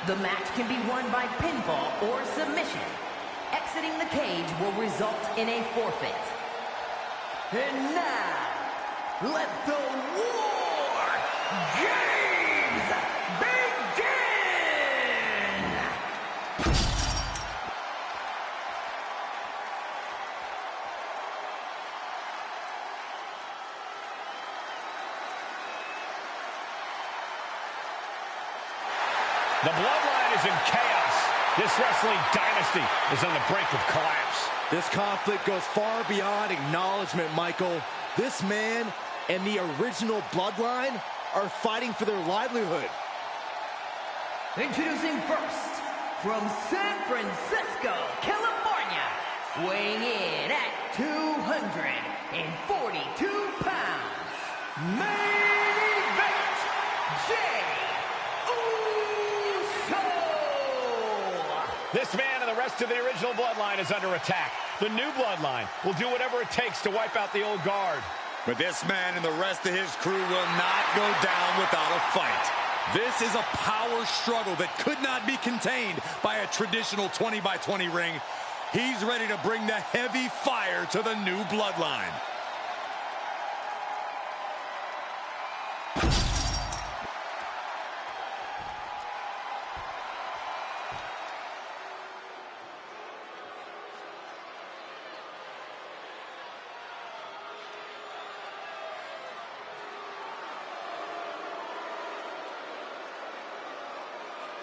The match can be won by pinfall or submission. Exiting the cage will result in a forfeit. And now, let the War Games begin! The Bloodline is in chaos. This wrestling dynasty is on the brink of collapse. This conflict goes far beyond acknowledgement, Michael. This man and the original Bloodline are fighting for their livelihood. Introducing first, from San Francisco, California, weighing in at 242 pounds, main event, Jey Uso! This man and the rest of the original Bloodline is under attack. The new Bloodline will do whatever it takes to wipe out the old guard. But this man and the rest of his crew will not go down without a fight. This is a power struggle that could not be contained by a traditional 20-by-20 ring. He's ready to bring the heavy fire to the new Bloodline.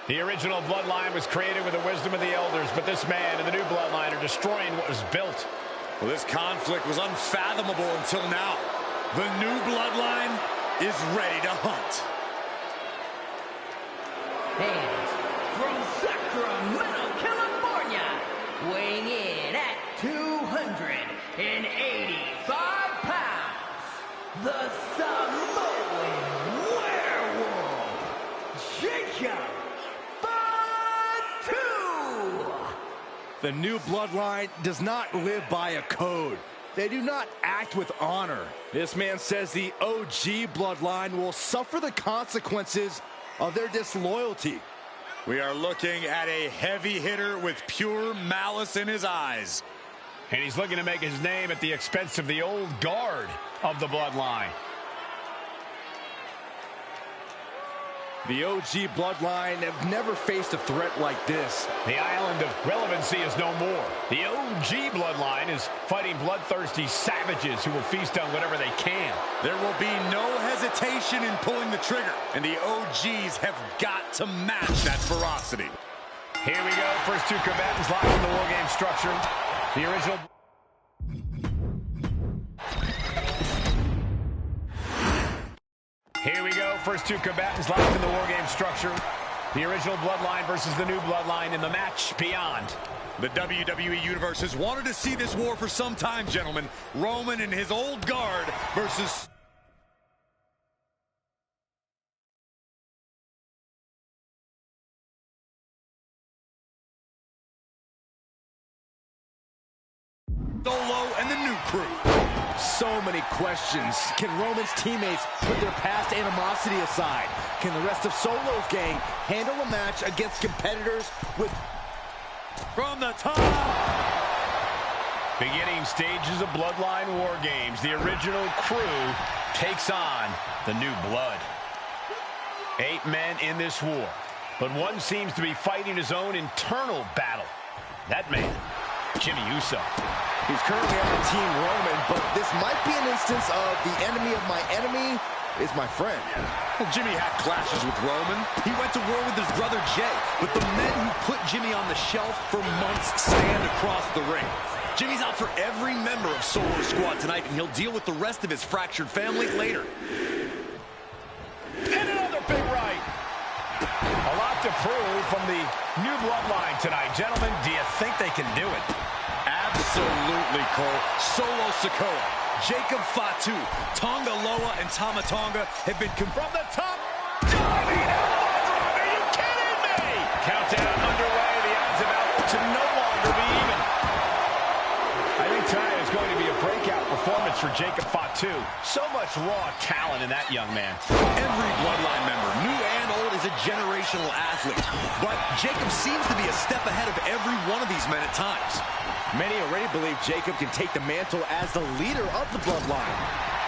The original Bloodline was created with the wisdom of the elders, but this man and the new Bloodline are destroying what was built. Well, this conflict was unfathomable until now. The new Bloodline is ready to hunt. And from Sacramento, California, weighing in at 285 pounds, the Samoan werewolf, Jacob Fatu. The new Bloodline does not live by a code. They do not act with honor. This man says the OG Bloodline will suffer the consequences of their disloyalty. We are looking at a heavy hitter with pure malice in his eyes. And he's looking to make his name at the expense of the old guard of the Bloodline. The OG Bloodline have never faced a threat like this. The island of relevancy is no more. The OG Bloodline is fighting bloodthirsty savages who will feast on whatever they can. There will be no hesitation in pulling the trigger, and the OGs have got to match that ferocity. Here we go. First two combatants locked in the War Game structure. The original... Here we go. First two combatants locked in the War Game structure. The original Bloodline versus the new Bloodline in the match beyond. The WWE Universe has wanted to see this war for some time, gentlemen. Roman and his old guard versus... Solo and the new crew. So many questions. Can Roman's teammates put their past animosity aside? Can the rest of Solo's gang handle a match against competitors with... From the top! Beginning stages of Bloodline War Games. The original crew takes on the new blood. 8 men in this war, but one seems to be fighting his own internal battle. That man, Jimmy Uso. He's currently on Team Roman, but this might be an instance of the enemy of my enemy is my friend. Well, Jimmy had clashes with Roman. He went to war with his brother Jay, but the men who put Jimmy on the shelf for months stand across the ring. Jimmy's out for every member of Solo's squad tonight, and he'll deal with the rest of his fractured family later. And another big right. A lot to prove from the new Bloodline tonight. Gentlemen, do you think they can do it? Absolutely, Cole. Solo Sikoa, Jacob Fatu, Tonga Loa, and Tama Tonga have been from the top. Diving elbow drop. Are you kidding me? Countdown underway. The odds about to no longer be even. I think tonight is going to be a breakout performance for Jacob Fatu. So much raw talent in that young man. Every Bloodline member, new and old, is a generational athlete. But Jacob seems to be a step ahead of every one of these men at times. Many already believe Jacob can take the mantle as the leader of the Bloodline.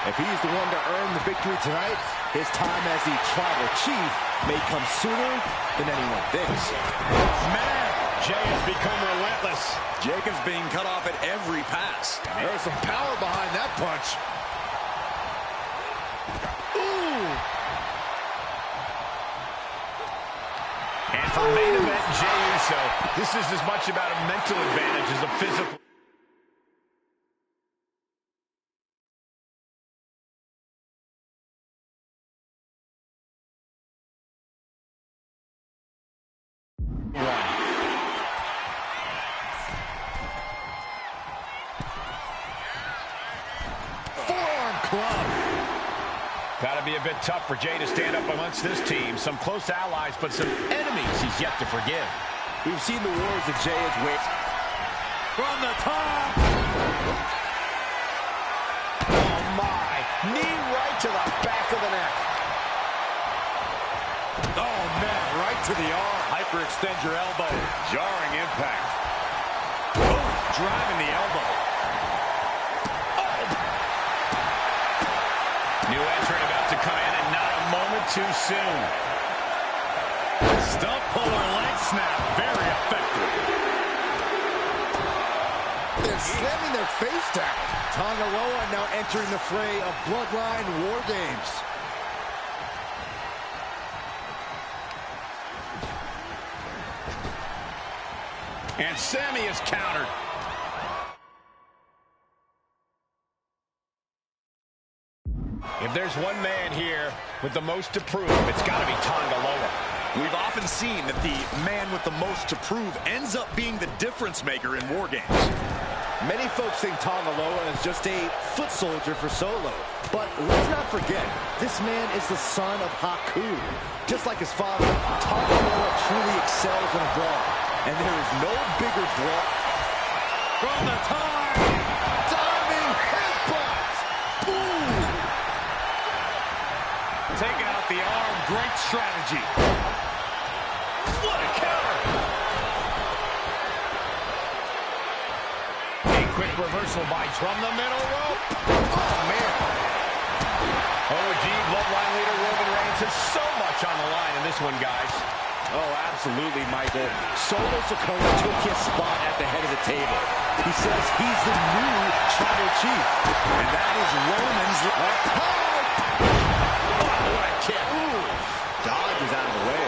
If he's the one to earn the victory tonight, his time as the tribal chief may come sooner than anyone thinks. Man, Jay has become relentless. Jacob's being cut off at every pass. There's some power behind that punch. And for main event Jey Uso, this is as much about a mental advantage as a physical. Forearm club. Gotta be a bit tough for Jey to stand up amongst this team. Some close allies, but some enemies he's yet to forgive. We've seen the wars that Jey has waged. From the top! Oh my! Knee right to the back of the neck. Oh man, right to the arm. Hyperextend your elbow. Jarring impact. Oh, driving the elbow. New entrant about to come in, and not a moment too soon. Stump puller leg snap, very effective. They're slamming their face down. Tonga Loa now entering the fray of Bloodline War Games. And Sami is countered. If there's one man here with the most to prove, it's got to be Tonga Loa. We've often seen that the man with the most to prove ends up being the difference maker in war games. Many folks think Tonga Loa is just a foot soldier for Solo. But let's not forget, this man is the son of Haku. Just like his father, Tonga Loa truly excels in a brawl. And there is no bigger brawl. From the top! Diving headbutt! Boom! Taking out the arm, great strategy. What a counter! A quick reversal by from the middle rope. Oh, man. OG Bloodline leader Roman Reigns has so much on the line in this one, guys. Oh, absolutely, Michael. Solo Sikoa took his spot at the head of the table. He says he's the new tribal chief. And that is Roman's... What a kick. Dodge is out of the way.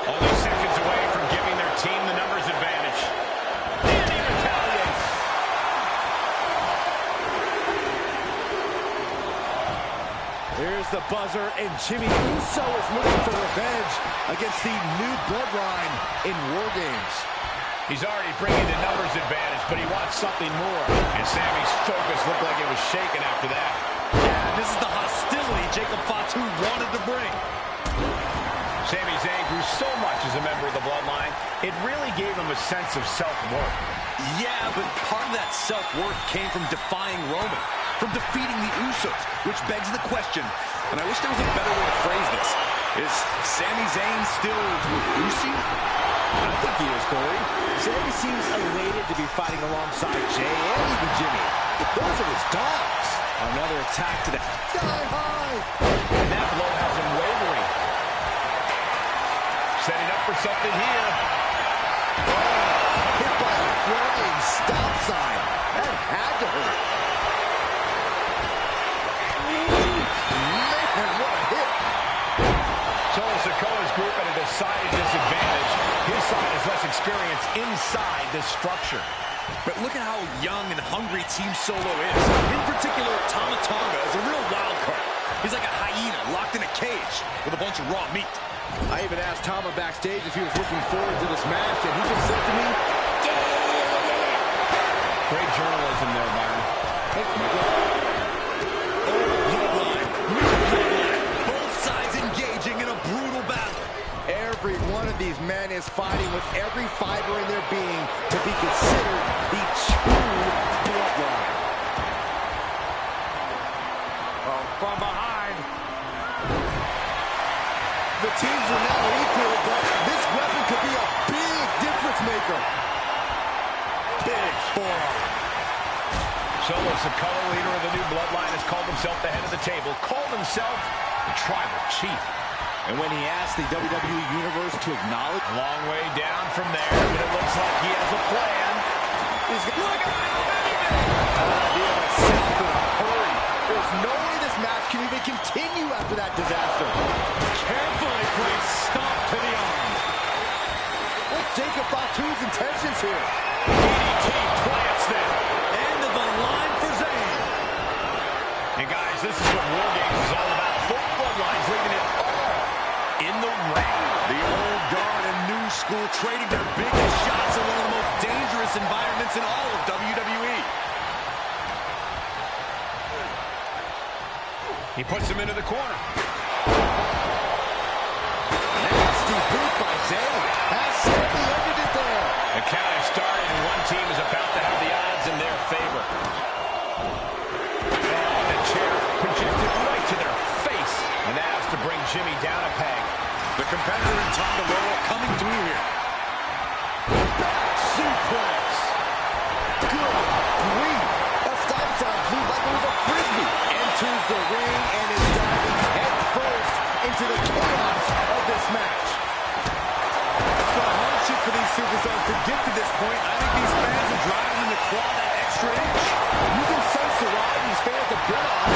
Only seconds away from giving their team the numbers advantage. And he retaliates. Here's the buzzer, and Jimmy Uso is looking for revenge against the new Bloodline in War Games. He's already bringing the numbers advantage, but he wants something more. And Sami's focus looked like it was shaken after that. Yeah, this is the hostility Jacob Fatu wanted to bring. Sami Zayn grew so much as a member of the Bloodline, it really gave him a sense of self-worth. Yeah, but part of that self-worth came from defying Roman, from defeating the Usos, which begs the question, and I wish there was a better way to phrase this. Is Sami Zayn still Usi? I think he is, Corey. Sami seems elated to be fighting alongside Jay and even Jimmy. Those are his dogs. Another attack to the Sky high. And that blow has him wavering. Setting up for something here. Hit by a flying stop sign. That had to hurt. Man, what a hit. Solo Sikoa's group at a decided disadvantage. His side is less experienced inside this structure. But look at how young and hungry Team Solo is. In particular, Tama Tonga is a real wild card. He's like a hyena locked in a cage with a bunch of raw meat. I even asked Tama backstage if he was looking forward to this match, and he just said to me, yeah. Great journalism there, Byron. Bloodline, new Bloodline. Both sides engaging in a brutal battle. Every one of these men is fighting with every fiber in their being to be considered the true Bloodline. From behind. The teams are now equal, but this weapon could be a big difference maker. Big forearm. Solo Sikoa, leader of the new Bloodline, has called himself the head of the table, called himself the tribal chief. And when he asked the WWE Universe to acknowledge... A long way down from there, but it looks like he has a plan. He's look at hurry. There's no way this match can even continue after that disaster. Carefully placed stomp to the arm. What's Jacob Fatu's intentions here? DDT plants them. End of the line for Zayn. And guys, this is what War Games is all about. Both Bloodlines leaving it all in the ring. The old guard and new school trading their biggest shots in one of the most dangerous environments in all of WWE. He puts him into the corner. Nasty boot by Zayn. Has simply ended it there. The count has started, and one team is about to have the odds in their favor. And the chair projected right to their face. And that has to bring Jimmy down a peg. The competitor in Tonga Loa coming through here. Back suplex. Good grief. That stop sign flew like it was a frisbee. Enters the ring and is diving head first into the chaos of this match. It's been a hardship for these superstars to get to this point. I think these fans are driving them to claw that extra inch. You can sense the ride these fans have been on.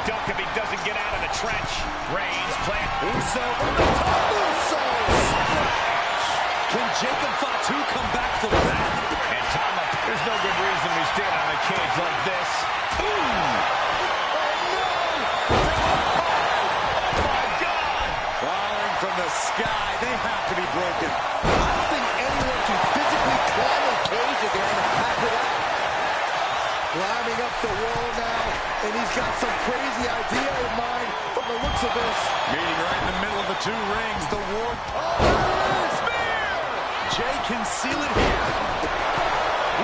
duck if he doesn't get out of the trench. Reigns plant. Uso on the top. Uso splash. Can Jacob Fatu come back from that? And Tama, there's no good reason we stand on a cage like this. Ooh! From the sky, they have to be broken. I don't think anyone can physically climb a cage again after that. Climbing up the wall now, and he's got some crazy idea in mind from the looks of this. Meeting right in the middle of the two rings, the war. Spear! Jay can seal it here.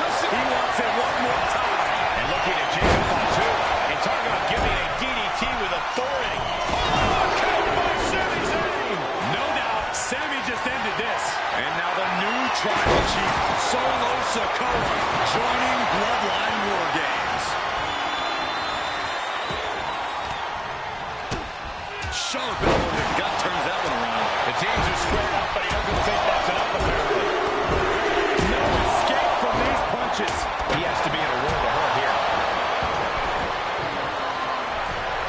Listen, he wants it one more time. And looking at Jacob Fatu, and talking about giving a DDT with authority. Sammy just ended this. And now the new tribal chief, Solo Sikoa, joining Bloodline War Games. Sharp elbow to gut turns that one around. The teams are squared up, but he doesn't think that's enough, apparently. No escape from these punches. He has to be in a world of hurt here.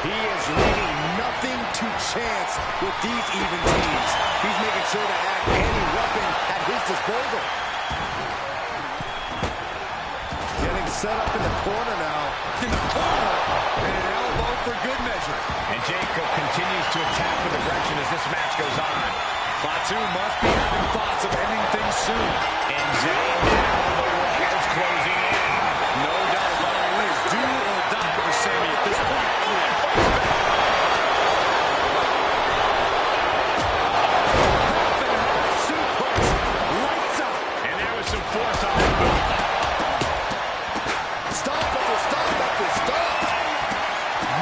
He is leaving nothing to chance with these even teams. He's making sure to have any weapon at his disposal. Getting set up in the corner now. In the corner. And an elbow for good measure. And Jacob continues to attack with aggression as this match goes on. Fatu must be having thoughts of ending things soon. And Zayn now, the wall is closing in. No doubt about it is do or die for Sammy at this point. Force on that move. Stop after stop.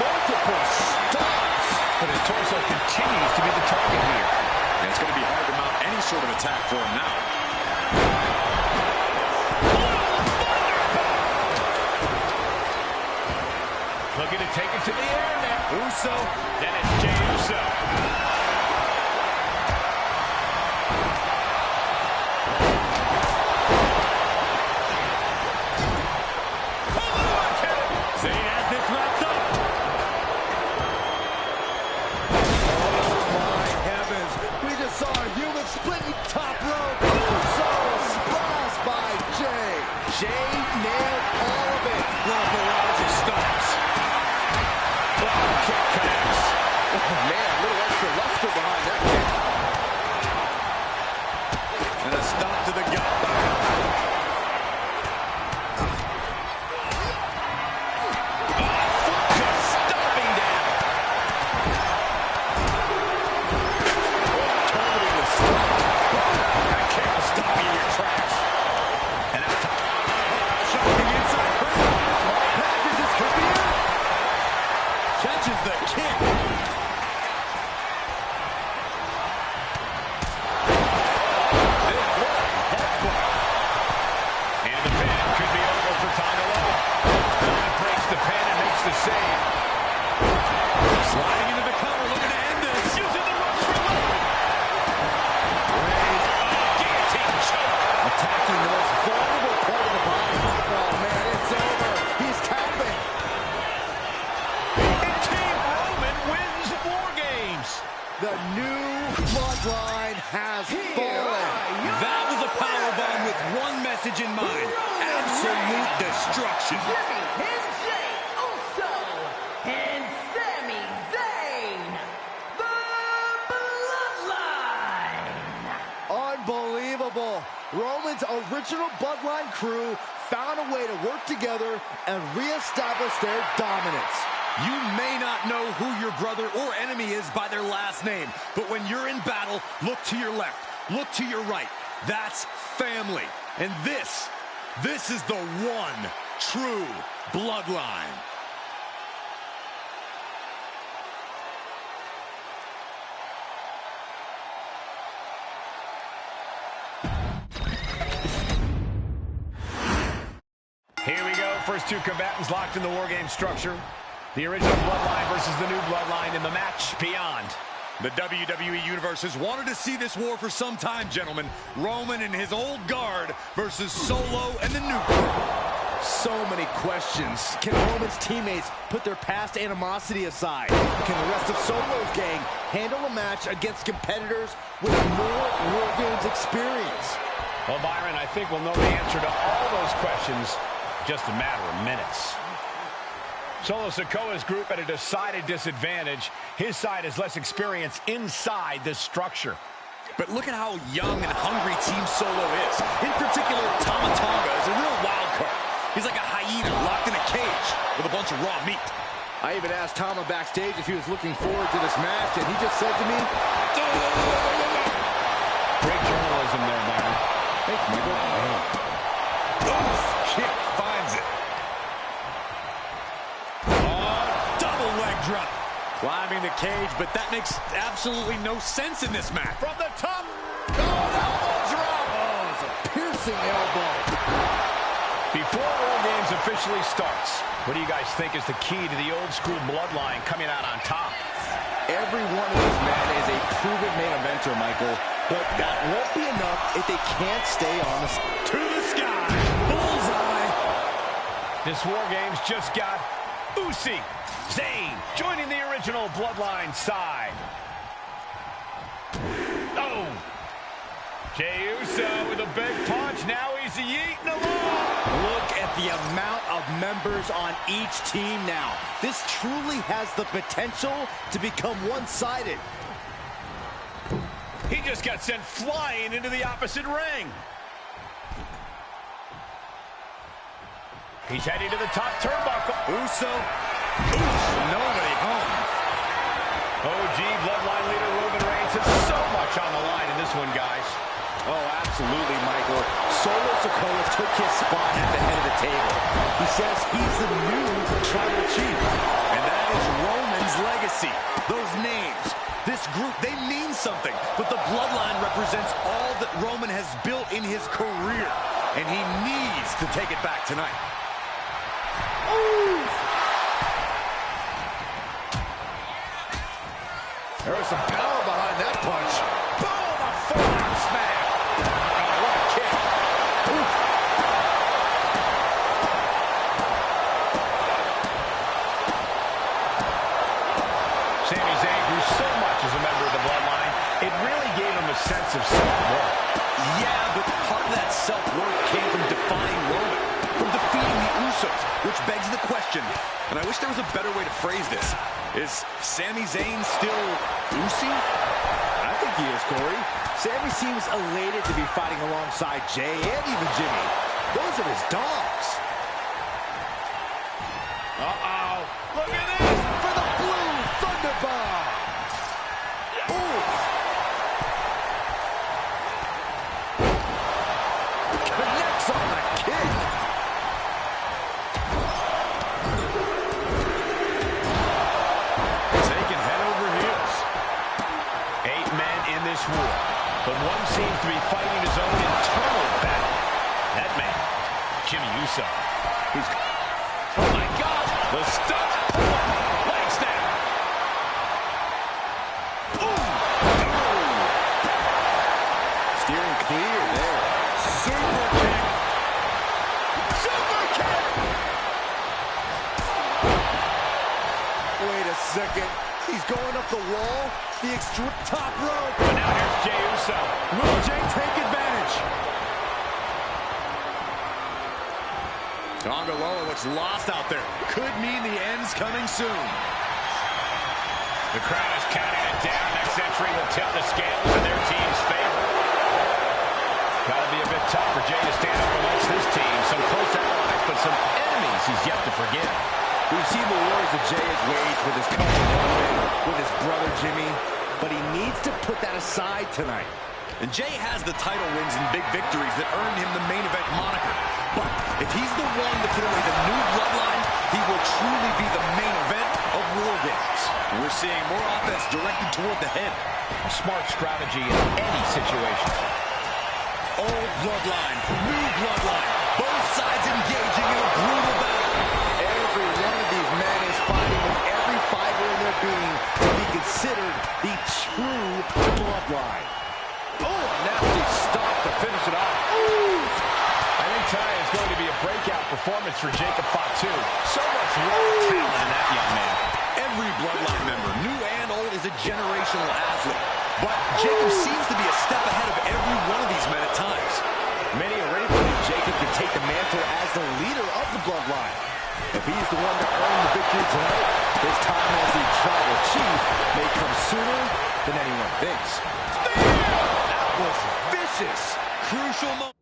Multiple stops. But his torso continues to be the target here. And it's going to be hard to mount any sort of attack for him now. Looking to take it to the air now. Uso. Then it's Jey Uso. The new Bloodline has fallen. That was a powerbomb with one message in mind. Absolute destruction. And Jey Uso and Sami Zayn, the Bloodline. Unbelievable. Roman's original Bloodline crew found a way to work together and reestablish their dominance. You may not know who your brother or enemy is by their last name, but when you're in battle, look to your left, look to your right. That's family. And this is the one true Bloodline. Here we go. First two combatants locked in the War Game structure. The original Bloodline versus the new Bloodline in the match beyond. The WWE Universe has wanted to see this war for some time, gentlemen. Roman and his old guard versus Solo and the new crew. So many questions. Can Roman's teammates put their past animosity aside? Can the rest of Solo's gang handle a match against competitors with more War Games experience? Well, Byron, I think we'll know the answer to all those questions in just a matter of minutes. Solo Sikoa's group at a decided disadvantage. His side has less experience inside this structure. But look at how young and hungry Team Solo is. In particular, Tama Tonga is a real wild card. He's like a hyena locked in a cage with a bunch of raw meat. I even asked Tama backstage if he was looking forward to this match, and he just said to me, great journalism there, Byron. thanks, Michael. Oof, kick finds it. Double leg drop. Climbing the cage, but that makes absolutely no sense in this match. From the top. Elbow drop. Oh, it's a piercing elbow. Before War Games officially starts, what do you guys think is the key to the old school bloodline coming out on top? Every one of these men is a proven main eventer, Michael, but that won't be enough if they can't stay on the to the sky. Bullseye. This War Games just got Usi, Zayn joining the original bloodline side. Oh! Jey Uso with a big punch. Now he's yeeting along. Look at the amount of members on each team now. This truly has the potential to become one-sided. He just got sent flying into the opposite ring. He's heading to the top turnbuckle. Uso. Nobody home. OG bloodline leader Roman Reigns has so much on the line in this one, guys. Oh, absolutely, Michael. Solo Sikoa took his spot at the head of the table. He says he's the new tribal chief. And that is Roman's legacy. Those names, this group, they mean something. But the bloodline represents all that Roman has built in his career. And he needs to take it back tonight. Ooh. There was some power behind that punch. Boom! A forearm smash. Oh, what a kick. Oof. Sami Zayn grew so much as a member of the bloodline, it really gave him a sense of self-worth. Yeah, but part of that self-worth came from defying Roman, from defeating the Usos, which begs the question, and I wish there was a better way to phrase this. Is Sami Zayn still Usi? I think he is, Corey. Sami seems elated to be fighting alongside Jey and even Jimmy. Those are his dogs. Uh-oh. Look at this. For the blue Thunderbomb. Ooh. Connects on the kick. Taking head over heels. 8 men in this war, but one seems to be fighting his own internal battle. That man, Jimmy Uso. Oh my God! The stuff. Leg snap. Ooh. Steering clear there. Super kick. Super kick. Wait a second. He's going up the wall. The extreme top rope. But now here's Jey Uso. Will Jey take advantage? Tonga Loa looks lost out there. Could mean the end's coming soon. The crowd is counting it down. Next entry will tip the scales in their team's favor. Gotta be a bit tough for Jey to stand up amongst this team. Some close allies, but some enemies he's yet to forgive. We've seen the wars that Jey has waged with his cousin Roman, with his brother Jimmy, but he needs to put that aside tonight. And Jey has the title wins and big victories that earned him the main event moniker. But if he's the one to put away the new bloodline, he will truly be the main event of War Games. We're seeing more offense directed toward the head. A smart strategy in any situation. Old bloodline, new bloodline. Both sides engaging in a brutal battle. Every one of these men is fighting with every fiber in their being to be considered the true bloodline. Oh, nasty stop to finish it off. Ooh. I think tonight is going to be a breakout performance. performance for Jacob Fatu. So much raw talent in that young man. Every Bloodline member, new and old, is a generational athlete. But Jacob seems to be a step ahead of every one of these men at times. Many already believe Jacob can take the mantle as the leader of the Bloodline. If he's the one to earn the victory tonight, his time as the tribal chief may come sooner than anyone thinks. That was vicious. Crucial moment.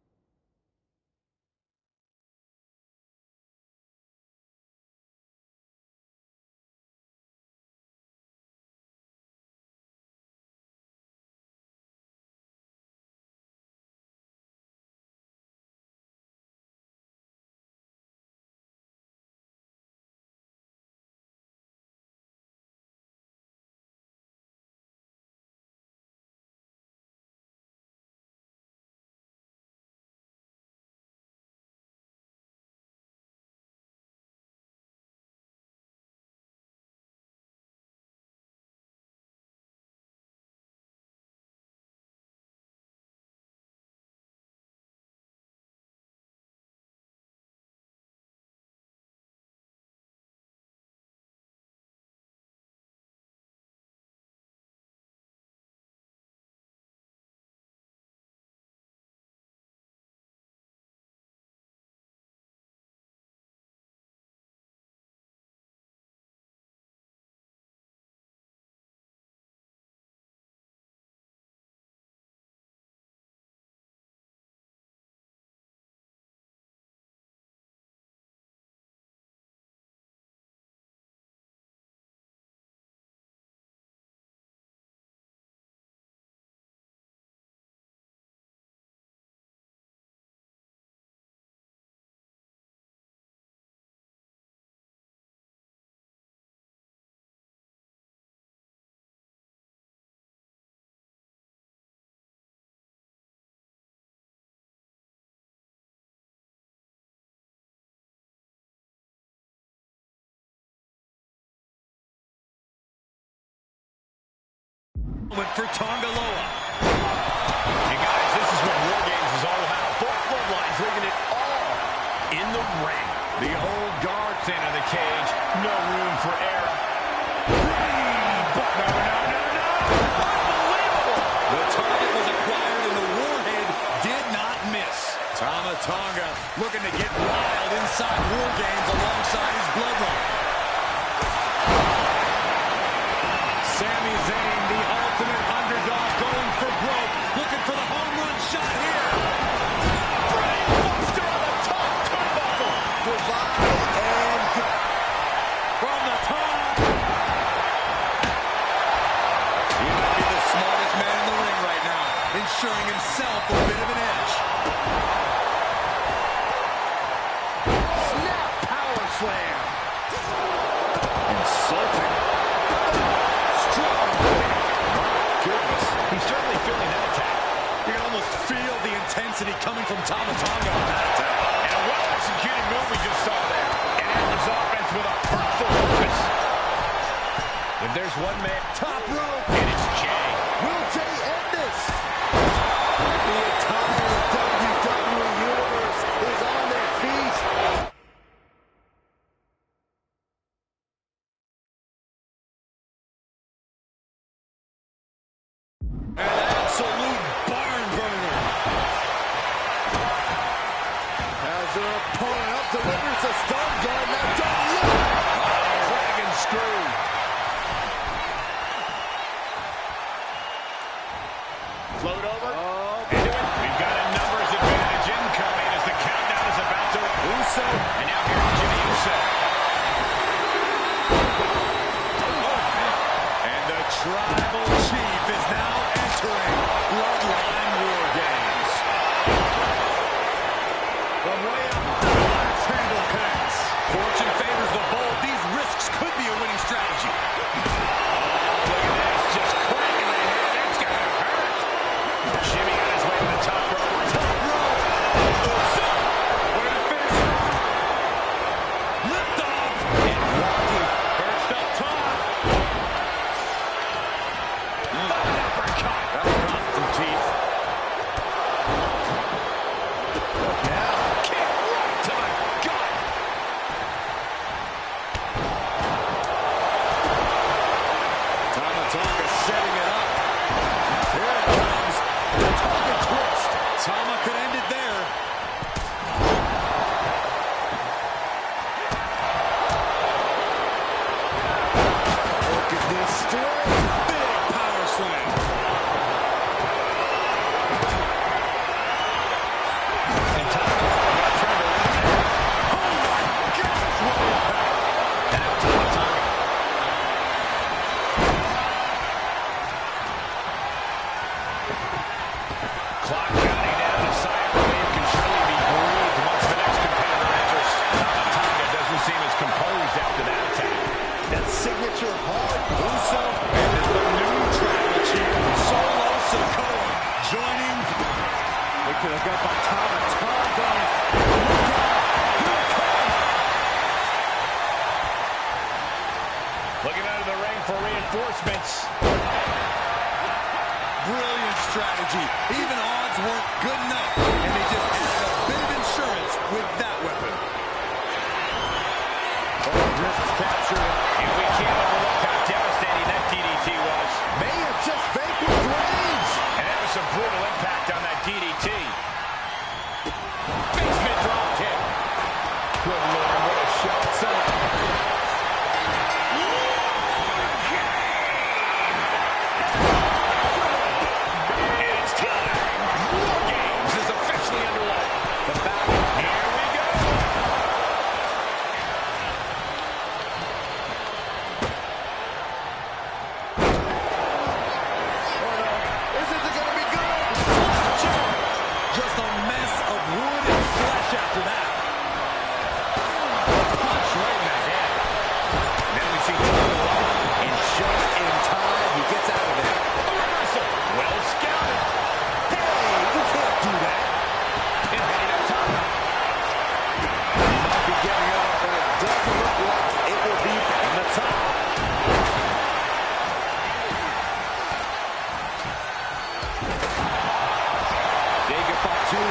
For Tongaloa. Hey guys, this is what War Games is all about. Both bloodlines leaving it all in the ring. The old guard center of the cage, no room for error. But no. Unbelievable! The target was acquired and the warhead did not miss. Tama Tonga looking to get wild inside War Games alongside his bloodline. Sami Zayn, the ultimate underdog, going for broke, looking for the home run shot here. Brainbuster on the top turnbuckle. Divide and From the top. He might be the smartest man in the ring right now, ensuring himself a bit of an edge. snap power slam. Insulting. Goodness, he's certainly feeling that attack. You can almost feel the intensity coming from Tama Tonga on that attack. And a well-executed move we just saw there. And enters offense with a hurtful purpose. If there's one man, Top rope. and it's Jay. Will Jay end this? The entire WWE Universe is on their feet. An absolute barn burner. As their opponent up delivers a stun gun. Now don't look. Dragon screw. Float over. Into it. We've got a numbers advantage incoming as the countdown is about to run. Uso. And now here's Jimmy Uso. And the tribal chief is now entering Bloodline War Games. From way up, the last handle connects. up by Tama Tonga. Look out. Here it comes. Looking out of the ring for reinforcements. Brilliant strategy. Even odds weren't good enough, and they just added a bit of insurance with that weapon. Wrists captured. And we can't overlook how devastating that DDT was. May have just vanquished Reigns. And that was some brutal impact on that DDT. Basement drop kick. Good Lord, what a shot. And it's time. War Games is officially underway. The battle, here we go. Isn't it going to be good? Just a mess of wood and flesh after that. Punch right in the head. Then we see Tama And just in time, he gets out of there. a reversal. Well scouted. Hey, you can't do that. And heading up top. Might be getting up, but it doesn't look like it will be from the top. Jacob Fatu.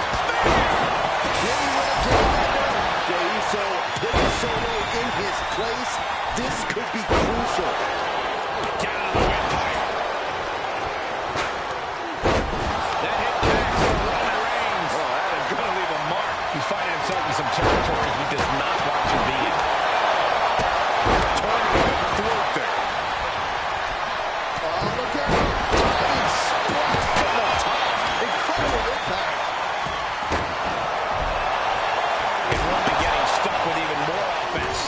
Jimmy with a J-Bender. Jey Uso put a solo in his place. This could be crucial. Down on the windpipe. That hit connects on Roman Reigns. Oh, that is going to leave a mark. He's finding himself in some territory he does not want to be in. Turning the throat there. Oh, look at him. Diving splash from the top. Incredible impact. And Roman getting stuck with even more offense.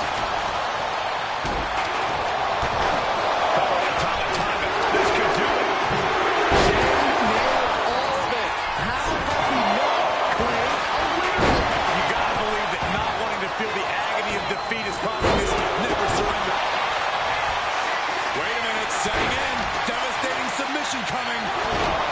Followed by Tama Tonga. This could do it. Nailed all of it. How have we not claimed a winner yet? You gotta believe that not wanting to feel the agony of defeat is causing this never surrender. Wait a minute, setting in. Devastating submission coming.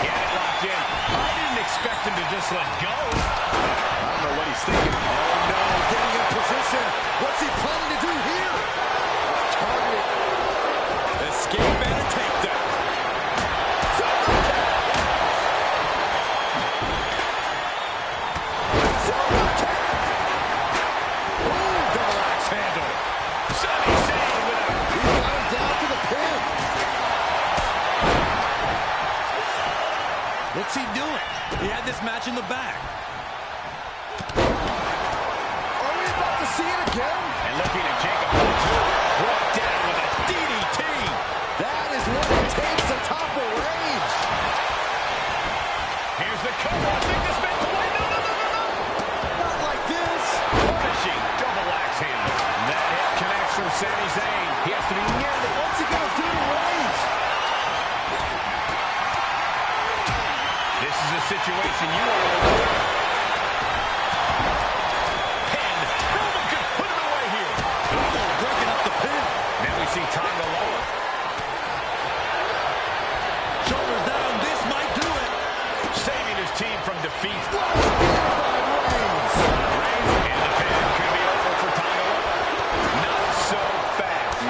Get it locked in. I didn't expect him to just let go. I don't know what he's thinking. Oh, no. Getting in position. What's he planning to do here? Targeted. Escape and a takedown. Ooh, double axe handle. Sami Zayn with a... He got him down to the pin. What's he doing? He had this match in the bag. Are we about to see it again? And looking at Jacob Fatu. Brought down with a DDT. That is what it takes to topple Reigns. Here's the cover. I think this meant to win. No. Not like this. Punishing double axe handle. That hit connects from Sami Zayn. He has to be near the... What's he going to do to Reigns? This is a situation you want to avoid. Pin. Roman could put it away here. Breaking up the pin. Now we see Tonga lower. Shoulders down. This might do it. Saving his team from defeat. Reigns. Reigns and the pin could be over for Tonga lower. Not so fast.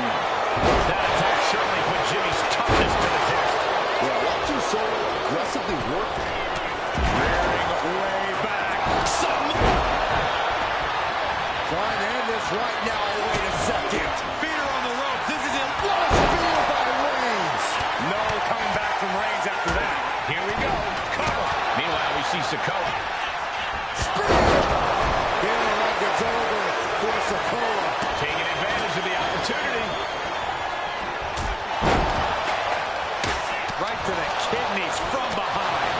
That attack certainly put Jimmy's toughness to the test. Yeah, watching Solo aggressively work. Rearing way back. Trying to end this right now. Wait a second. Feeder on the ropes. This is it. What a spear by Reigns. No coming back from Reigns after that. Here we go. Cover. Meanwhile, we see Sikoa. Spear. Feeling like it's over for Sikoa. Taking advantage of the opportunity. Right to the kidneys from behind.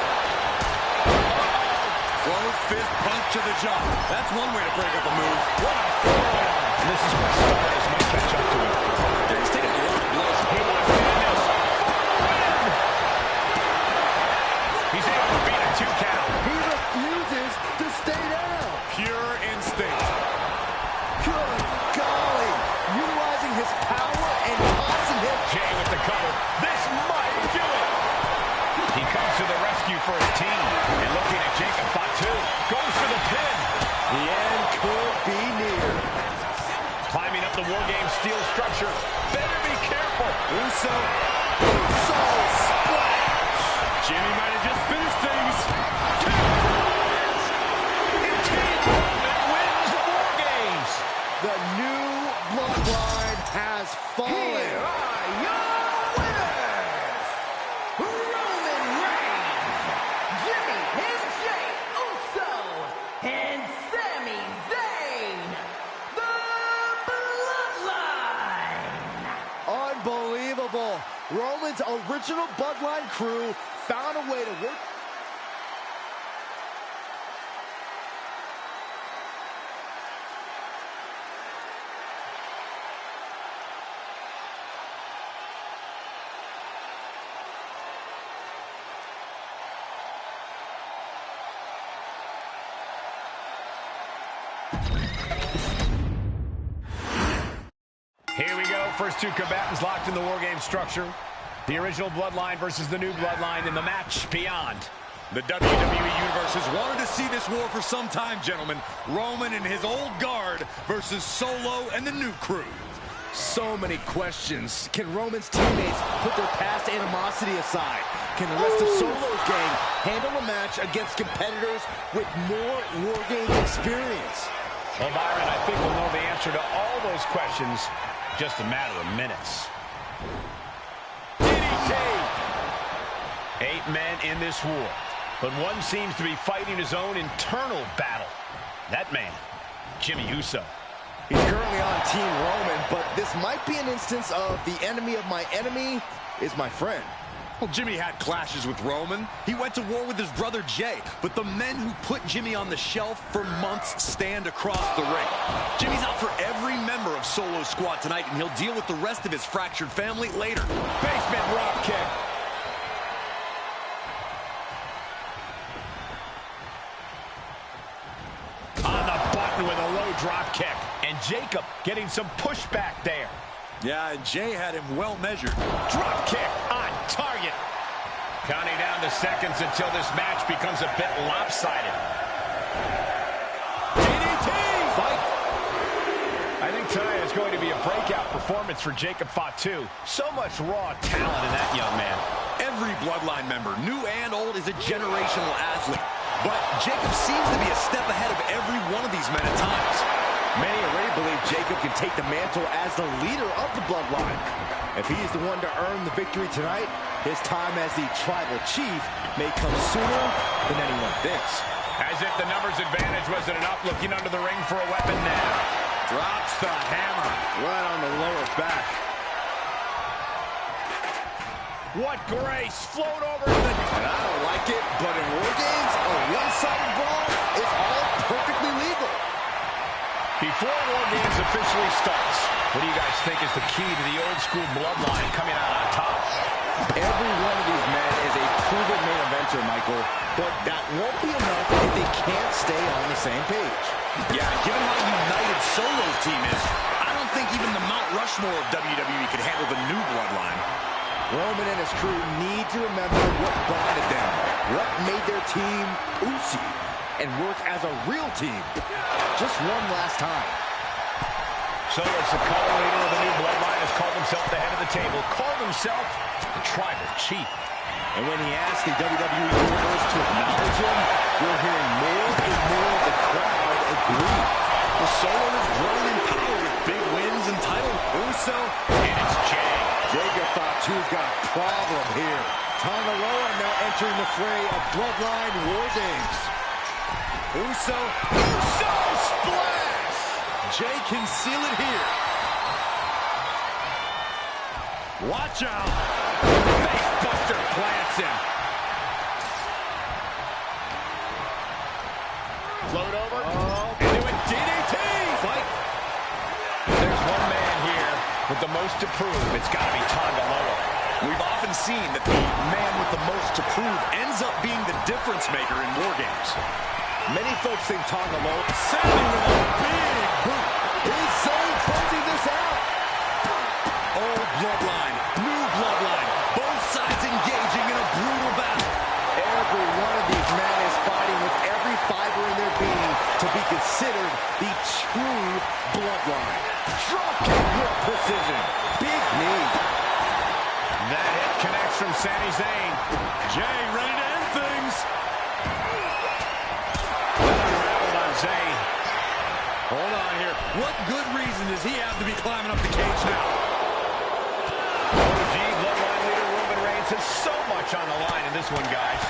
Closed fist punch to the jaw. That's one way to break up a move. What a forearm. This is where Stardust might catch up to him. He's taking a lot of blows. He wants to end this. He's able to beat a 2 count. He refuses to stay down. Pure instinct. Good golly. Utilizing his power and tossing him. Jey with the cover. This might do it. He comes to the rescue for his team. And looking at Jacob Fatu. the War Games steel structure. Better be careful. Uso splash. Jimmy might have just finished things. Roman wins the War Games. The new Bloodline has fallen. Here are your winners, Roman Reigns, Jimmy MJ Uso, and Sami Zayn, the Bloodline. Unbelievable. Roman's original Bloodline crew found a way to work. Here we go. First two combatants locked in the War Game structure. The original Bloodline versus the new Bloodline in the match beyond. The WWE Universe has wanted to see this war for some time, gentlemen. Roman and his old guard versus Solo and the new crew. So many questions. Can Roman's teammates put their past animosity aside? Can the rest of Solo's gang handle a match against competitors with more War Games experience? Well, Byron, I think we'll know the answer to all those questions in just a matter of minutes. DDT! 8 men in this war, but one seems to be fighting his own internal battle. That man, Jimmy Uso. He's currently on Team Roman, but this might be an instance of the enemy of my enemy is my friend. Well, Jimmy had clashes with Roman. He went to war with his brother Jay, but the men who put Jimmy on the shelf for months stand across the ring. Jimmy's out for every member of Solo's squad tonight, and he'll deal with the rest of his fractured family later. Basement drop kick. On the button with a low drop kick. And Jacob getting some pushback there. Yeah, and Jay had him well measured. Drop kick on target. Counting down the seconds until this match becomes a bit lopsided. DDT! Fight! I think tonight is going to be a breakout performance for Jacob Fatu. So much raw talent in that young man. Every Bloodline member, new and old, is a generational athlete. But Jacob seems to be a step ahead of every one of these men at times. Many already believe Jacob can take the mantle as the leader of the Bloodline. If he's the one to earn the victory tonight, his time as the tribal chief may come sooner than anyone thinks. As if the numbers advantage wasn't enough, looking under the ring for a weapon now. Drops the hammer right on the lower back. What grace! Float over to the... And I don't like it, but in War Games, a one-sided brawl is all perfectly legal. Before War Games officially starts, what do you guys think is the key to the old-school Bloodline coming out on top? Every one of these men is a proven main eventer, Michael, but that won't be enough if they can't stay on the same page. Yeah, given how united Solo's team is, I don't think even the Mount Rushmore of WWE could handle the new Bloodline. Roman and his crew need to remember what bonded them, what made their team Usi, and work as a real team. Just one last time. So as the color leader of the new Bloodline has called himself the head of the table, called himself the tribal chief. And when he asked the WWE Universe to acknowledge him, we're hearing more and more of the crowd agree. Well, Solo has grown in power with big wins and title. Uso, and it's Jay. Jacob Fatu's got a problem here. Tonga Loa now entering the fray of Bloodline War Games. Uso splash! Jay can seal it here. Watch out! Face buster plants him. Float over. Into a DDT. Fight. There's one man here with the most to prove. It's got to be Tonga Loa. We've often seen that the man with the most to prove ends up being the difference maker in War Games. Many folks think Tonga Loa sending with a big boot. Is Zayn closing this out? Old Bloodline, new Bloodline, both sides engaging in a brutal battle. Every one of these men is fighting with every fiber in their being to be considered the true Bloodline. Dropkick with precision. Big knee. That hit connects from Sami Zayn. Jay ready to end things. Unraveled on Zayn. Hold on here. What good reason does he have to be climbing up the cage now? OG Bloodline leader Roman Reigns has so much on the line in this one, guys.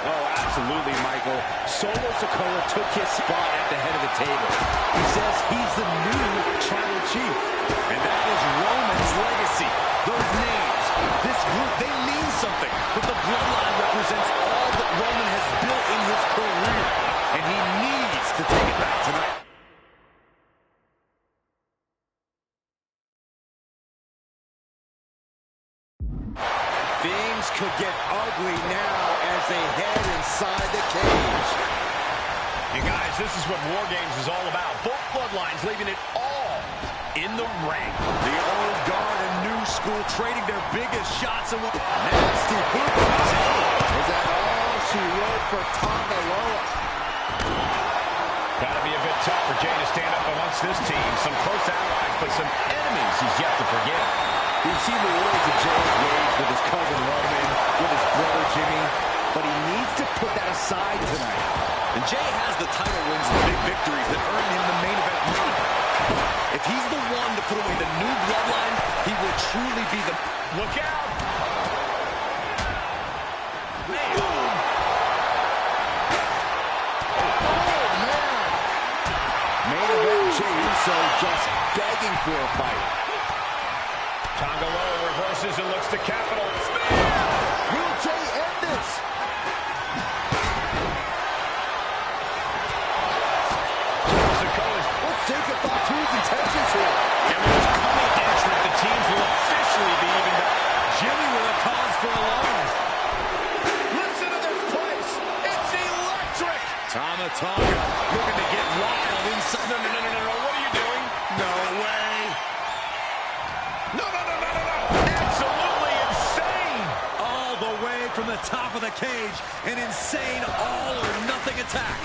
Oh, absolutely, Michael. Solo Sikoa took his spot at the head of the table. He says he's the new tribal chief. And that is Roman's legacy. Those names, this group, they mean something. But the Bloodline represents all that Roman has built in his career. And he needs to take it back tonight. Things could get ugly now as they head inside the cage. And guys, this is what War Games is all about. Both bloodlines leaving it all in the ring. The old guard and new school trading their biggest shots. And Nasty boot. Is that all she wrote for Tonga Loa? Gotta be a bit tough for Jay to stand up amongst this team. Some close allies, but some enemies he's yet to forget. We've seen the words of Jay's ways with his cousin Roman, with his brother Jimmy, but he needs to put that aside tonight. And Jay has the title wins and big victories that earn him the main event run. If he's the one to put away the new Bloodline, he will truly be the... Look out! Man. Oh, man! Main event Jey Uso just begging for a fight. Tonga Loa reverses and looks to capital. Will Jey end this? Let's take a thought to his intentions here. And with his coming entrant, the teams will officially be evened up. Jimmy with a cause for alarm. Listen to this place. It's electric. Tonga looking to get wild inside. No. What are you doing? No way. No. Absolutely insane. All the way from the top of the cage. An insane all-or-nothing attack.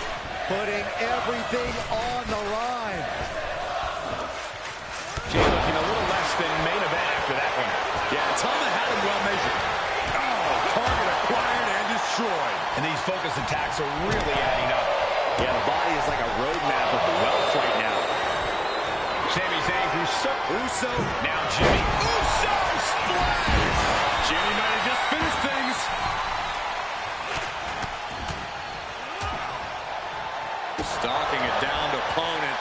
Putting everything on the line. Jay looking a little less than main event after that one. Yeah, Tonga had him well measured. Oh, target acquired and destroyed. And these focused attacks are really adding up. Yeah, the body is like a roadmap of the wealth right now. Sami Zayn, Uso. Now Jimmy. Uso splash! Jimmy might have just finished things. Stalking a downed opponent.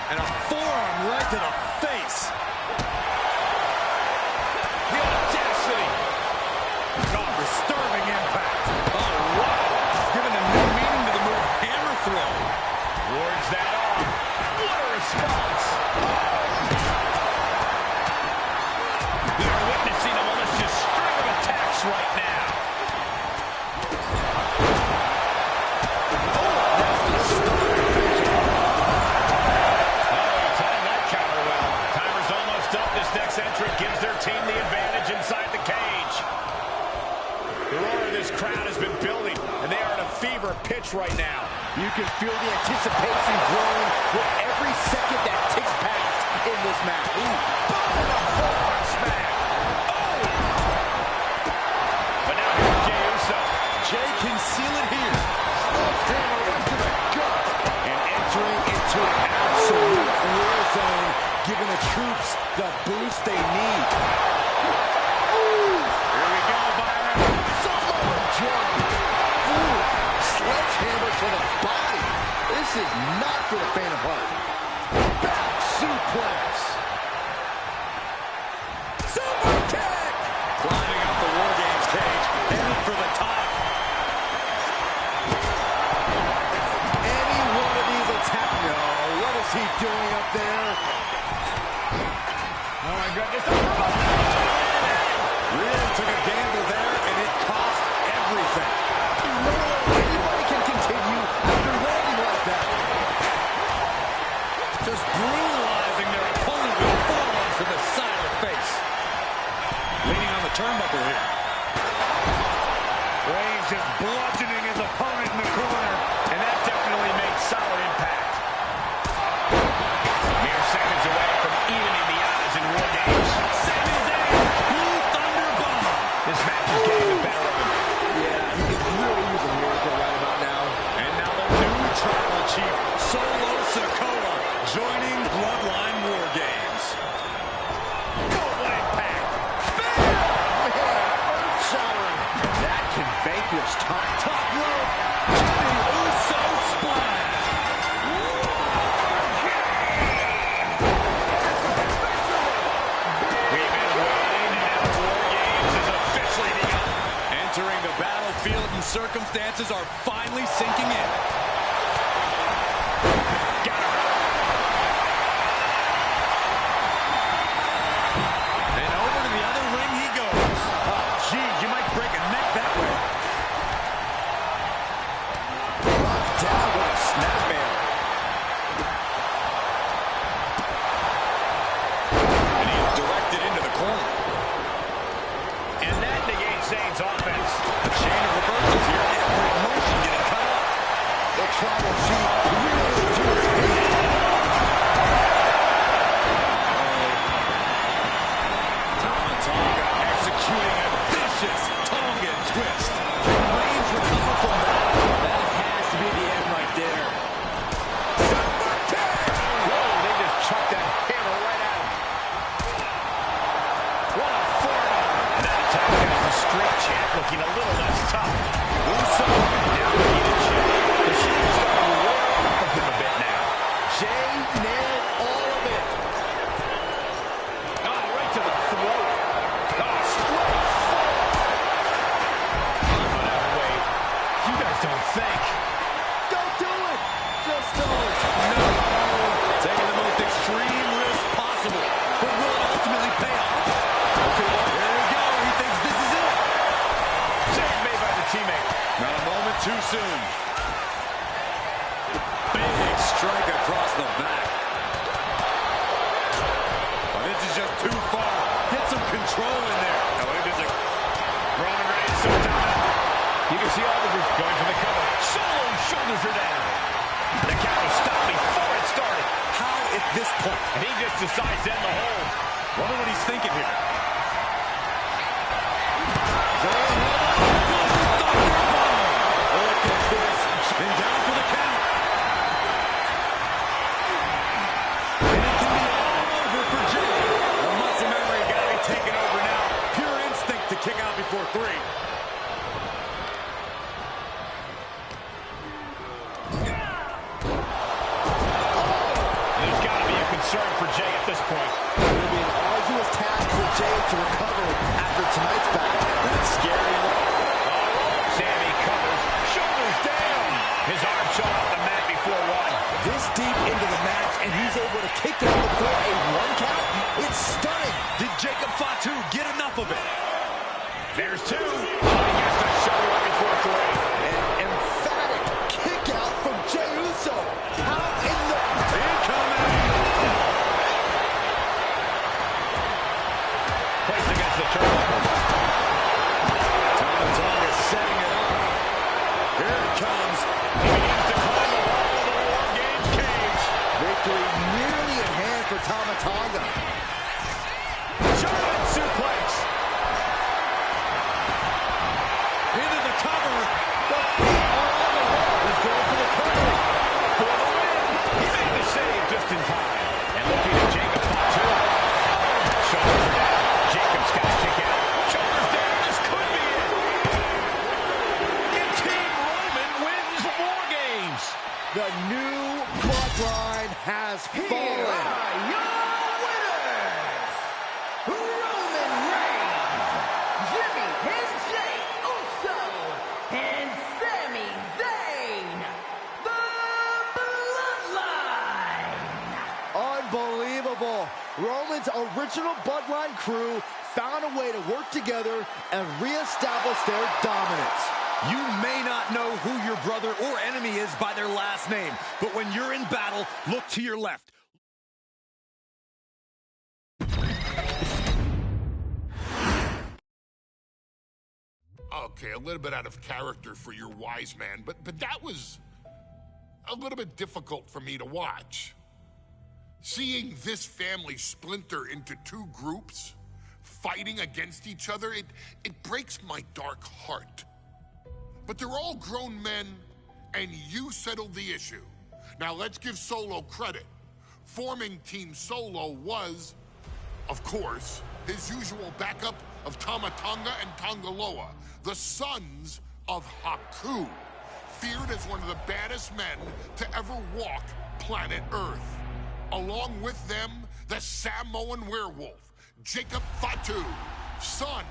And a forearm right to the face. The audacity. God, disturbing impact. Oh, wow. Giving a new meaning to the move hammer throw. Wards that off. What a response. We are witnessing a malicious string of attacks right now. Entrant gives their team the advantage inside the cage. The roar of this crowd has been building, and they are at a fever pitch right now. You can feel the anticipation growing with every second that ticks past in this match. And a forearm smack. Oh! But now here's Jey Uso. Jey can seal it here. Hammer right to the gut. And entering into an absolute war zone, giving the troops the boost they need. Here we go, Byron. Samoa Joe. Ooh, sledgehammer to the body. This is not for the faint of heart. Back suplex. Super kick. Climbing up the War Games cage, headed for the top. Any one of these attacks. No, what is he doing up there? Oh, my goodness. Really took a gamble there, and it cost everything. No way anybody can continue after landing like that. Just brutalizing their opponent. Usos. No. Taking the most extreme risk possible. But will it ultimately pay off? Okay, well, here we go. He thinks this is it. Save made by the teammate. Not a moment too soon. Big strike across the back. Oh, this is just too far. Get some control in there. Oh, it is a Roman Reigns so dominant. You can see all the group going for the cover. Solo's shoulders are down. The count was stopped before it started. How at this point? And he just decides to end the hold. Wonder what he's thinking here. And down for the count. And it can be all over for Jay. The muscle memory got to be taken over now. Pure instinct to kick out before 3. There's got to be a concern for Jay at this point. It will be an arduous task for Jay to recover after tonight's battle. That's scary. Sammy covers, shoulders down. His arm shot off the mat before 1. This deep into the match, and he's able to kick out before a 1 count. It's stunning. Did Jacob Fatu get enough of it? There's 2. Oh, he gets the shoulder up before 3. An emphatic kick out from Jey Uso. How in the... Incoming! Placed against the turnbuckle. Tonga setting it up. Here it comes. He begins to climb the wall of the War Games cage. Victory nearly in hand for Tama Tonga. German suplex. Into the cover. The feet are on the wall. He's going for the cover. For the win. He made the save just in time. And looking at Jacob Fatu. Shoulders are down. Jacob's got to kick out. Shoulders down. This could be it. And Team Roman wins War Games. The new Bloodline has fallen. Your winners, Roman Reigns, Jimmy and Jey Uso, and Sami Zayn, the Bloodline. Unbelievable. Roman's original Bloodline crew found a way to work together and reestablish their dominance. You may not know who your brother or enemy is by their last name, but when you're in battle, look to your left. Okay, a little bit out of character for your wise man, but that was a little bit difficult for me to watch. Seeing this family splinter into 2 groups, fighting against each other, it breaks my dark heart. But they're all grown men, and you settled the issue. Now let's give Solo credit. Forming Team Solo was, of course, his usual backup of Tama Tonga and Tongaloa, the sons of Haku, feared as one of the baddest men to ever walk planet Earth. Along with them, the Samoan werewolf, Jacob Fatu, son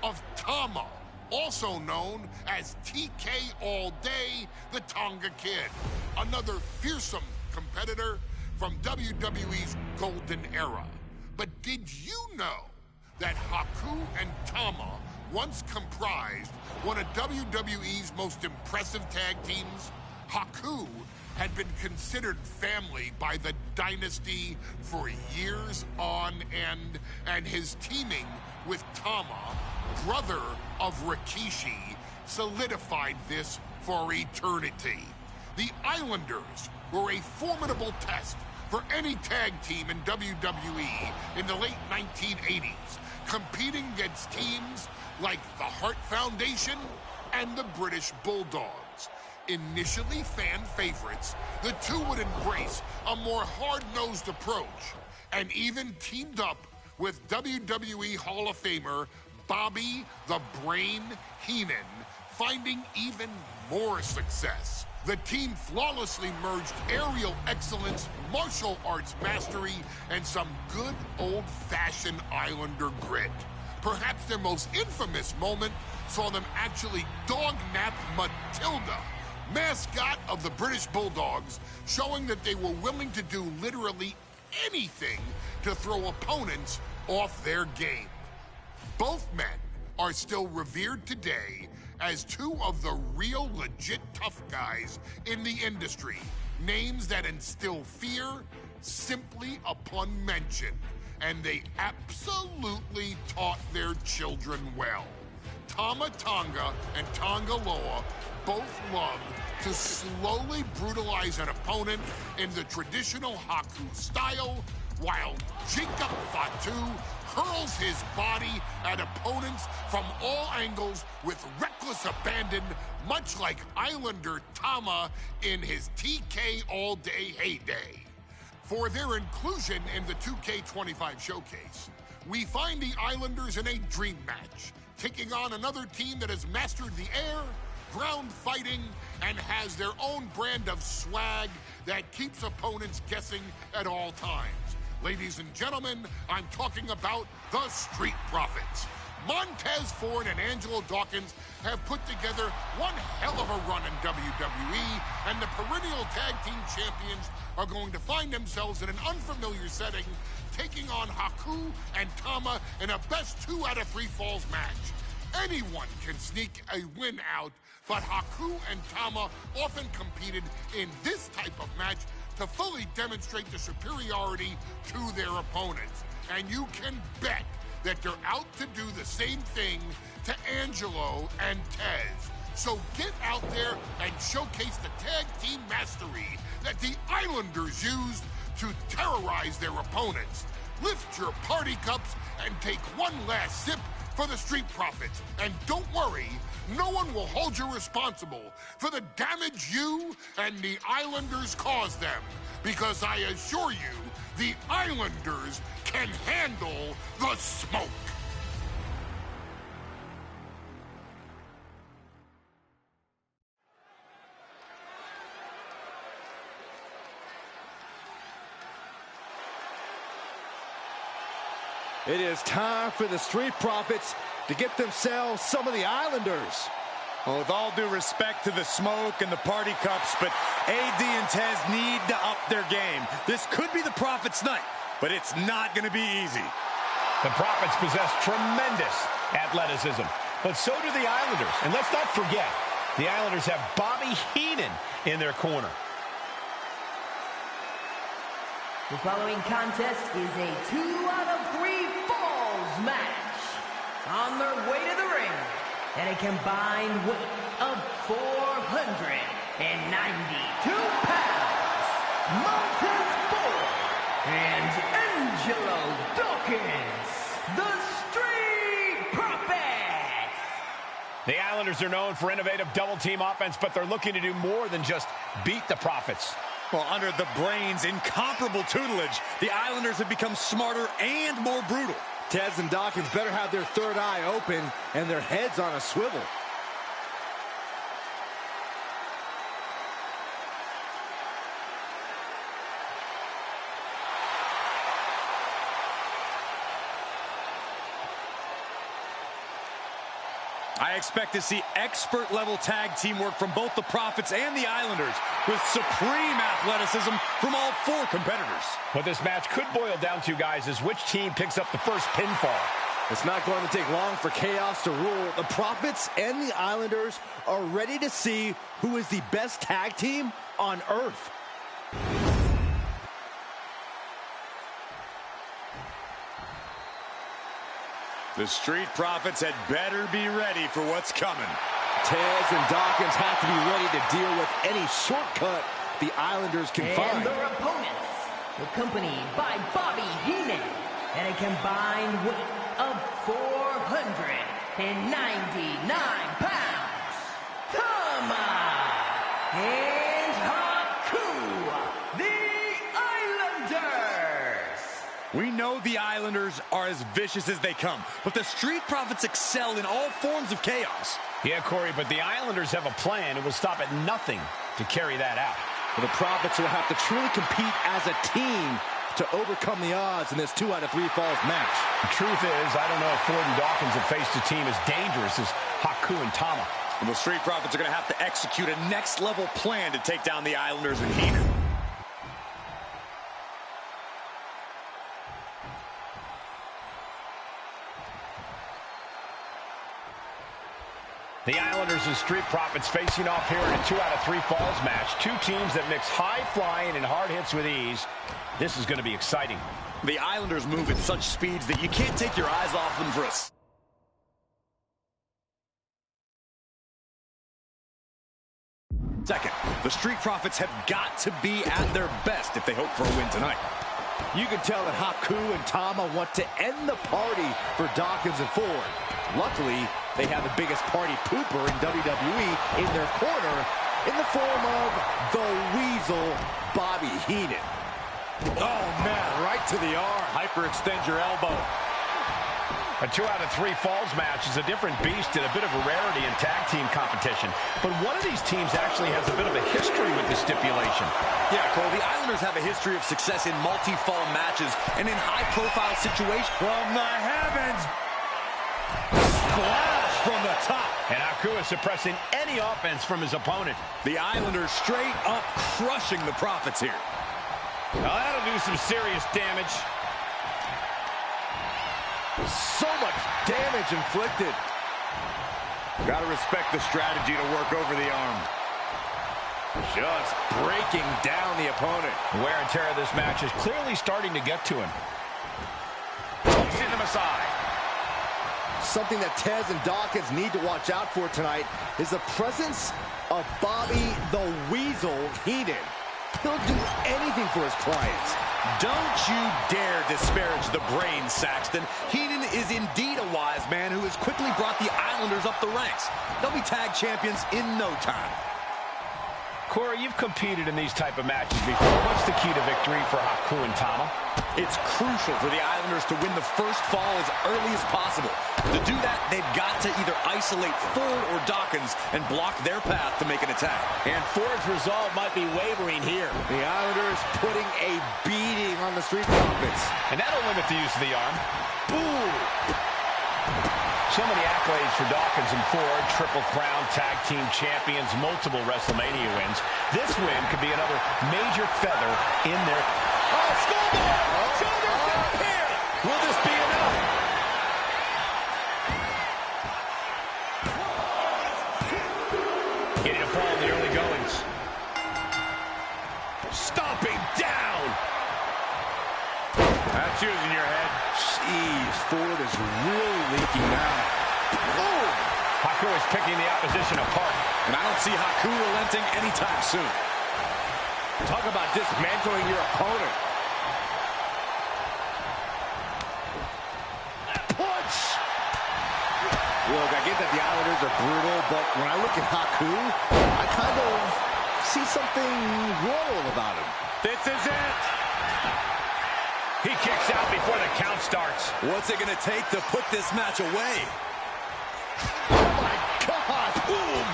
of Tama, also known as TK All Day, the Tonga Kid, another fearsome competitor from WWE's golden era. But did you know that Haku and Tama once comprised one of WWE's most impressive tag teams? Haku had been considered family by the Dynasty for years on end, and his teaming with Tama, brother of Rikishi, solidified this for eternity. The Islanders were a formidable test for any tag team in WWE in the late 1980s, competing against teams like the Hart Foundation and the British Bulldogs. Initially fan favorites, the two would embrace a more hard-nosed approach and even teamed up with WWE Hall of Famer Bobby the Brain Heenan, finding even more success. The team flawlessly merged aerial excellence, martial arts mastery, and some good old-fashioned Islander grit. Perhaps their most infamous moment saw them actually dog-nap Matilda, mascot of the British Bulldogs, showing that they were willing to do literally anything to throw opponents off their game. Both men are still revered today as two of the real legit tough guys in the industry, names that instill fear simply upon mention, and they absolutely taught their children well. Tama Tonga and Tonga Loa both love to slowly brutalize an opponent in the traditional Haku style, while Jacob Fatu hurls his body at opponents from all angles with reckless abandon, much like Islander Tama in his TK all-day heyday. For their inclusion in the 2K25 showcase, we find the Islanders in a dream match, taking on another team that has mastered the air, ground fighting, and has their own brand of swag that keeps opponents guessing at all times. Ladies and gentlemen, I'm talking about the Street Profits. Montez Ford and Angelo Dawkins have put together one hell of a run in WWE, and the perennial tag team champions are going to find themselves in an unfamiliar setting, taking on Haku and Tama in a best 2 out of 3 falls match. Anyone can sneak a win out, but Haku and Tama often competed in this type of match to fully demonstrate the superiority to their opponents. And you can bet that they're out to do the same thing to Angelo and Tez. So get out there and showcase the tag team mastery that the Islanders used to terrorize their opponents. Lift your party cups and take one last sip for the Street Profits. And don't worry, no one will hold you responsible for the damage you and the Islanders caused them, because I assure you, the Islanders can handle the smoke. It is time for the Street Profits to get themselves some of the Islanders. Well, with all due respect to the smoke and the party cups, but AD and Tez need to up their game. This could be the Profits' night, but it's not going to be easy. The Profits possess tremendous athleticism, but so do the Islanders. And let's not forget, the Islanders have Bobby Heenan in their corner. The following contest is a 2 out of 3 falls match. On their way to the ring, at a combined weight of 492 pounds, Montez Ford and Angelo Dawkins, the Street Profits. The Islanders are known for innovative double-team offense, but they're looking to do more than just beat the Profits. Well, under the Brains' incomparable tutelage, the Islanders have become smarter and more brutal. Tez and Dawkins better have their third eye open and their heads on a swivel. I expect to see expert-level tag teamwork from both the Profits and the Islanders, with supreme athleticism from all 4 competitors. What this match could boil down to, guys, is which team picks up the first pinfall. It's not going to take long for chaos to rule. The Profits and the Islanders are ready to see who is the best tag team on Earth. The Street Profits had better be ready for what's coming. Tez and Dawkins have to be ready to deal with any shortcut the Islanders can find. And their opponents, accompanied by Bobby Heenan, at a combined weight of 499 pounds, Tama and Haku, the Islanders. We know the Islanders are as vicious as they come, but the Street Profits excel in all forms of chaos. Yeah, Corey, but the Islanders have a plan and will stop at nothing to carry that out. Well, the Profits will have to truly compete as a team to overcome the odds in this 2 out of 3 falls match. The truth is, I don't know if Ford and Dawkins have faced a team as dangerous as Haku and Tama. And the Street Profits are going to have to execute a next-level plan to take down the Islanders and Heenan. The Islanders and Street Profits facing off here in a 2 out of 3 falls match. Two teams that mix high flying and hard hits with ease. This is going to be exciting. The Islanders move at such speeds that you can't take your eyes off them for a second. The Street Profits have got to be at their best if they hope for a win tonight. You can tell that Haku and Tama want to end the party for Dawkins and Ford. Luckily, they have the biggest party pooper in WWE in their corner in the form of the Weasel, Bobby Heenan. Oh, man, right to the arm. Hyperextend your elbow. A 2 out of 3 falls match is a different beast and a bit of a rarity in tag team competition. But one of these teams actually has a bit of a history with this stipulation. Yeah, Cole, the Islanders have a history of success in multi-fall matches and in high-profile situations. From the heavens, splash from the top. And Haku is suppressing any offense from his opponent. The Islanders straight up crushing the Profits here. Now that'll do some serious damage. So much damage inflicted. Gotta respect the strategy to work over the arm. Just breaking down the opponent. Wear and tear of this match is clearly starting to get to him. Tossing them aside. Something that Tez and Dawkins need to watch out for tonight is the presence of Bobby the Weasel Heenan. He'll do anything for his clients. Don't you dare disparage the brain, Saxton. Heenan is indeed a wise man who has quickly brought the Islanders up the ranks. They'll be tag champions in no time. Corey, you've competed in these type of matches before. What's the key to victory for Haku and Tama? It's crucial for the Islanders to win the first fall as early as possible. To do that, they've got to either isolate Ford or Dawkins and block their path to make an attack. And Ford's resolve might be wavering here. The Islanders putting a beating on the Street Profits. And that'll limit the use of the arm. Boom! So many accolades for Dawkins and Ford. Triple Crown Tag Team Champions, multiple WrestleMania wins. This win could be another major feather in their... Oh, scoreboard! Shoulders down here! Will this be enough? Getting a fall in the early goings. Stomping down! That's using your head. Jeez, Ford is really leaking now. Oh! Haku is picking the opposition apart. And I don't see Haku relenting anytime soon. Talk about dismantling your opponent. Punch! Look, I get that the Islanders are brutal, but when I look at Haku, I kind of see something royal about him. This is it! He kicks out before the count starts. What's it going to take to put this match away? Oh, my God! Boom!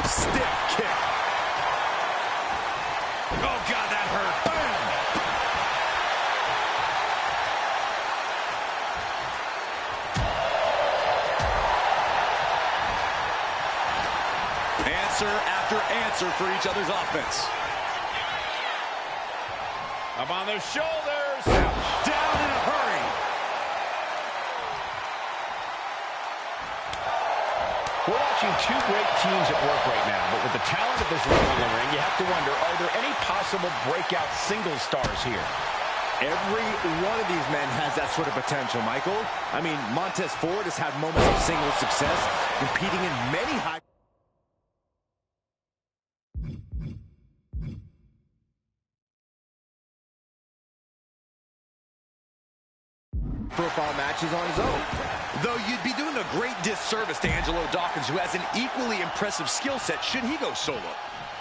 Stiff kick. Oh, God, that hurt. Bam! Answer after answer for each other's offense. Up on those shoulders. Down in a hurry. We're watching two great teams at work right now, but with the talent of this level in the ring, you have to wonder, are there any possible breakout single stars here? Every one of these men has that sort of potential, Michael. I mean, Montez Ford has had moments of single success, competing in many high profile matches on his own. Though you'd be doing a great disservice to Angelo Dawkins, who has an equally impressive skill set should he go solo.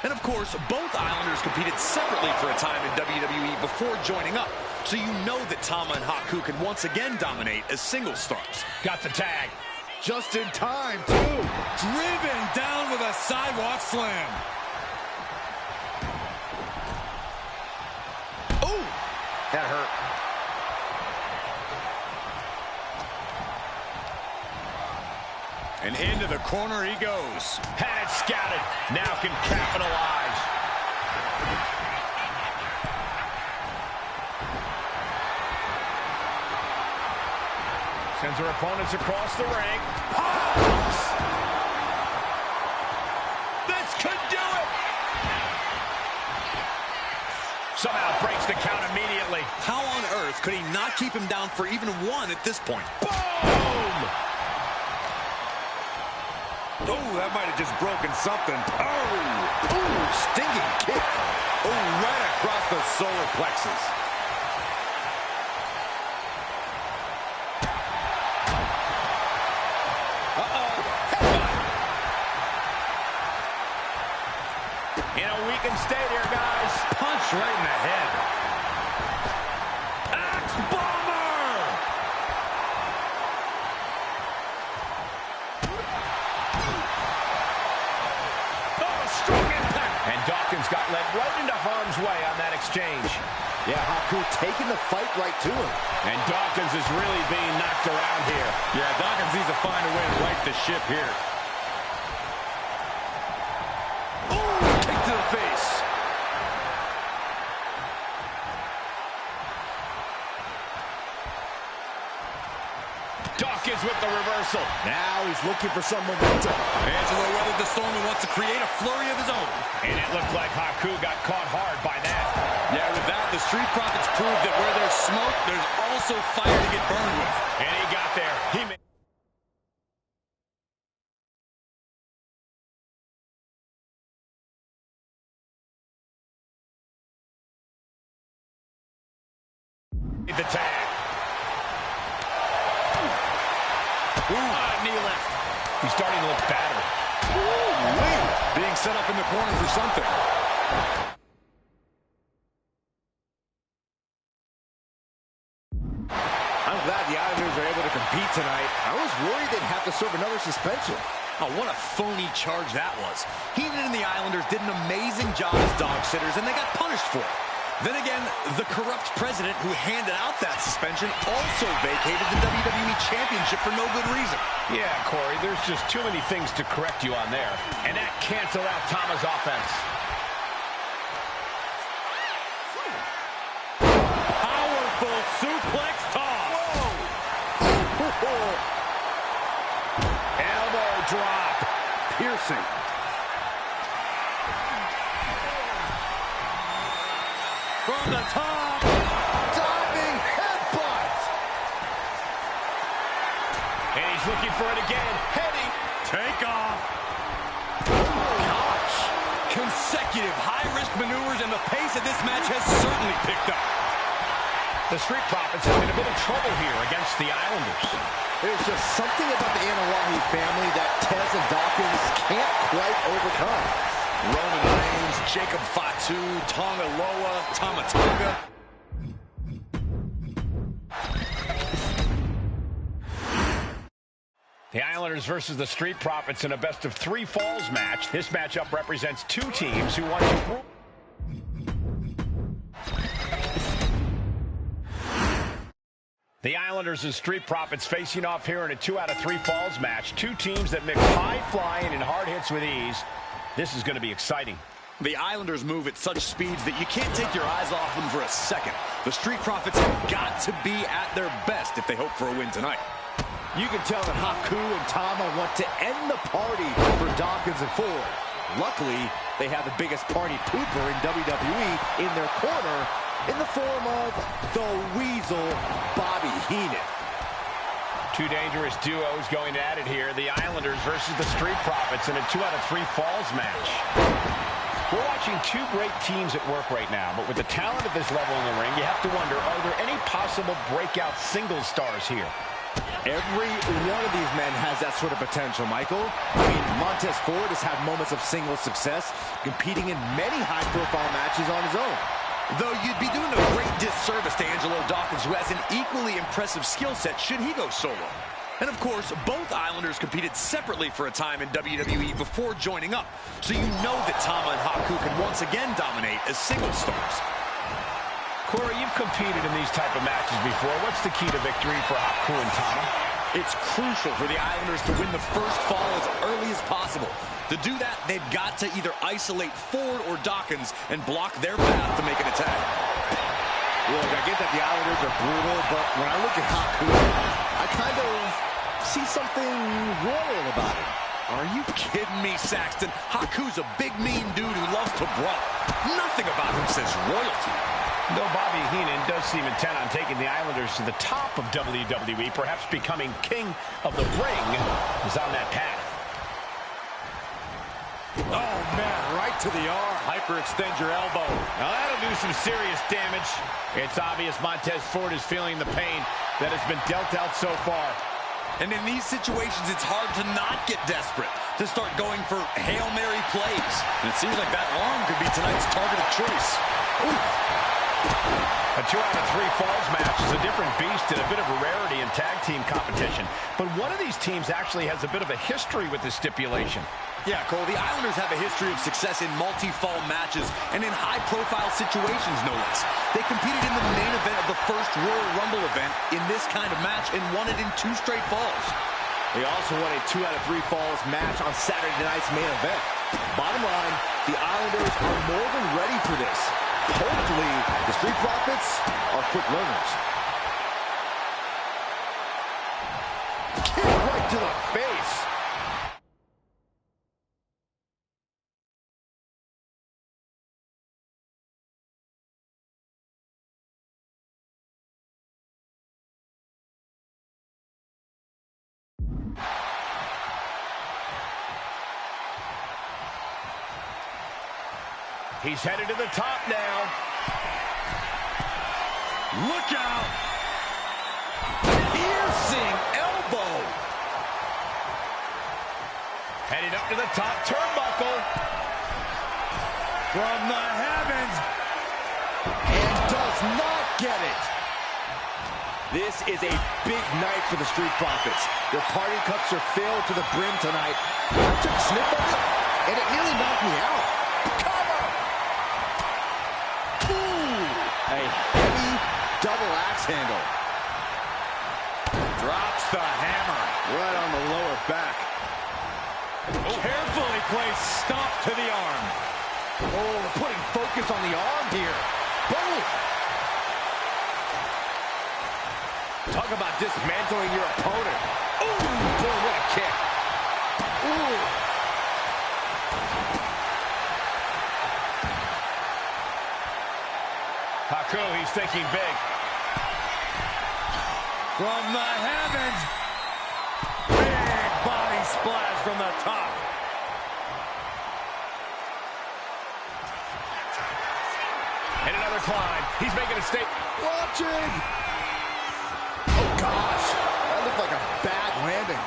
And of course, both Islanders competed separately for a time in WWE before joining up. So you know that Tama and Haku can once again dominate as single stars. Got the tag. Just in time, too. Driven down with a sidewalk slam. Oh! That hurt. And into the corner he goes. Had it scouted. Now can capitalize. Sends her opponents across the ring. Pops! This could do it! Somehow breaks the count immediately. How on earth could he not keep him down for even one at this point? Boom! Oh, that might have just broken something. Oh! Ooh, stinging kick. Oh, right across the solar plexus. Can stay there, guys. Punch right in the head. Axe bomber! Oh, strong impact. And Dawkins got led right into harm's way on that exchange. Yeah, Haku taking the fight right to him. And Dawkins is really being knocked around here. Yeah, Dawkins needs to find a way to right the ship here. Face. Dawkins with the reversal. Now he's looking for some momentum. Angelo weathered the storm and wants to create a flurry of his own. And it looked like Haku got caught hard by that. Yeah, with that, the Street Profits proved that where there's smoke, there's also fire to get burned with. And he got there. He made the tag. Knee lift. He's starting to look battered. Being set up in the corner for something. I'm glad the Islanders are able to compete tonight. I was worried they'd have to serve another suspension. Oh, what a phony charge that was. Heenan and the Islanders did an amazing job as dog sitters, and they got punished for it. Then again, the corrupt president who handed out that suspension also vacated the WWE Championship for no good reason. Yeah, Corey, there's just too many things to correct you on there. And that canceled out Tama's offense. Powerful suplex toss. Whoa. Elbow drop. Piercing. From the top. Diving headbutt. And he's looking for it again. Heading. Take off. Gosh. Consecutive high-risk maneuvers, and the pace of this match has certainly picked up. The Street Profits have been a bit of trouble here against the Islanders. There's just something about the Anawahi family that Tez and Dawkins can't quite overcome. Roman Reigns, Jacob Fatu, Tonga Loa, Tama Tonga. The Islanders versus the Street Profits in a best-of-3 falls match. This matchup represents two teams who want to... The Islanders and Street Profits facing off here in a 2-out-of-3 falls match. Two teams that mix high flying and hard hits with ease. This is going to be exciting. The Islanders move at such speeds that you can't take your eyes off them for a second. The Street Profits have got to be at their best if they hope for a win tonight. You can tell that Haku and Tama want to end the party for Dawkins and Ford. Luckily, they have the biggest party pooper in WWE in their corner in the form of the Weasel, Bobby Heenan. Two dangerous duos going at it here. The Islanders versus the Street Profits in a 2-out-of-3 falls match. We're watching two great teams at work right now, but with the talent at this level in the ring, you have to wonder, are there any possible breakout singles stars here? Every one of these men has that sort of potential, Michael. I mean, Montez Ford has had moments of single success, competing in many high-profile matches on his own. Though you'd be doing a great disservice to Angelo Dawkins, who has an equally impressive skill set should he go solo. And of course, both Islanders competed separately for a time in WWE before joining up. So you know that Tama and Haku can once again dominate as single stars. Corey, you've competed in these type of matches before. What's the key to victory for Haku and Tama? It's crucial for the Islanders to win the first fall as early as possible. To do that, they've got to either isolate Ford or Dawkins and block their path to make an attack. Look, I get that the Islanders are brutal, but when I look at Haku, I kind of see something royal about him. Are you kidding me, Saxton? Haku's a big, mean dude who loves to brawl. Nothing about him says royalty. Though Bobby Heenan does seem intent on taking the Islanders to the top of WWE, perhaps becoming king of the ring, is on that path. Oh, man, right to the arm. Hyperextend your elbow. Now that'll do some serious damage. It's obvious Montez Ford is feeling the pain that has been dealt out so far. And in these situations, it's hard to not get desperate, to start going for Hail Mary plays. And it seems like that arm could be tonight's target of choice. Oof. A 2 out of 3 falls match is a different beast and a bit of a rarity in tag team competition. But one of these teams actually has a bit of a history with this stipulation. Yeah, Cole, the Islanders have a history of success in multi-fall matches and in high-profile situations, no less. They competed in the main event of the first Royal Rumble event in this kind of match and won it in 2 straight falls. They also won a 2 out of 3 falls match on Saturday night's main event. Bottom line, the Islanders are more than ready for this. Hopefully, the Street Profits are quick learners. Kick right to the face. He's headed to the top now. Look out! Piercing elbow! Headed up to the top turnbuckle. From the heavens! And does not get it. This is a big night for the Street Profits. Their party cups are filled to the brim tonight. I took a sniff of it, and it nearly knocked me out. A heavy double axe handle. Drops the hammer. Right on the lower back. Carefully placed stomp to the arm. Oh, putting focus on the arm here. Boom! Talk about dismantling your opponent. Ooh, boy, what a kick. Ooh. Haku, he's thinking big. From the heavens. Big body splash from the top. And another climb. He's making a statement. Watching. Oh, gosh. That looked like a bad landing.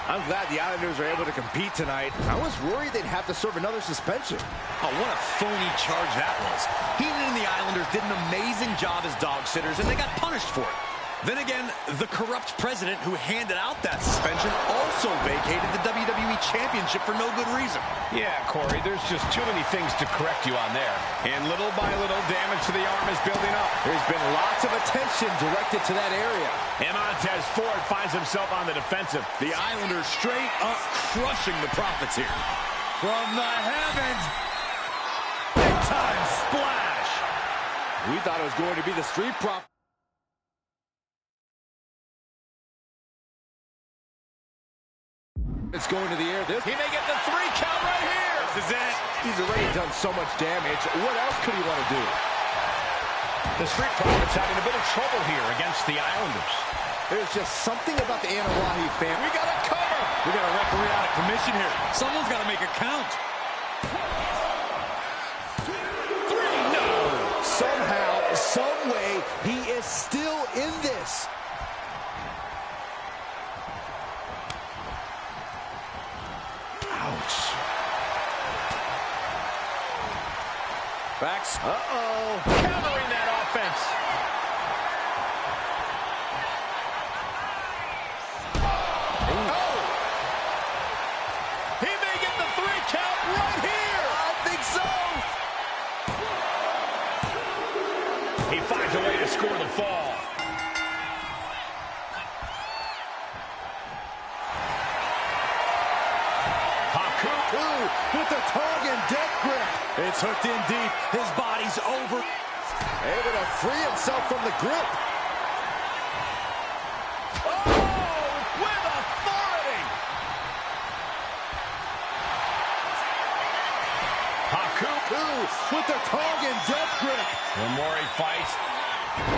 I'm glad the Islanders are able to compete tonight. I was worried they'd have to serve another suspension. Oh, what a phony charge that was. Heenan and the Islanders did an amazing job as dog sitters, and they got punished for it. Then again, the corrupt president who handed out that suspension also vacated the WWE Championship for no good reason. Yeah, Corey, there's just too many things to correct you on there. And little by little, damage to the arm is building up. There's been lots of attention directed to that area. And Montez Ford finds himself on the defensive. The Islanders straight up crushing the Profits here. From the heavens, big time splash. We thought it was going to be the Street Profits. It's going to the air. He may get the 3 count right here. This is it. He's already done so much damage. What else could he want to do? The Street Profits having a bit of trouble here against the Islanders. There's just something about the Anawahi fan. We got to cover. We got a referee out of commission here. Someone's got to make a count. 3, no. Somehow, some way, he is still in this. Ouch. Backs. Uh-oh. Countering that offense. Oh. He may get the 3 count right here. I think so. He finds a way to score the fall. It's hooked in deep. His body's over. Able to free himself from the grip. With authority! Haku With the Tongan death grip. One more he fights.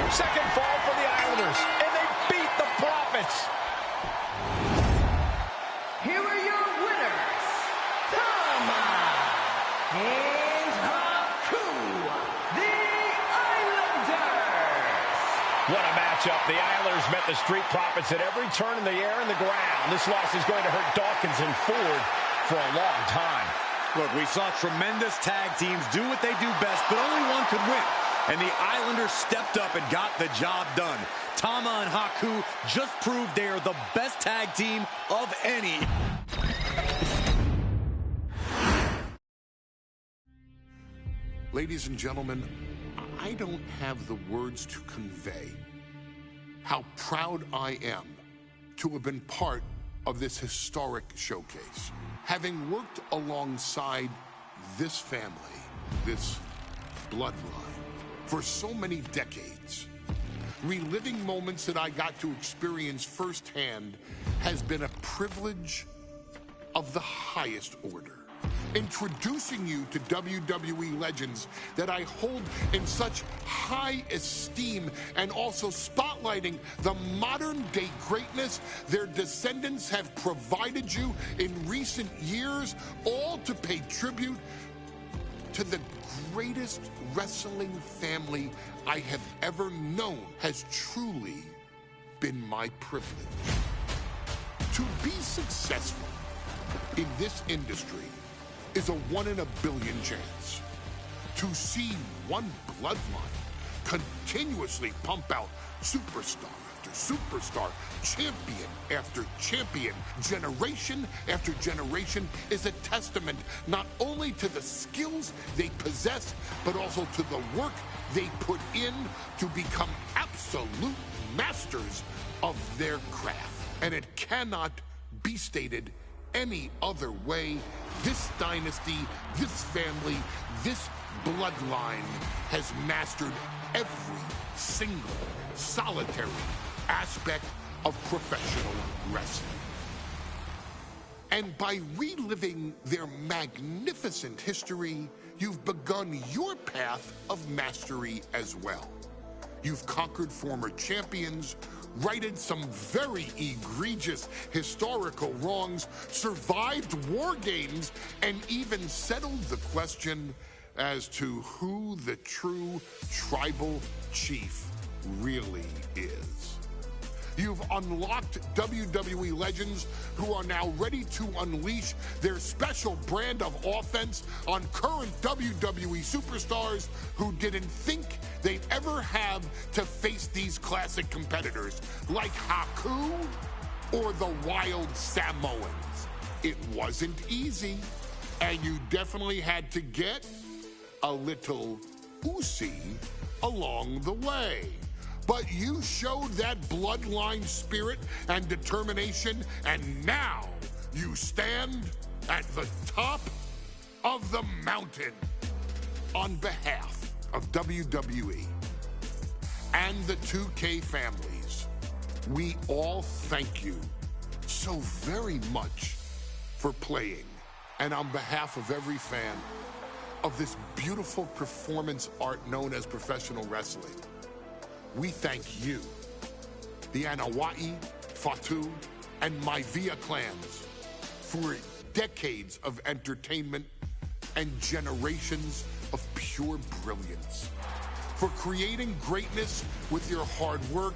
Second fall for the Islanders, and they beat the Profits. Here are your winners, Tama and Haku, the Islanders. What a matchup. The Islanders met the Street Profits at every turn in the air and the ground. This loss is going to hurt Dawkins and Ford for a long time. Look, we saw tremendous tag teams do what they do best, but only one could win. And the Islanders stepped up and got the job done. Tama and Haku just proved they are the best tag team of any. Ladies and gentlemen, I don't have the words to convey how proud I am to have been part of this historic showcase. Having worked alongside this family, this bloodline, for so many decades, reliving moments that I got to experience firsthand has been a privilege of the highest order. Introducing you to WWE legends that I hold in such high esteem, and also spotlighting the modern day greatness their descendants have provided you in recent years, all to pay tribute to the greatest wrestling family I have ever known, has truly been my privilege. To be successful in this industry is a 1 in a billion chance. To see one bloodline continuously pump out superstar after superstar, champion after champion, generation after generation, is a testament not only to the skills they possess, but also to the work they put in to become absolute masters of their craft. And it cannot be stated any other way. This dynasty, this family, this bloodline has mastered every single solitary aspect of professional wrestling. And by reliving their magnificent history, you've begun your path of mastery as well. You've conquered former champions, righted some very egregious historical wrongs, survived war games, and even settled the question as to who the true tribal chief really is. You've unlocked WWE legends who are now ready to unleash their special brand of offense on current WWE superstars who didn't think they'd ever have to face these classic competitors like Haku or the Wild Samoans. It wasn't easy, and you definitely had to get a little oozy along the way. But you showed that bloodline spirit and determination, and now you stand at the top of the mountain. On behalf of WWE and the 2K families, we all thank you so very much for playing. And on behalf of every fan of this beautiful performance art known as professional wrestling, we thank you, the Anawai, Fatu, and Maivia clans, for decades of entertainment and generations of pure brilliance, for creating greatness with your hard work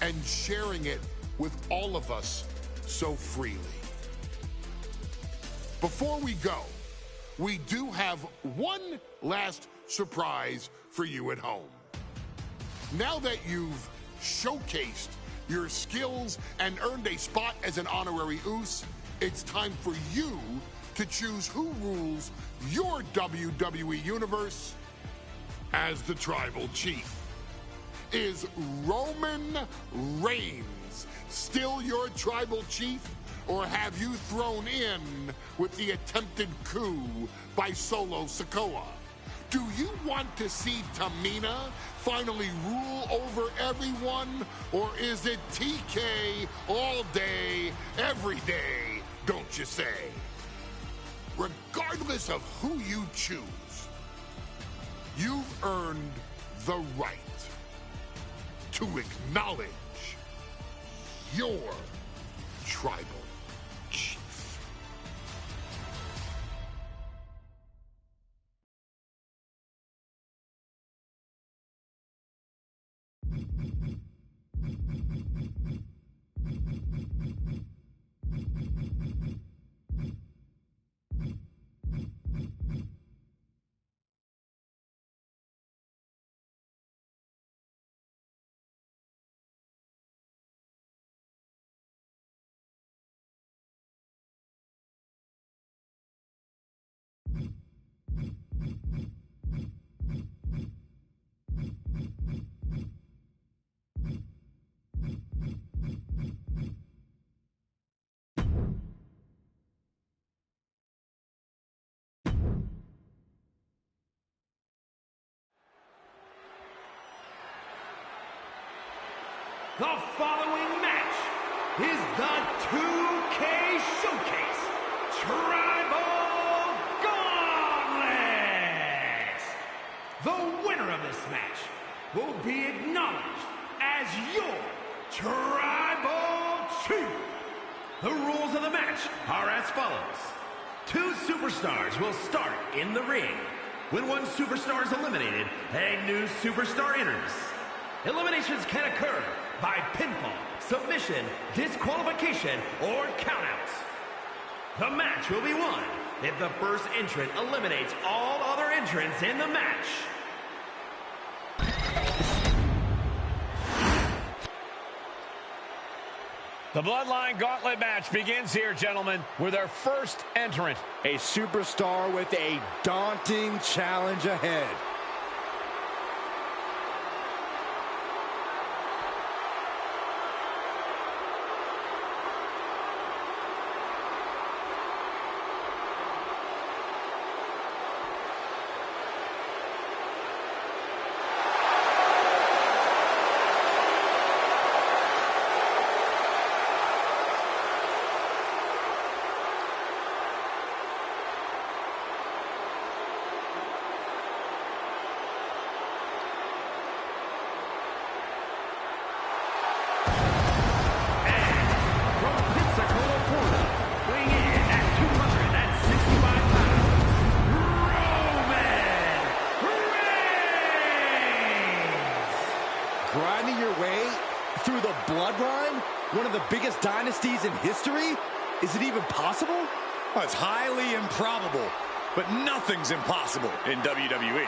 and sharing it with all of us so freely. Before we go, we do have one last surprise for you at home. Now that you've showcased your skills and earned a spot as an honorary Uce, it's time for you to choose who rules your WWE universe as the Tribal Chief. Is Roman Reigns still your Tribal Chief, or have you thrown in with the attempted coup by Solo Sikoa? Do you want to see Tamina finally rule over everyone? Or is it TK all day, every day, don't you say? Regardless of who you choose, you've earned the right to acknowledge your tribal chief. The following match is the 2K Showcase Tribal Gauntlet. The winner of this match will be acknowledged as your Tribal Chief. The rules of the match are as follows. 2 superstars will start in the ring. When one superstar is eliminated, a new superstar enters. Eliminations can occur by pinfall, submission, disqualification, or countouts. The match will be won if the first entrant eliminates all other entrants in the match. The Bloodline Gauntlet match begins here, gentlemen, with our first entrant. A superstar with a daunting challenge ahead. Grinding your way through the Bloodline, one of the biggest dynasties in history? Is it even possible? Well, it's highly improbable, but nothing's impossible in WWE.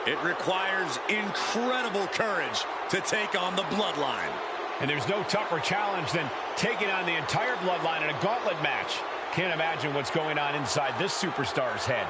It requires incredible courage to take on the Bloodline. And there's no tougher challenge than taking on the entire Bloodline in a gauntlet match. Can't imagine what's going on inside this superstar's head.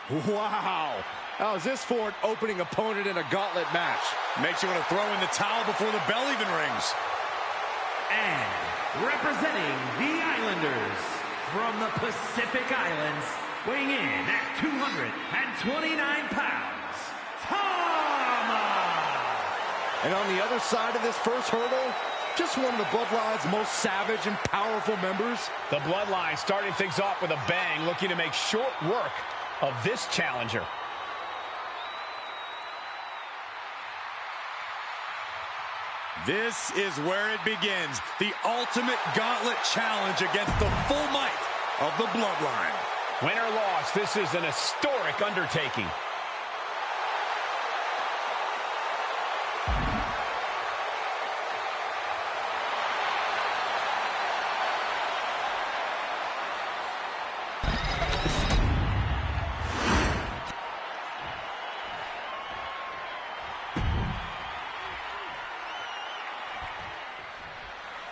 Wow. How's this for an opening opponent in a gauntlet match? Makes you want to throw in the towel before the bell even rings. And representing the Islanders from the Pacific Islands, weighing in at 229 pounds, Tama! And on the other side of this first hurdle, just one of the Bloodline's most savage and powerful members. The Bloodline starting things off with a bang, looking to make short work of this challenger. This is where it begins. The ultimate gauntlet challenge against the full might of the Bloodline. Win or loss, this is an historic undertaking.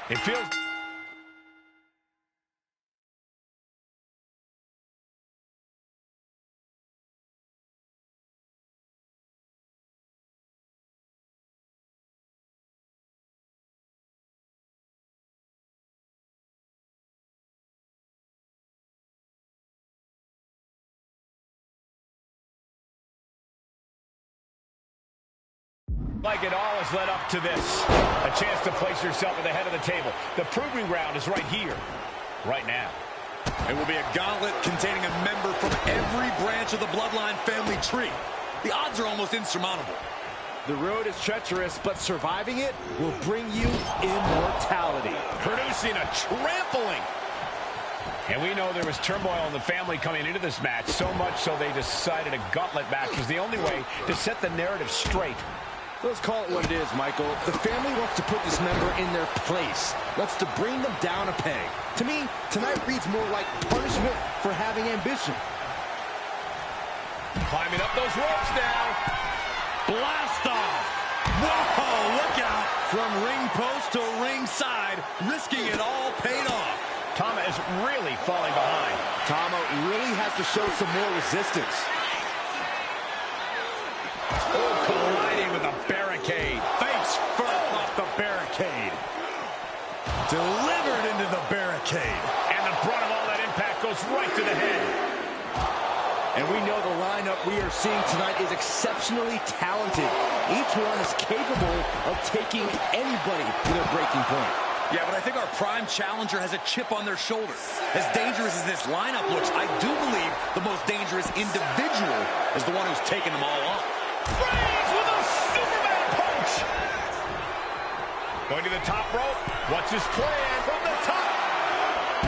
It feels... Like it all has led up to this. A chance to place yourself at the head of the table. The proving ground is right here, right now. It will be a gauntlet containing a member from every branch of the Bloodline family tree. The odds are almost insurmountable. The road is treacherous, but surviving it will bring you immortality. Producing a trampling. And we know there was turmoil in the family coming into this match, so much so they decided a gauntlet match was the only way to set the narrative straight. Let's call it what it is, Michael. The family wants to put this member in their place. Wants to bring them down a peg. To me, tonight reads more like punishment for having ambition. Climbing up those ropes now. Blast off! Whoa, look out! From ring post to ringside, risking it all paid off. Tama is really falling behind. Tama really has to show some more resistance. Oh, colliding with a barricade. Face first off the barricade. Delivered into the barricade. And the brunt of all that impact goes right to the head. And we know the lineup we are seeing tonight is exceptionally talented. Each one is capable of taking anybody to their breaking point. Yeah, but I think our prime challenger has a chip on their shoulder. As dangerous as this lineup looks, I do believe the most dangerous individual is the one who's taking them all on. Reigns with a Superman punch. Going to the top rope. What's his plan? From the top.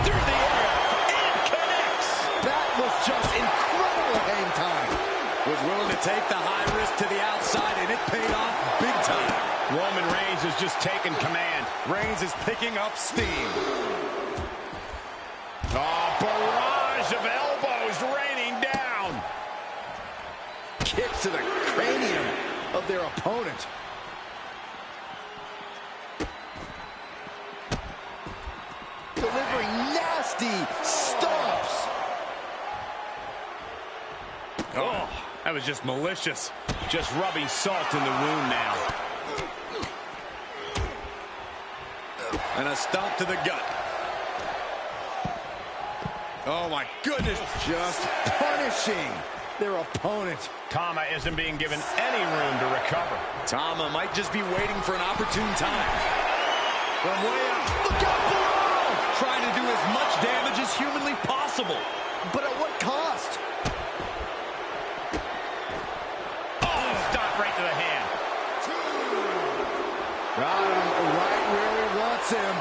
Through the air. And connects. That was just incredible hang time. Was willing to take the high risk to the outside, and it paid off big time. Roman Reigns has just taken command. Reigns is picking up steam. Oh, barrage of elbows raining down. Kicks to the cranium of their opponent. Delivering nasty stomps. Oh, that was just malicious. Just rubbing salt in the wound now. And a stomp to the gut. Oh, my goodness. Just punishing their opponent. Tama isn't being given any room to recover. Tama might just be waiting for an opportune time. From way up. Look out below! Trying to do as much damage as humanly possible. But at what cost? Oh, stop right to the hand. Got him right where he wants him.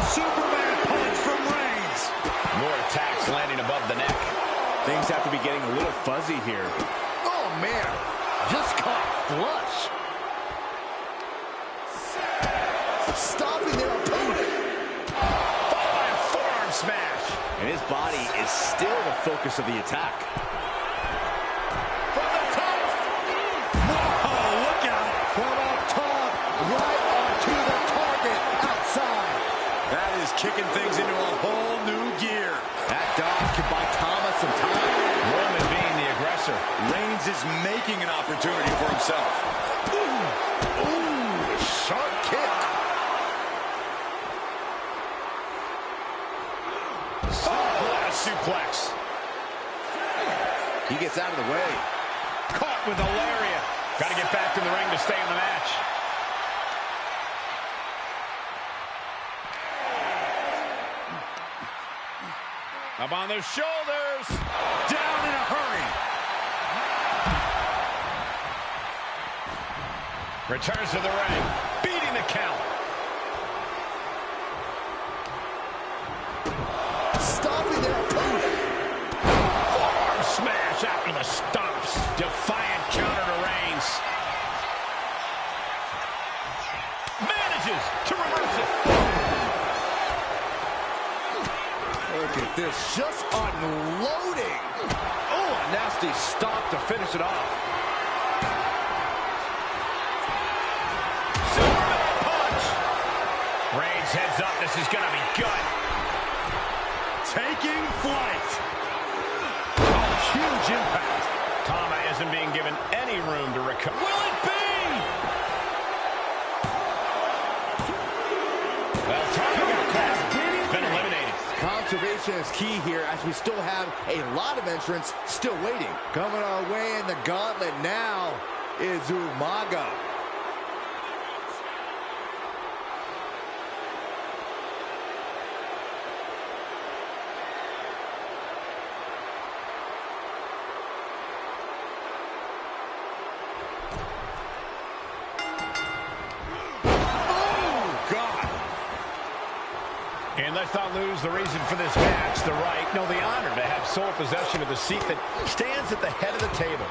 Superman punch from Reigns. More attacks landing above the neck. Things have to be getting a little fuzzy here. Oh, man. Just caught flush. Stopping their opponent. Followed by a forearm smash. And his body is still the focus of the attack. From the top. Whoa, look out. From up top, right onto the target outside. That is kicking things into a whole new gear. That dodge can buy Thomas some time. Roman being the aggressor. Reigns is making an opportunity for himself. Ooh, sharp kick. What a suplex. He gets out of the way. Caught with a lariat. Got to get back in the ring to stay in the match. Up on those shoulders. Down in a hurry. Returns to the ring. Beating the count. Stopping their opponent. Forearm smash after the stomps. Defiant counter to Reigns. Manages to reverse it. Look at this, just unloading. Oh, a nasty stop to finish it off. Superman punch. Reigns heads up. This is going to be good. Taking flight. Oh, huge impact. Tama isn't being given any room to recover. Will it be? Well, Tama got caught. Been eliminated. Conservation is key here as we still have a lot of entrants still waiting. Coming our way in the gauntlet now is Umaga. And let's not lose the reason for this match, the right, no, the honor to have sole possession of the seat that stands at the head of the table.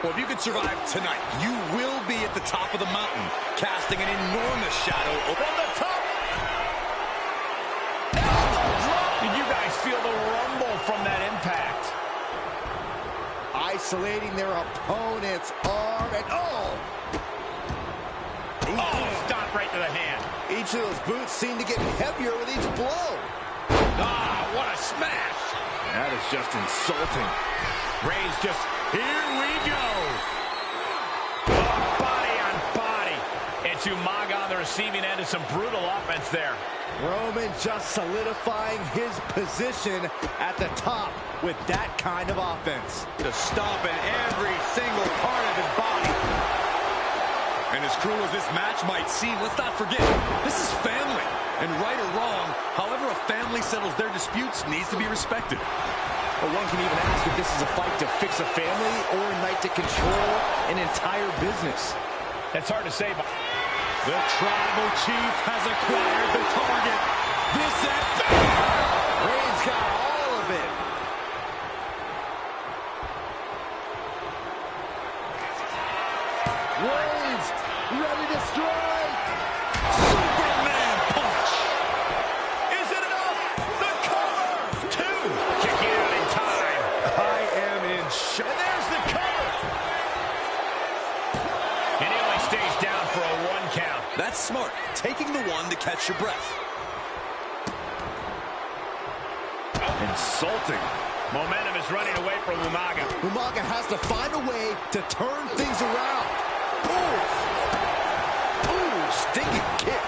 Well, if you could survive tonight, you will be at the top of the mountain, casting an enormous shadow over the top. Did you guys feel the rumble from that impact? Isolating their opponent's arm and Oh, stop right to the hand. each of those boots seem to get heavier with each blow. Ah, what a smash. That is just insulting. Reigns just, here we go. Body on body. It's Umaga on the receiving end of some brutal offense there. Roman just solidifying his position at the top with that kind of offense. Just stomping every single part of his body. And as cruel as this match might seem, let's not forget, this is family. And right or wrong, however a family settles their disputes needs to be respected. But one can even ask if this is a fight to fix a family or a night to control an entire business. That's hard to say, but the Tribal Chief has acquired the target. This and Reigns got all of it. Reigns ready to strike. Superman punch. is it enough? The cover. Two. Kicking out in time. I am in shock. And there's the cover. And he only stays down for a 1 count. That's smart. Taking the one to catch your breath. Insulting. Momentum is running away from Umaga. Umaga has to find a way to turn things around. Ooh, stinging kick.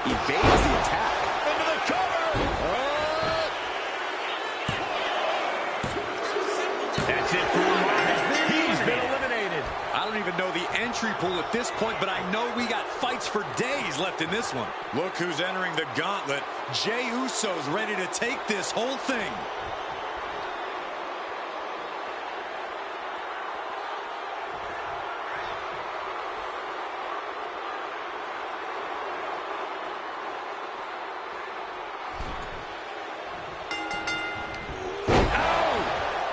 Evades the attack. Into the cover. That's it for Umaga. He's been eliminated. I don't even know the entry pool at this point, but I know we got fights for days left in this one. Look who's entering the gauntlet. Jey Uso's ready to take this whole thing.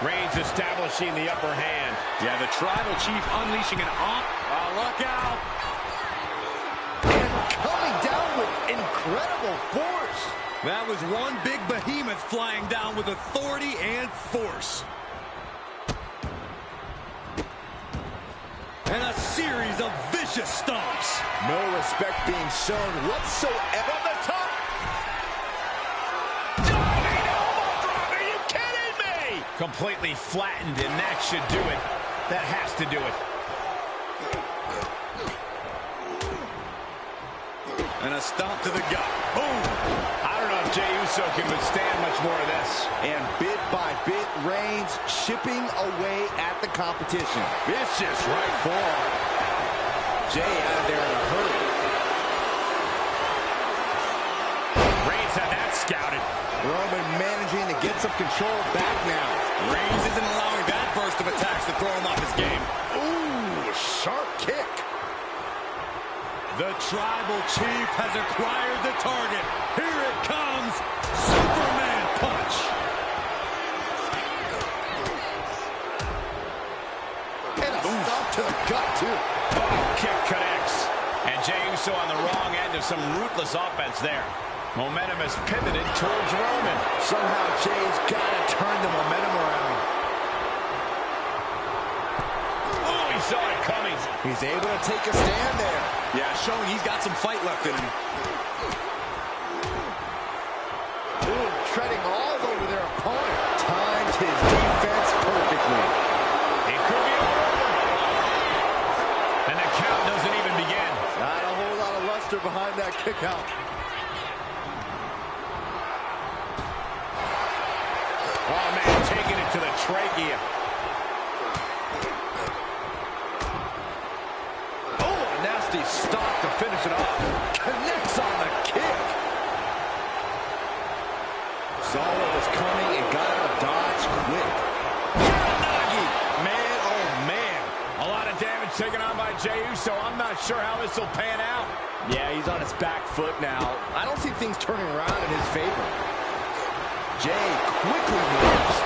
Reigns establishing the upper hand. Yeah, the Tribal Chief unleashing an look out. And coming down with incredible force. That was one big behemoth flying down with authority and force. And a series of vicious stomps. No respect being shown whatsoever. From the top. Completely flattened, and that should do it. That has to do it. And a stomp to the gut. Boom! I don't know if Jey Uso can withstand much more of this. And bit by bit, Reigns chipping away at the competition. Vicious right forearm. Jey out of there in a hurry. Reigns had that scouted. Roman managing to get some control back now. Reigns isn't allowing that burst of attacks to throw him off his game. Ooh, sharp kick. The Tribal Chief has acquired the target. Here it comes. Superman punch. And a stomp to the gut, too. Oh, kick connects. And Jey Uso on the wrong end of some ruthless offense there. Momentum has pivoted towards Roman. Somehow Jey's got to turn the momentum around. Oh, he saw it coming. He's able to take a stand there. Yeah, showing he's got some fight left in him. Ooh, treading all over their opponent. Timed his defense perfectly. It could be over. And the count doesn't even begin. Not a whole lot of luster behind that kick out. Oh, man, taking it to the trachea. Oh, a nasty stop to finish it off. Connects on the kick. Saw what was coming and got out of dodge quick. Uranagi. Man, oh, man. A lot of damage taken on by Jey Uso. I'm not sure how this will pan out. Yeah, he's on his back foot now. I don't see things turning around in his favor. Jey quickly moves.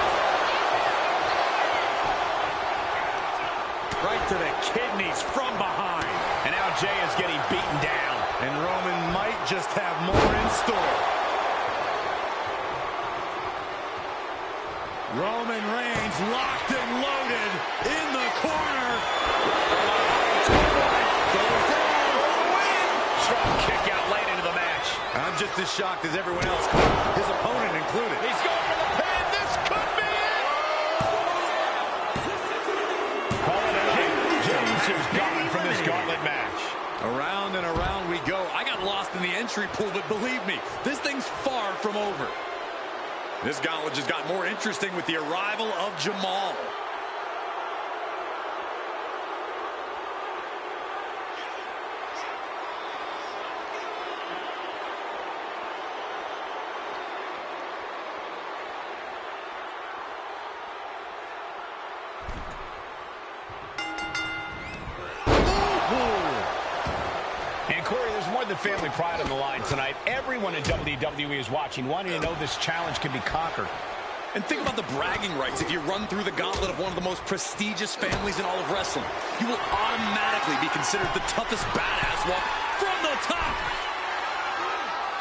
Right to the kidneys from behind. And now Jey is getting beaten down. And Roman might just have more in store. Roman Reigns locked and loaded in the corner. Strong kick out late into the match. I'm just as shocked as everyone else, his opponent included. He's going for the pin. This could be it. Call it a night. Jey Uso's gone from this gauntlet match. Around and around we go. I got lost in the entry pool, but believe me, this thing's far from over. This gauntlet just got more interesting with the arrival of Jamal. And Corey, there's more than family pride on the line tonight. Everyone in WWE is watching, wanting to know this challenge can be conquered. And think about the bragging rights. If you run through the gauntlet of one of the most prestigious families in all of wrestling, you will automatically be considered the toughest badass walk from the top.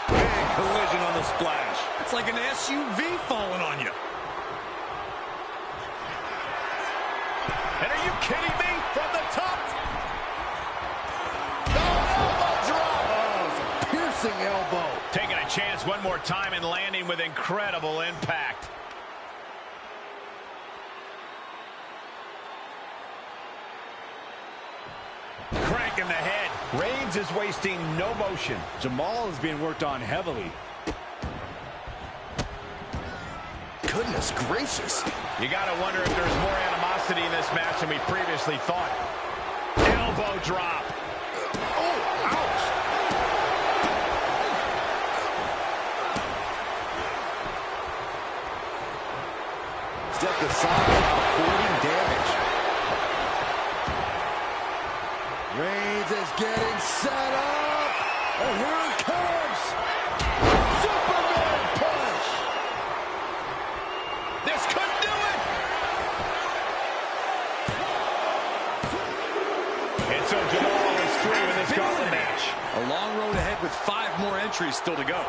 Big collision on the splash. It's like an SUV falling on you. And are you kidding me? From the top? Elbow. Taking a chance one more time and landing with incredible impact. Cranking the head. Reigns is wasting no motion. Jamal is being worked on heavily. Goodness gracious. You got to wonder if there's more animosity in this match than we previously thought. Elbow drop. Oh, ouch. Step aside, avoiding damage. Reigns is getting set up. And here it comes. Superman punch. This could do it. And so Jamal is through in this gauntlet match. A long road ahead with 5 more entries still to go.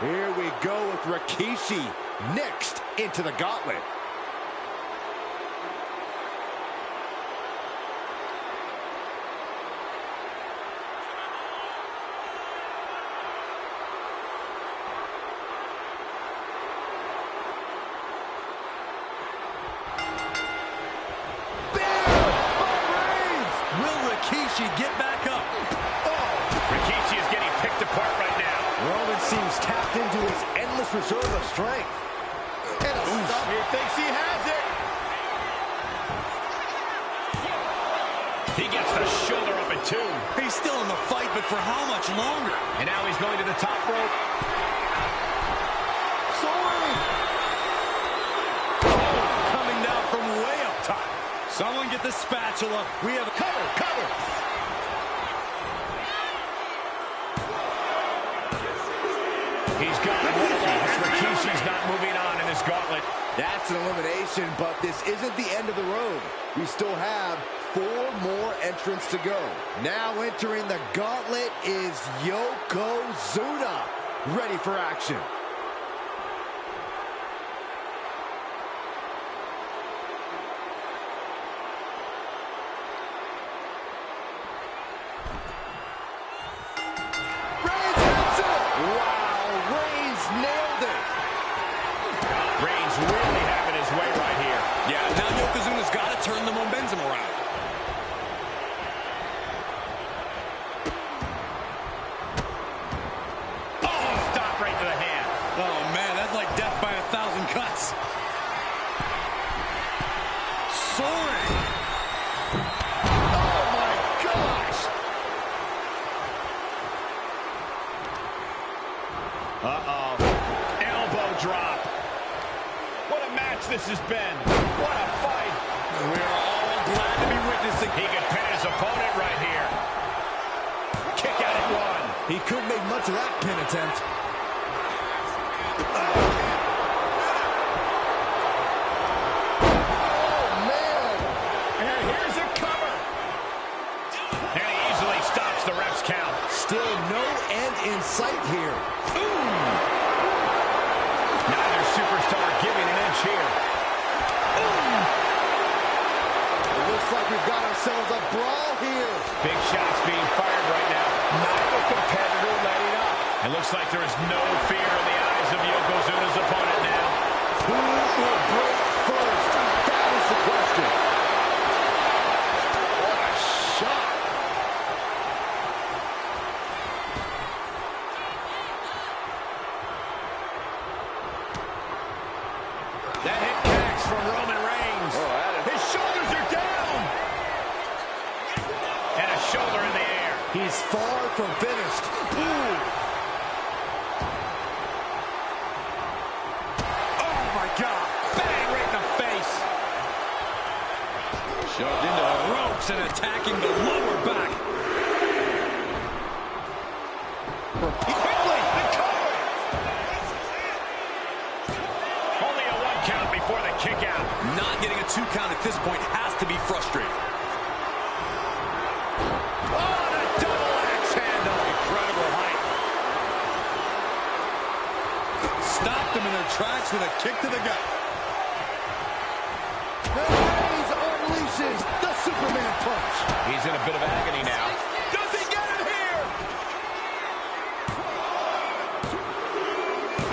Here we go with Rikishi next into the gauntlet. Rikishi get back up. Rikishi is getting picked apart right now. Roman seems tapped into his endless reserve of strength. And a stop. He thinks he has it. He gets the shoulder up at 2. He's still in the fight, but for how much longer? And now he's going to the top rope. Soaring. Coming down from way up top. Someone get the spatula. We have a cover. He's got one. Rikishi's not moving on in this gauntlet. That's an elimination, but this isn't the end of the road. We still have 4 more entrants to go. Now entering the gauntlet is Yokozuna, ready for action. Really having his way right here. Yeah, now Yokozuna's got to turn the momentum around. Oh, stop right to the hand. Oh, man, that's like death by 1,000 cuts. Soaring. Oh, my gosh. Uh-oh. Elbow drop. What a match this has been. What a fight. We're all glad to be witnessing. He can pin his opponent right here. Kick out at 1. He couldn't make much of that pin attempt. Oh, man. And here's a cover. And he easily stops the ref's count. Still no end in sight here. Neither superstar giving an inch here. It looks like we've got ourselves a brawl here. Big shots being fired right now. Neither competitor letting up. It looks like there is no fear in the eyes of Yokozuna's opponent now. Who will break first? That is the question. What a shot. That hit connects from Roman Reigns. His shoulders are down. And a shoulder in the air. He's far from finished. Oh, my God. Bang right in the face. Shoved into the ropes and attacking the lower back. Quickly, the cover. Only a 1 count before the kick out. Not getting a 2 count at this point has to be frustrating. Oh, the double axe handle. Incredible height. Stopped them in their tracks with a kick to the gut. Reigns unleashes the Superman punch. He's in a bit of agony now. Does he get it here?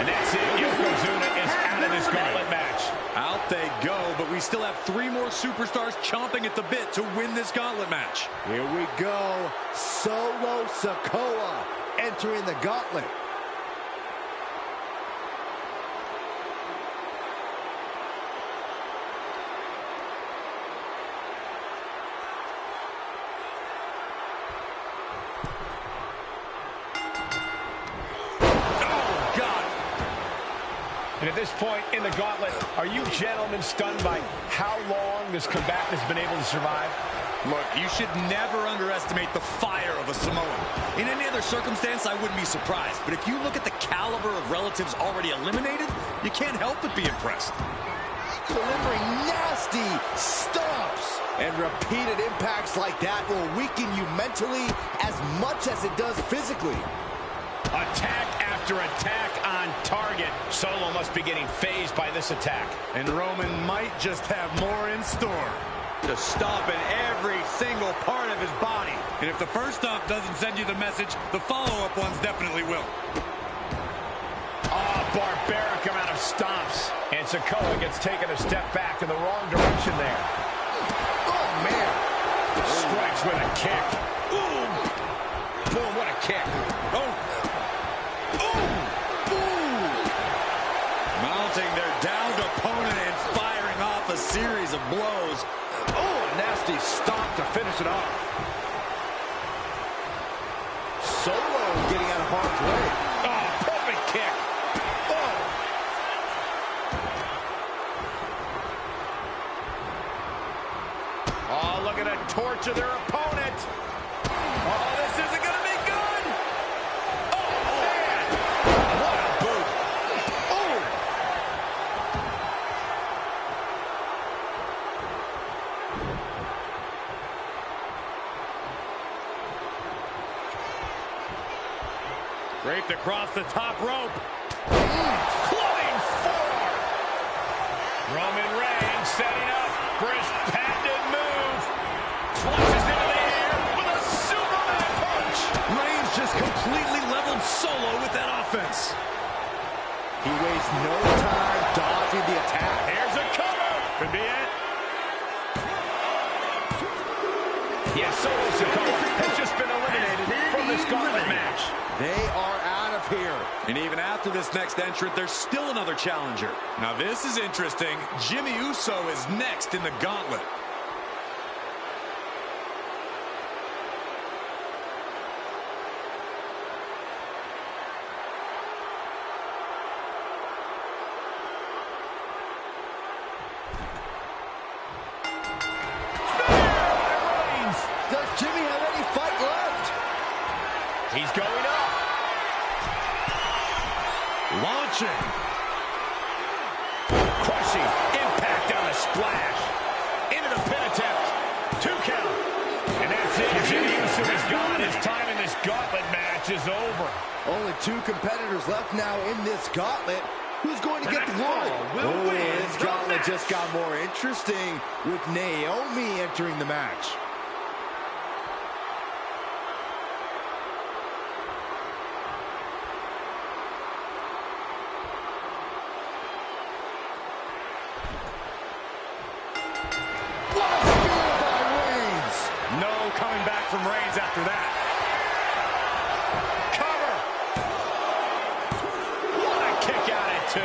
And that's it. Yokozuna is out of this gauntlet match. Out they go, but we still have 3 more superstars chomping at the bit to win this gauntlet match. Here we go. Solo Sikoa entering the gauntlet. And at this point in the gauntlet, are you gentlemen stunned by how long this combatant has been able to survive? Look, you should never underestimate the fire of a Samoan. In any other circumstance, I wouldn't be surprised. But if you look at the caliber of relatives already eliminated, you can't help but be impressed. Delivering nasty stomps. And repeated impacts like that will weaken you mentally as much as it does physically. Attack after attack on target. Solo must be getting phased by this attack. And Roman might just have more in store. To stomp in every single part of his body. And if the first stomp doesn't send you the message, the follow-up ones definitely will. Oh, barbaric amount of stomps. And Sikoa gets taken a step back in the wrong direction there. Oh, man. Strikes with a kick. Ooh. Boom, what a kick. Oh. Ooh. Ooh. Mounting their downed opponent and firing off a series of blows. Oh, a nasty stop to finish it off. Solo getting out of harm's way. Oh, perfect kick. Oh. Oh, look at the torture their opponent. Oh, this isn't going to be good. Oh, man. What a boot. Oh. Draped across the top rope. Floating forearm. Roman Reigns setting up for his patented move. Launches into the air with a Superman punch. Reigns just completely leveled Solo with that offense. He wastes no time dodging the attack. Here's a cover. Could be it. Yes, Solo's opponent has just been eliminated from this gauntlet match. They are out of here. And even after this next entrant, there's still another challenger. Now this is interesting. Jimmy Uso is next in the gauntlet. Does Jimmy have any fight left? He's going up. Launching. Crushing impact on the splash. Into the pin attempt. 2 count. And that's it. Jimmy Uso is gone. His time in this gauntlet match is over. Only 2 competitors left now in this gauntlet. Who's going to get the glory? This gauntlet just got more interesting with Naomi entering the match. Coming back from Reigns after that. Cover. What a kick out at 2.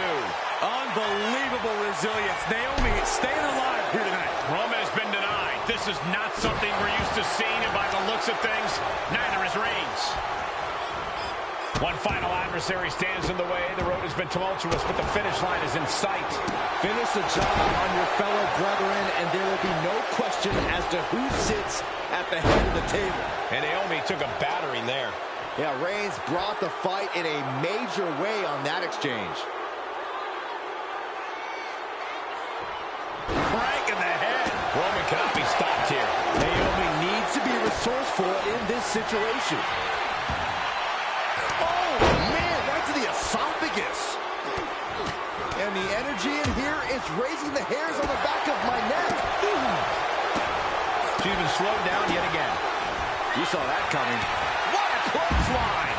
Unbelievable resilience. Naomi staying alive here tonight. Roman has been denied. This is not something we're used to seeing, and by the looks of things, neither is Reigns. One final adversary stands in the way. The road has been tumultuous, but the finish line is in sight. Finish the job on your fellow brethren, and there will be no question as to who sits at the head of the table. And Naomi took a battering there. Yeah, Reigns brought the fight in a major way on that exchange. Crank in the head. Roman cannot be stopped here. Naomi needs to be resourceful in this situation. Oh, man, right to the esophagus. And the energy in here is raising the hairs on the back of my neck. She's been slowed down yet again. You saw that coming. What a clothesline!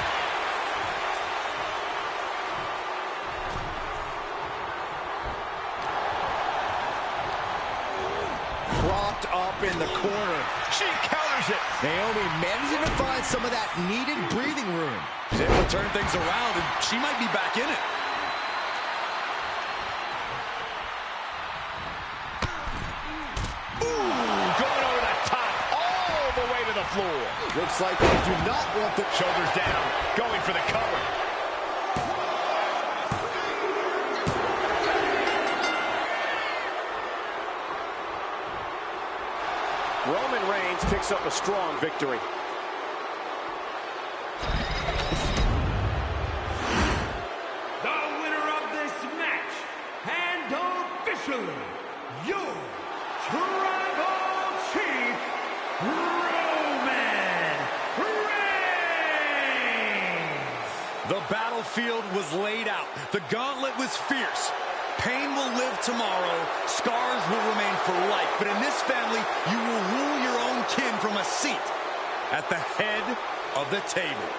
Propped up in the corner. She counters it. Naomi managing to find some of that needed breathing room. She's able to turn things around, and she might be back in it. Floor. Looks like they do not want the shoulders down, going for the cover. Roman Reigns picks up a strong victory. The winner of this match, and officially, your Tribal Chief, the battlefield was laid out. The gauntlet was fierce. Pain will live tomorrow. Scars will remain for life. But in this family, you will rule your own kin from a seat at the head of the table.